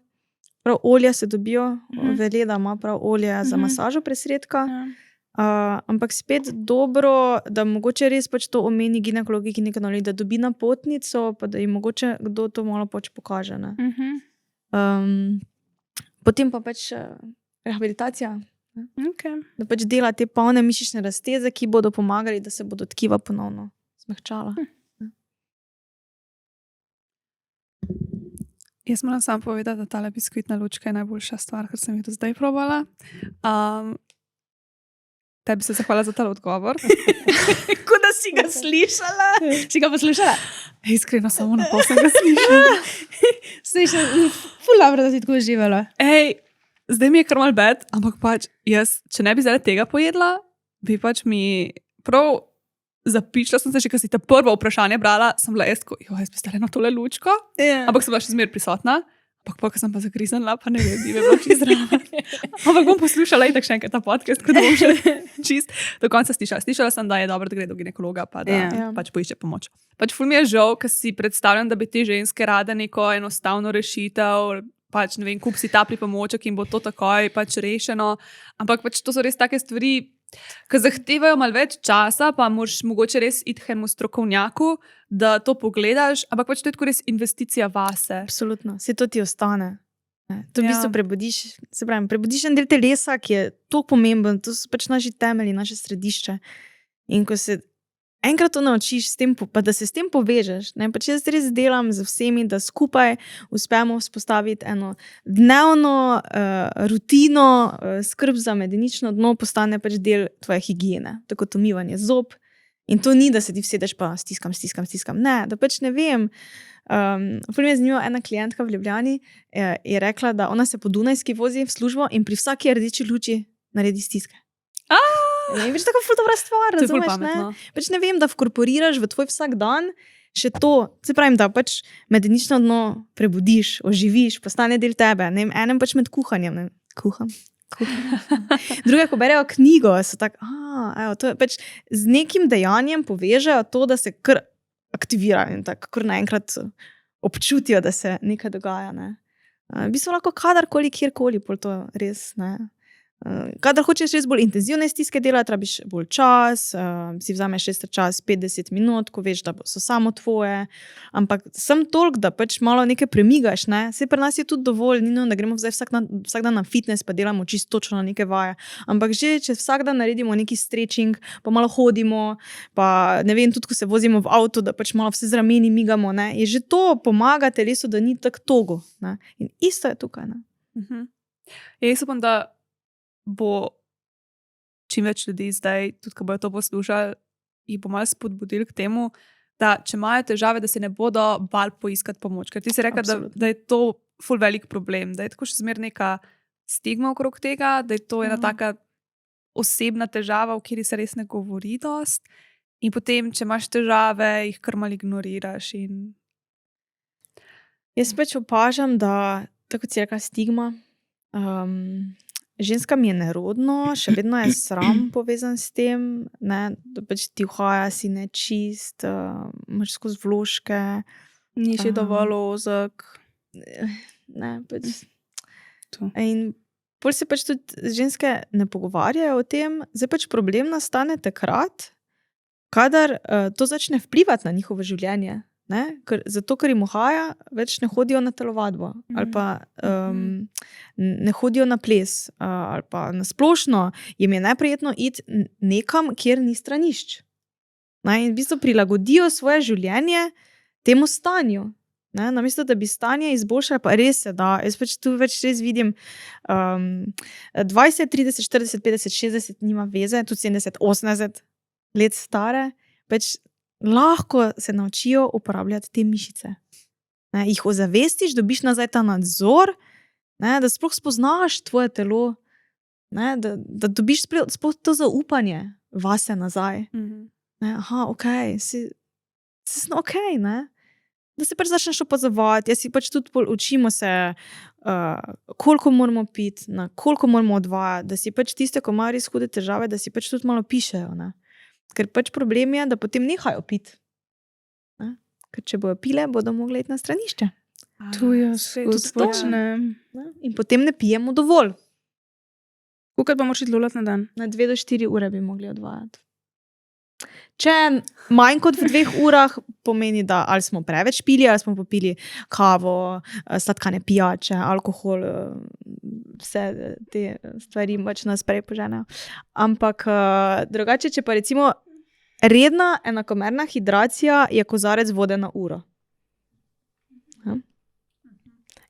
Prav olja se dobijo, veleda ima prav olje za masažo presredka. Ja. Ampak spet dobro, da mogoče res pač to omeni ginekologi, da dobi napotnico, pa da jim mogoče kdo to malo pač pokaže. Ne. Potem pa pač rehabilitacija. Ne. Okay. Da pač dela te polne mišične razteze, ki bodo pomagali, da se bodo tkiva ponovno zmehčala. Jaz moram samo povedati, da tale biskvitna lučka je najboljša stvar, kar sem jih do zdaj probala. Tebi se zahvala za tale odgovor. Kot da si ga slišala. Si ga poslušala? Iskreno, samo na pol sem ga slišala. Slišala, ful dobro, da si tako uživala. Ej, zdaj mi je kar mal bed, ampak pač jaz, če ne bi zdaj tega pojedla, bi pač mi prav zapičila sem se, že ko si ta prvo vprašanje brala, sem bila jaz bi stala na tole lučko, ampak sem bila še zmer prisotna, ampak ko sem pa zagriznila, pa ne vem, bi me bilo čist zraven. Ampak bom poslušala itak še enkrat ta podcast, ko bom še čist do konca slišala. Slišala sem, da je dobro, da gre do ginekologa, pa da pač poišče pomoč. Pač ful mi je žal, ker si predstavljam, da bi te ženske rade neko enostavno rešitev, pač ne vem, kup si ta pripomoček in bo to takoj pač rešeno, ampak pač to so res take stvari, Ki zahtevajo malo več časa, pa moraš mogoče res iti k enemu strokovnjaku, da to pogledaš, ampak pač to je tako res investicija vase. Absolutno, se to ti ostane. Ne, to v Ja. bistvu prebudiš en del telesa, ki je tako pomemben, to so pač naši temelji, naše središče. In ko se enkrat to naučiš, s tem, pa da se s tem povežeš, ne, pač jaz res delam z vsemi, da skupaj uspemo vzpostaviti eno dnevno rutino, skrb za medenično dno postane pač del tvoje higiene, tako kot umivanje zob. In to ni, da se ti vsedeš pa stiskam. Ne, da pač ne vem. Ful mi je zanimivo, ena klientka v Ljubljani je rekla, da ona se po Dunajski vozi v službo in pri vsaki rdeči luči naredi stiske. In pač tako ful dobra stvar, To je ful razumeš, ne? pametno. Pač ne vem, da vkorporiraš v tvoj vsak dan še to, se pravim, da pač medenično dno prebudiš, oživiš, postane del tebe. Ne vem, enem pač med kuhanjem, ne, kuham. Druge, ko berejo knjigo, so tako, evo, to je pač z nekim dejanjem povežejo to, da se kar aktivira in tako kar naenkrat občutijo, da se nekaj dogaja. Ne. V bistvu lahko kadarkoli, kjerkoli, pol to res, ne. Kadar hočeš res bolj intenzivne stiske delati, rabiš bolj čas, si vzameš res čas 50 minut, ko veš, da so samo tvoje, ampak sem toliko, da pač malo nekaj premigaš, ne. Saj pri nas je tudi dovolj, ni nujno, da gremo zdaj vsak dan na fitness, pa delamo čisto točno na neke vaje, ampak že, če vsak dan naredimo neki stretching, pa malo hodimo, pa ne vem, tudi ko se vozimo v avto, da pač malo vse z rameni migamo, ne, je že to pomaga telesu, da ni tako togo, ne. In isto je tukaj, ne. Jaz upam, da bo čim več ljudi zdaj, tudi ko bojo to poslušali, jih bo malo spodbudili k temu, da če imajo težave, da se ne bodo bali poiskati pomoč. Ker ti si rekla, da je to ful velik problem, da je tako še zmer neka stigma okrog tega, da je to ena taka osebna težava, o kateri se res ne govori dost. In potem, če imaš težave, jih kar malo ignoriraš. Jaz pač opažam, da tako kot si rekla, stigma. Ženskam je nerodno, še vedno je sram povezan s tem, ne, da pač ti uhaja, si nečist, imaš skozi vložke. Nisi dovolj ozek. Ne, pač. To. In pol se pač tudi ženske ne pogovarjajo o tem, zdaj pač problem nastane takrat, kadar to začne vplivati na njihovo življenje. Ne? Zato, ker jim uhaja, več ne hodijo na telovadbo ali pa ne hodijo na ples ali pa na splošno jim je neprijetno iti nekam, kjer ni stranišč. Ne? In v bistvu prilagodijo svoje življenje temu stanju. Ne? Namesto, da bi stanje izboljšali, pa res se da. Jaz pač tu več res vidim 20, 30, 40, 50, 60 nima veze, tudi 70, 80 let stare, pač lahko se naučijo uporabljati te mišice. Ne, jih ozavestiš, dobiš nazaj ta nadzor, ne, da sploh spoznaš tvoje telo, ne, da dobiš sploh to zaupanje vase nazaj. Ne, ok, si ok, ne. Da se pač začneš opazovati, jaz si pač tudi učimo se, koliko moramo piti, na koliko moramo odvajati, da si pač tiste, ko imajo res hude težave, da si pač tudi malo pišejo, ne. Ker pač problem je, da potem nehajo piti. Ne? Ker če bojo pile, bodo mogli iti na stranišče. Tu jaz tudi to. počnem. Ne? In potem ne pijemo dovolj. Kolikrat pa moraš iti lulat na dan? Na 2 do 4 ure bi mogli odvajati. Če manj kot v 2 urah, pomeni, da ali smo preveč pili, ali smo popili kavo, sladkane pijače, alkohol, vse te stvari pač nas prej poženejo. Ampak drugače, če pa recimo redna enakomerna hidracija je kozarec vode na uro. Ja.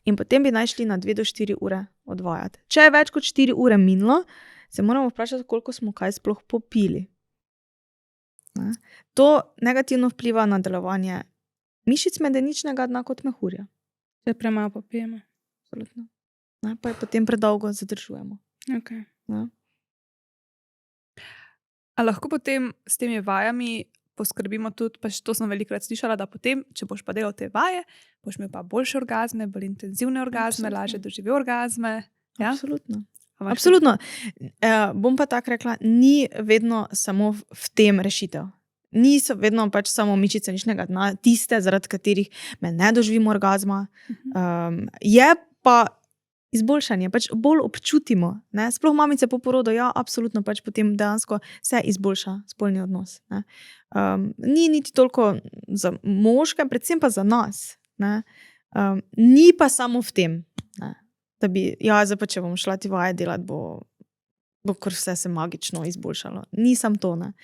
In potem bi naj šli na 2 do 4 ure odvajati. Če je več kot 4 ure minilo, se moramo vprašati, koliko smo kaj sploh popili. Ne? To negativno vpliva na delovanje mišic medeničnega dna kot mehurja. Če premalo popijemo. Absolutno. Ne? Pa je potem predolgo zadržujemo. Okay. Ne? A lahko potem s temi vajami poskrbimo tudi, pa to sem velikokrat slišala, da potem, če boš pa delal te vaje, boš imel pa boljše orgazme, bolj intenzivne orgazme, lažje doživel orgazme. Ja? Absolutno. Absolutno. Bom pa tako rekla, ni vedno samo v tem rešitev. Niso vedno pač samo mišice mišičnega dna, tiste, zaradi katerih me ne doživimo orgazma. Je pa izboljšanje, pač bolj občutimo. Ne? Sploh mamice po porodu, ja, absolutno pač potem dejansko se izboljša spolni odnos. Ne? Ni niti toliko za moške, predvsem pa za nas. Ne? Ni pa samo v tem, ne? Da bi, ja, zdaj pa če bom šla ti vaje delati, bo kar vse se magično izboljšalo. Ni samo to. Ne?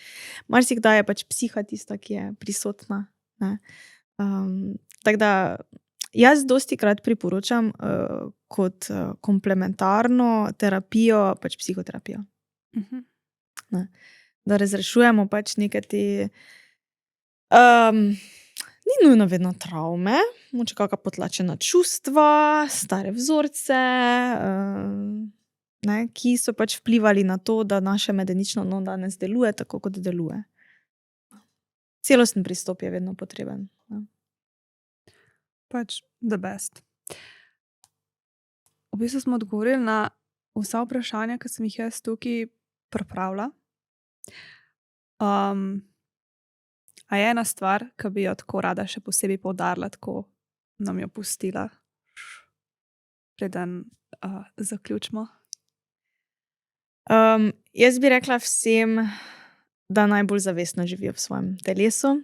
Marsikdaj je pač psiha tista, ki je prisotna. Ne? Tako da jaz dostikrat priporočam kot komplementarno terapijo, pač psihoterapijo. Ne? Da razrešujemo pač neke te ni nujno vedno travme, moče kakšna potlačena čustva, stare vzorce, ne, ki so pač vplivali na to, da naše medenično dno danes deluje tako, kot deluje. Celosten pristop je vedno potreben. Ne. Pač the best. V bistvu smo odgovorili na vsa vprašanja, ki sem jih jaz tukaj pripravila. A je ena stvar, ki bi jo tako rada še posebej poudarila, tako nam jo pustila, preden zaključimo? Jaz bi rekla vsem, da najbolj zavestno živijo v svojem telesu,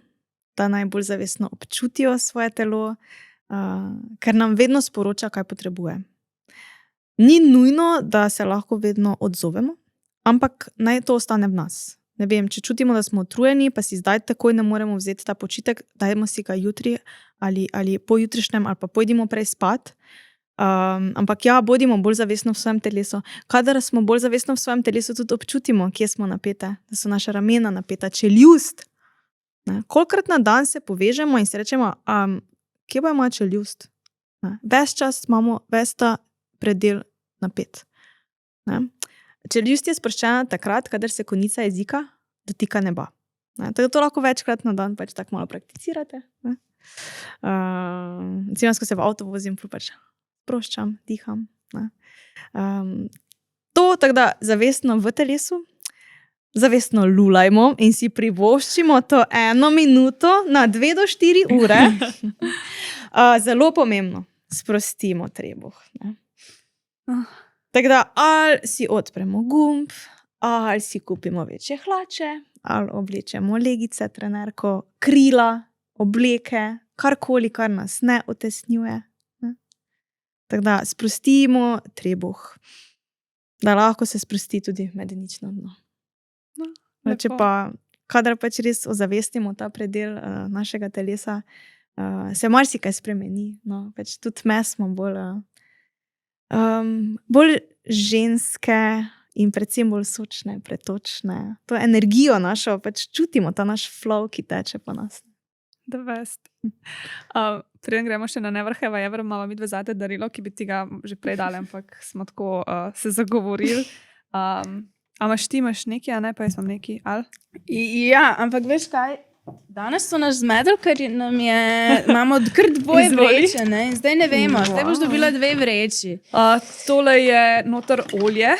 da najbolj zavestno občutijo svoje telo, ker nam vedno sporoča, kaj potrebuje. Ni nujno, da se lahko vedno odzovemo, ampak naj to ostane v nas. Ne vem, če čutimo, da smo utrujeni, pa si zdaj takoj ne moremo vzeti ta počitek, dajmo si ga jutri ali pojutrišnjem ali pa pojdimo prej spat. Ampak ja, bodimo bolj zavestno v svojem telesu. Kadar smo bolj zavestno v svojem telesu, tudi občutimo, kje smo napete, da so naša ramena napeta, čeljust. Kolikrat na dan se povežemo in se rečemo, kje pa je moja čeljust? Ves čas imamo ves ta predel napet. Ne? Čeljust je sproščena takrat, kadar se konica jezika dotika neba. Tako da to lahko večkrat na dan pač tako malo prakticirate. Recimo, ko se v avto vozim, pač sproščam, diham. To, tako da zavestno v telesu, zavestno lulajmo in si privoščimo to 1 minuto na 2 do 4 ure. Zelo pomembno, sprostimo trebuh. Tako da ali si odpremo gumb, ali si kupimo večje hlače, ali oblečemo legice, trenerko, krila, obleke, karkoli, kar nas ne otesnjuje. Tako da sprostimo trebuh, da lahko se sprosti tudi medenično dno. Če pa, kadar pač res ozavestimo ta predel našega telesa, se marsikaj spremeni. No? Pač tudi me smo bolj ženske in predvsem bolj sočne, pretočne. To energijo našo, pač čutimo ta naš flow, ki teče po nas. The best. Preden gremo še na Neverheva Ever, imamo midve zate darilo, ki bi ti ga že prej dali, ampak smo tako se zagovorili. Imaš ti nekaj, a ne, pa jaz imam nekaj, ali? Ja, ampak veš kaj? Danes so nas zmedli, ker imamo kar 2 vreče, ne? In zdaj ne vemo, zdaj boš dobila 2 vreči. Tole je noter olje.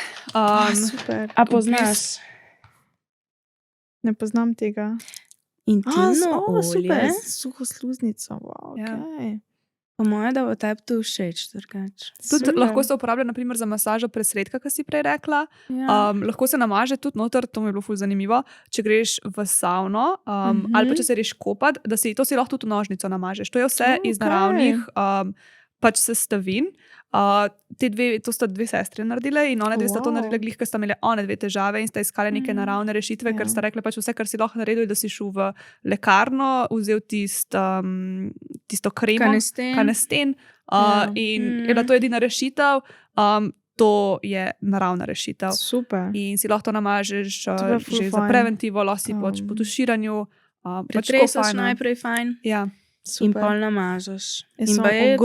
Super. A poznaš? Ne poznam tega. Intimno olje. Super, suho sluznico. Wow, Ja. okay. Po moje, da bo tebi to všeč, drugače. Tudi lahko se uporablja naprimer za masažo presredka, ki si prej rekla. Ja. Lahko se namaže tudi noter, to mi je bilo ful zanimivo, če greš v savno ali pa če se greš kopat, da si to si lahko tudi v nožnico namažeš. To je vse iz naravnih pač sestavin. To sta 2 sestre naredile in one 2 sta to naredile glih, ker sta imele one 2 težave in sta iskale neke naravne rešitve, ker sta rekle pač vse, kar si lahko naredil, da si šel v lekarno, vzel tisto kremo, kanesten in je bila to edina rešitev. To je naravna rešitev. Super. In si lahko to namažeš To je ful že za fajn. preventivo, lahko si pač po tuširanju. Pretresaš najprej fajn Ja. in pol namažeš. Jaz In sem baje je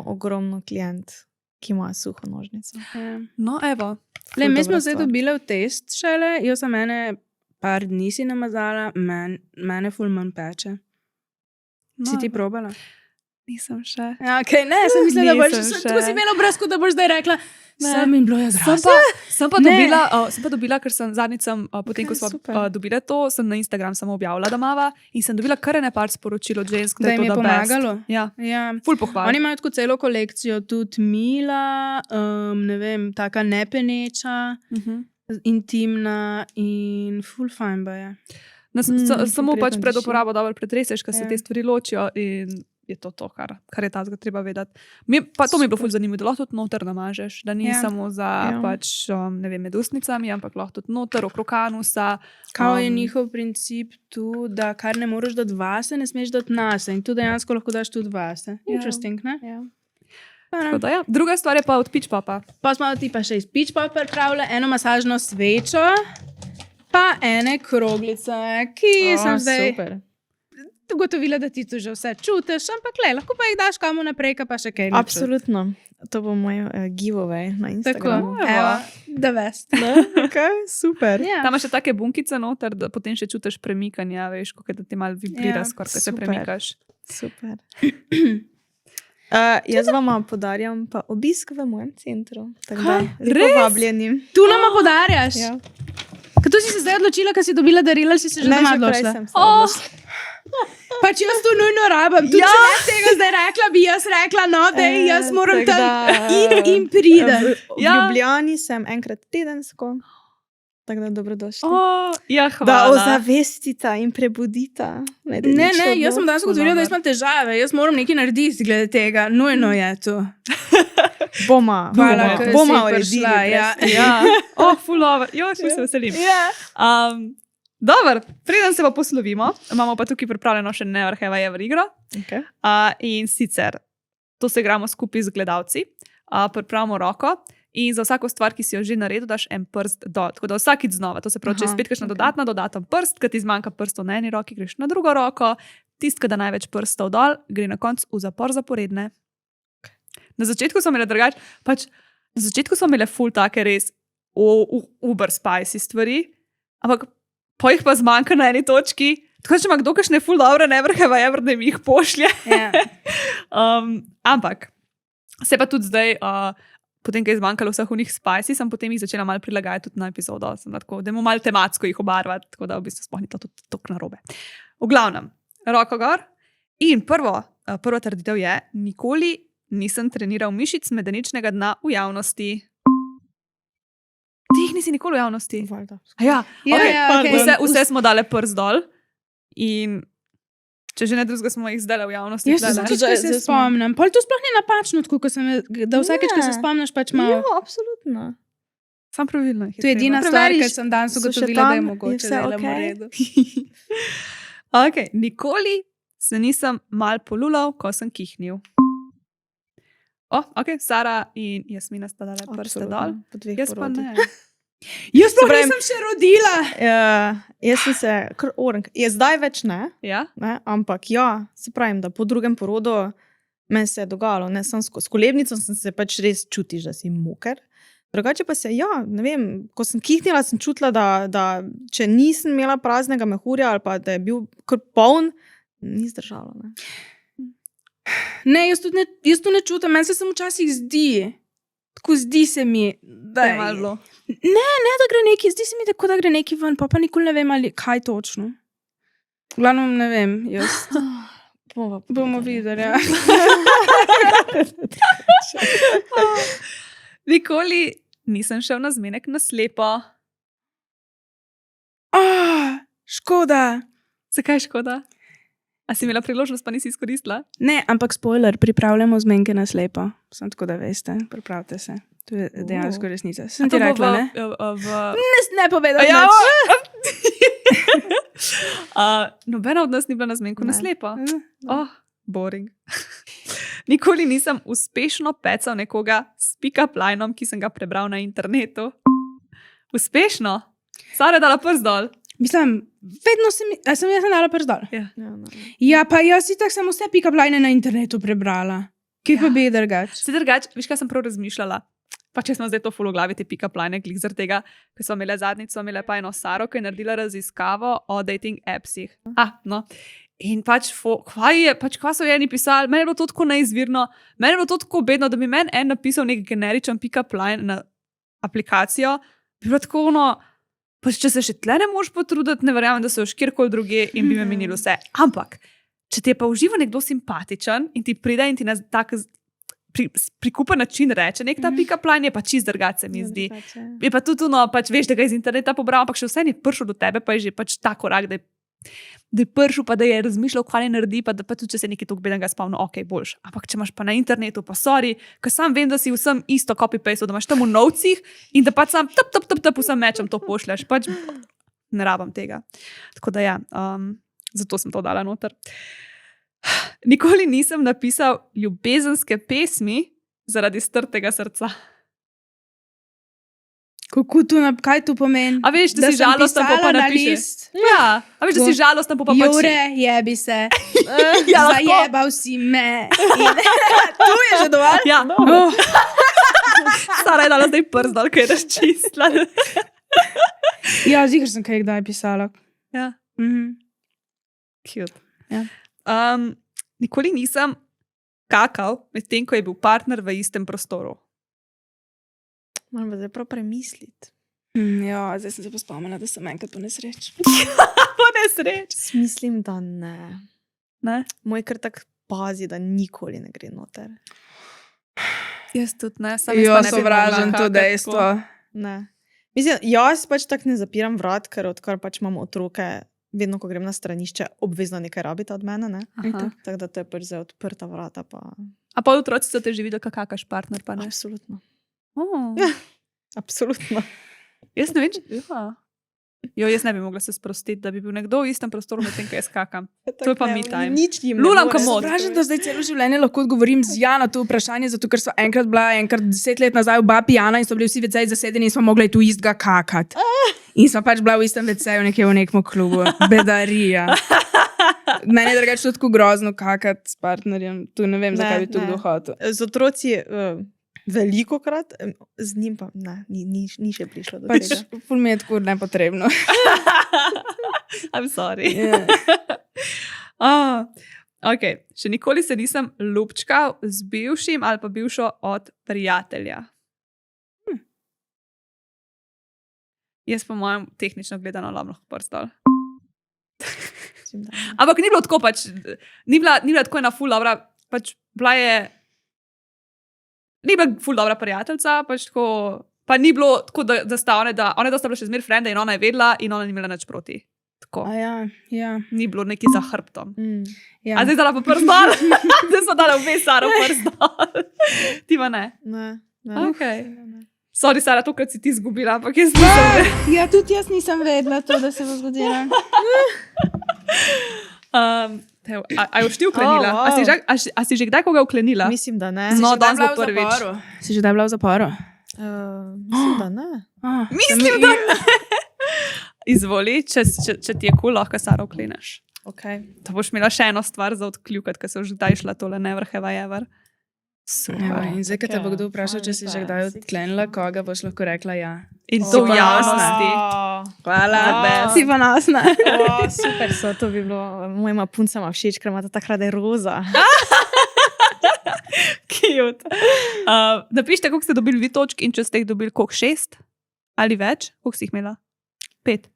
ogromno klient, ki ima suho nožnico. tako, ja. No, evo. Le, mi smo dobra zdaj stvar. dobile v test šele, jaz sem mene par dni si namazala, mene ful manj peče. Si No, ti evo. probala? Nisem še. Ja, okay, ne, sem mislila, da boš Nisem še. tako si imela obraz, kot da boš zdaj rekla, sem in bilo je Sem zraven. pa, Ne. sem pa dobila, ker sem zadnjič, potem ko smo super. dobile to, sem na Instagram samo objavila, da mava in sem dobila kar ene par sporočil od žensk, Da je jim to je the pomagalo. best. Ja, Ja. ful pohval. Oni imajo tako celo kolekcijo, tudi mila, ne vem, taka nepeneča, intimna in full fine ba je. Samo prijetno pač pred diši. uporabo dobro pretreseš, ker se Ja. te stvari ločijo in je to, kar je tazga treba vedeti. To mi je bilo ful zanimivo, da lahko tudi noter namažeš, da ni Ja. samo za Ja. pač, ne vem, med ustnicami, ampak lahko tudi noter, okrog anusa. Kao je njihov princip tu, da kar ne moreš dati vase, ne smeš dati nase. In tu dejansko lahko daš tudi vase. Interesting, ne? Ja. Tako da, ja. Druga stvar je pa od Peach Popa. Pa smo ti pa še iz Peach Pop pripravili eno masažno svečo, pa ene kroglice, ki sem zdaj Super. ugotovila, da ti to že vse čutiš, ampak le, lahko pa jih daš komu naprej, pa še kaj. ne Absolutno. To bo moj giveaway na čutiš. Tako, Instagramu. evo, da veš. Okay, super. Ja. Tam imaš še take bunkice noter, da potem še čutiš premikanja, veš, kako da ti malo vibrira, Ja, skoraj, ko se super. premikaš. Super. Jaz vam podarjam pa obisk v mojem centru. Tako da, Kaj? lepo Res? vabljeni. Tu nama podarjaš. Ja. Kaj tu si se zdaj odločila, ker si dobila darila, ali si se že Ne, doma že prej odločila? sem se Oh, odločila. pač jaz to nujno rabim. Tudi Ja. če ne tega zdaj rekla, bi jaz rekla, no, da jaz moram Tako tam da, iti in pridem. V Ja. Ljubljani sem enkrat tedensko. Tako da dobrodošli. Ja, Da hvala. ozavestita in prebudita. Ne, jaz sem danes ugotovila, da Dobro. imam težave. Jaz moram nekaj narediti glede tega. Nujno je to. Boma, Hvala, ker si boma prišla, uredili. ja. Ja, fulova. Jo, še se veselim. Ja. Dobro, preden se pa poslovimo, imamo pa tukaj pripravljeno še Never Have I Ever igro. Okay. In sicer to se igramo skupaj z gledalci, pripravimo roko in za vsako stvar, ki si jo že naredil, daš en prst dol. Tako da vsakič znova, to se pravi, če je Aha, spet kakšna okej. dodaten prst, ki ti zmanjka prstov na eni roki, greš na drugo roko, tisti, ki da največ prstov dol, gre na koncu v zapor zaporedne. Na začetku so imele drugače, pač na začetku so imele full take res uber spicy stvari, ampak po jih pa zmanjka na eni točki. Tako če ima kdo kakšne full dobre, Never Have I Ever, da mi jih pošlje. Ja. Ampak se pa tudi zdaj, potem, ko je zmanjkalo vseh unih spicy, sem potem jih začela malo prilagajati tudi na epizodo. Sem tako, da imamo malo tematsko jih obarvati, tako da v bistvu sploh ni to tudi tako narobe. V glavnem, roko gor. In prva trditev je, nikoli nisem treniral mišic medeničnega dna v javnosti. Ti jih nisi nikoli v javnosti? Valjda. Ja, Ja, okej. ja, okej. Vse smo dale prst dol. In če že ne drugega, smo jih zdaj v javnosti. Jaz se tlele. vsakeč, ko se Zdaj smo- spomnim. Pol to sploh ni napačno, tako ko sem, da vsakeč, ko se Ne. spomniš, pač Ja, malo. absolutno. Sam pravilno. jih To je treba. edina stvar, Preveriš, ki sem danes so še ugotovila, da je tam, je mogoče, vse da je v okej? redu. Okay. Nikoli se nisem mal polulal, ko sem kihnil. Ok, Sara in Jasmina sta dale prste dol. Po dveh Jaz pa porodih. ne. Jaz sploh pravim- nisem še rodila. Jaz sem se kar orang. Je zdaj več ne, Ja? ne, ampak ja, se pravim, da po drugem porodu meni se je dogajalo, ne samo s kolebnico, sem se pač res čutiš, da si moker. Drugače pa se, ja, ne vem, ko sem kihnila, sem čutila, da če nisem imela praznega mehurja ali pa da je bil kar poln, ni zdržalo. Ne. Ne, jaz to ne čutim, meni se samo včasih zdi. Tako zdi se mi, da Da je malo bilo. Ne, da gre neki, zdi se mi, tako, da gre neki ven, pa nikoli ne vem, ali kaj točno. V glavnem ne vem, jaz. Bomo videli. Ja. Nikoli nisem šel na zmenek na slepo. Škoda. Zakaj škoda? A si imela priložnost, pa nisi izkoristila? Ne, ampak spoiler, pripravljamo zmenke na slepo. Sem tako, da veste, pripravite se. To je dejansko resnica. Sem ti To bo rekla, ne? Ne povedal, Ja, nič. nobena od nas ni bila na zmenku na Ne. slepo. Oh, boring. Nikoli nisem uspešno pecal nekoga s pick-up linom, ki sem ga prebral na internetu. Uspešno? Sara je dala prst dol. Mislim, vedno sem jaz dala prst dol. Ja. Ja, pa jaz si tako sem vse pick-up line na internetu prebrala. Kje pa bi drugače? Se drugače, veš, kaj sem prav razmišljala? Pa če smo zdaj to full v glavi, te pick-up line, glih zaradi tega, ker smo imeli zadnjič, smo imeli pa eno Saro, ki je naredila raziskavo o dating appsih. No. In pač, kva so eni pisali, meni je bilo to tako neizvirno, meni je bilo to tako bedno, da bi meni en napisal nek generičen pick-up line na aplikacijo, bi bilo tako pač če se še tle ne moš potruditi, ne verjamem, da se boš kjerkoli druge in bi me minilo vse. Ampak, če ti je pa uživo nekdo simpatičen in ti pride in ti na tak prikupen način reče, nek ta pick-up line je pa čist drugače, se mi zdi. Je pa tudi pač veš, da ga iz interneta pobral, ampak še vse ni prišel do tebe, pa je že pač ta korak, da je prišel, pa da je razmišljal, kaj ne naredi, pa da pa tudi, če se nekaj tako bedenega spomnil, ok, boljš. Ampak če imaš pa na internetu, pa sorry, ker sam vem, da si vsem isto copy-paste, da imaš tam v novcih in da pač sam tap, vsem mečem to pošljaš. Pač ne rabam tega. Tako da ja, zato sem to dala noter. Nikoli nisem napisal ljubezenske pesmi zaradi strtega srca. Kaj to pomeni? A veš, da si žalosten, pa napišeš. Ja, a veš, da si žalosten, pa pač. Jure, jebi se. Ja, zajebal si me. Tu je že dovolj? Ja. Stara je dala zdaj przdal, kaj je razčistila. Ja, ziher sem kaj kdaj pisala. Ja. Cute. Ja. Nikoli nisem kakal, medtem ko je bil partner v istem prostoru. Moram pa zdaj prav premisliti. Ja, zdaj sem se pa spomnila, da sem enkrat po nesreč. Po nesreč. Mislim, da ne. Ne? Moj kar tak pazi, da nikoli ne gre noter. Jaz tudi ne. Jaz sovražim to dejstvo. Ne. Mislim, jaz pač tak ne zapiram vrat, ker odkar pač imam otroke, vedno, ko grem na stranišče, obvezno nekaj rabita od mene, ne? Tako da to je pač zdaj odprta vrata, pa... A pa otroci so te že videli, kakaš partner, pa ne? Absolutno. Ja, absolutno. Jaz ne vem, jaz ne bi mogla se sprostiti, da bi bil nekdo v istem prostoru, medtem ko jaz skakam. To je pa me time. Nič jim Lulam kamot. Sovražim, da zdaj celo življenje lahko odgovorim z ja na to vprašanje, zato ker so enkrat 10 let nazaj oba pijana in so bili vsi veceji zasedeni in smo mogli tu istega kakati. In smo pač bila v istem veceju nekje v nekem klubu. Bedarija. Meni je drugače tako grozno kakati s partnerjem. Tu ne vem, zakaj bi tu kdo hotel. Z otroci veliko krat, z njim pa ne, ni še prišlo do Pač tega. ful mi je tako nepotrebno. I'm sorry. Yeah. Ok, še nikoli se nisem ljubčkal z bivšim ali pa bivšo od prijatelja. Jaz po mojem tehnično gledano lahko prstol. Ampak ni bilo tako pač, ni bila tako ena ful dobra, pač bila je, ni bila ful dobra prijateljca, pač tako, pa ni bilo tako, da sta one sta bila še zmer frende in ona je vedela in ona ni imela nič proti. Tako. Ja. Ni bilo neki za hrbtom. Ja. A zdaj dala pa prstol? Zdaj smo dala obe Saro prstol. Ti pa ne? Ne. Okay. Sorry, Sara, tokrat si ti izgubila, ampak jaz nisem. Ja, tudi jaz nisem vedela to, da se bo zgodilo. A je ti uklenila? Oh, wow. A si že kdaj koga uklenila? Mislim, da ne. No, danes bo prvič. Si že kdaj bila v zaporu? Mislim, da ne. Mislim, da ne. Izvoli, če ti je cool, lahko Sara ukleneš. Okay. To boš imela še eno stvar za odkljukat, ker se už kdaj šla tole never have I ever. Ja, in zdaj, ko te bo kdo vprašal, če si že kdaj odklenila koga, boš lahko rekla ja. In to v javnosti. Hvala, best. si pa nasna. Super so, to bi bilo mojima puncama všeč, ker imata takrat je roza. Cute. Napišite, koliko ste dobili vi točk in če ste jih dobili, koliko 6 ali več? Koliko si jih imela? 5.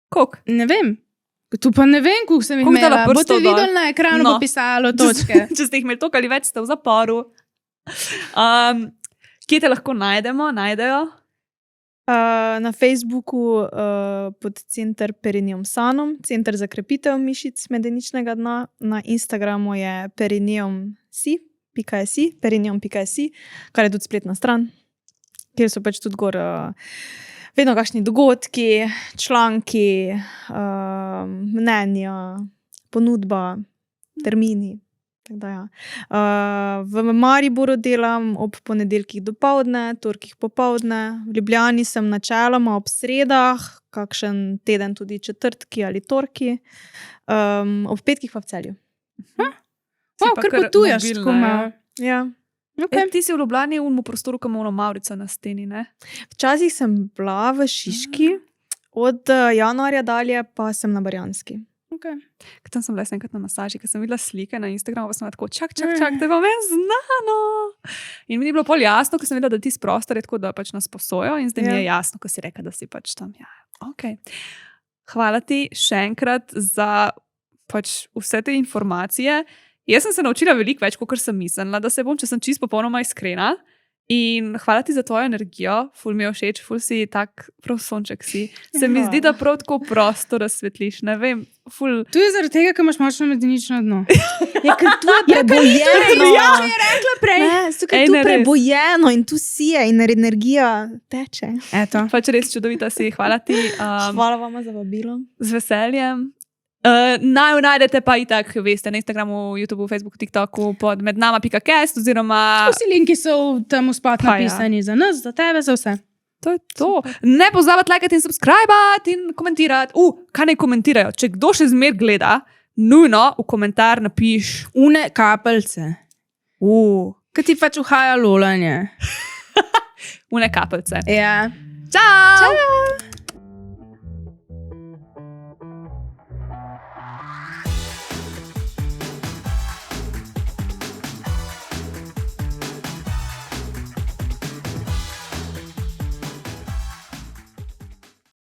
Koliko? Ne vem. Tu pa ne vem, koliko sem jih Koliko dala imela. Boste prstov dol? videli na ekranu, No. bo pisalo točke. Če ste jih imeli toliko ali več, ste v zaporu. Kje te lahko najdejo? Na Facebooku pod center Perineum Sanom, center za krepitev mišic medeničnega dna. Na Instagramu je perineum.si, kar je tudi spletna stran, kjer so pač tudi gor vedno kakšni dogodki, članki, mnenja, ponudba, termini. Tako da, ja. V Mariboru delam ob ponedeljkih dopoldne, torkih popoldne. V Ljubljani sem načeloma ob sredah, kakšen teden tudi četrtki ali torki. Ob petkih pa v Celju. Kar potuješ, tako malo. Ja. Okay. Ti si v Ljubljani v prostoru, ko ima ono Maurica na steni, ne? Včasih sem bila v Šiški, od januarja dalje pa sem na Barjanski. Okay. Tam sem bila enkrat na masaži, ker sem videla slike na Instagramu, pa sem bila tako, čak, te pa meni znano. In mi ni bilo pol jasno, ker sem videla, da ti prostor je tako, da pač nas posojo in zdaj mi je jasno, ko si reka, da si pač tam. Ja. Okay. Hvala ti še enkrat za pač vse te informacije. Jaz sem se naučila veliko več, kot sem mislila, da se bom, če sem čisto popolnoma iskrena. In hvala ti za tvojo energijo, ful mi je všeč, ful si tak prav sonček si. Se mi zdi, da prav tako prosto razsvetliš, ne vem, ful. Tu je zaradi tega, ker imaš močno medenično dno. Je ker tu je prebojeno. Ja, je rekla prej. Ne, tukaj je tu res. prebojeno in tu sije in energija teče. Eto. Pač res čudovita si, hvala ti. Hvala vama za vabilo. Z veseljem. Naj najdete pa itak, veste, na Instagramu, YouTubeu, Facebooku, TikToku pod mednama.cast oziroma... Vsi linki so tam spod Pa ja. napisani za nas, za tebe, za vse. To je to. Ne pozabite lajkati in subskrbati in komentirati. Kaj naj komentirajo? Če kdo še zmer gleda, nujno v komentar napiš. Une kapljice. Kaj ti pač uhaja lolanje. Une kapljice. Ja. Čau! Čau!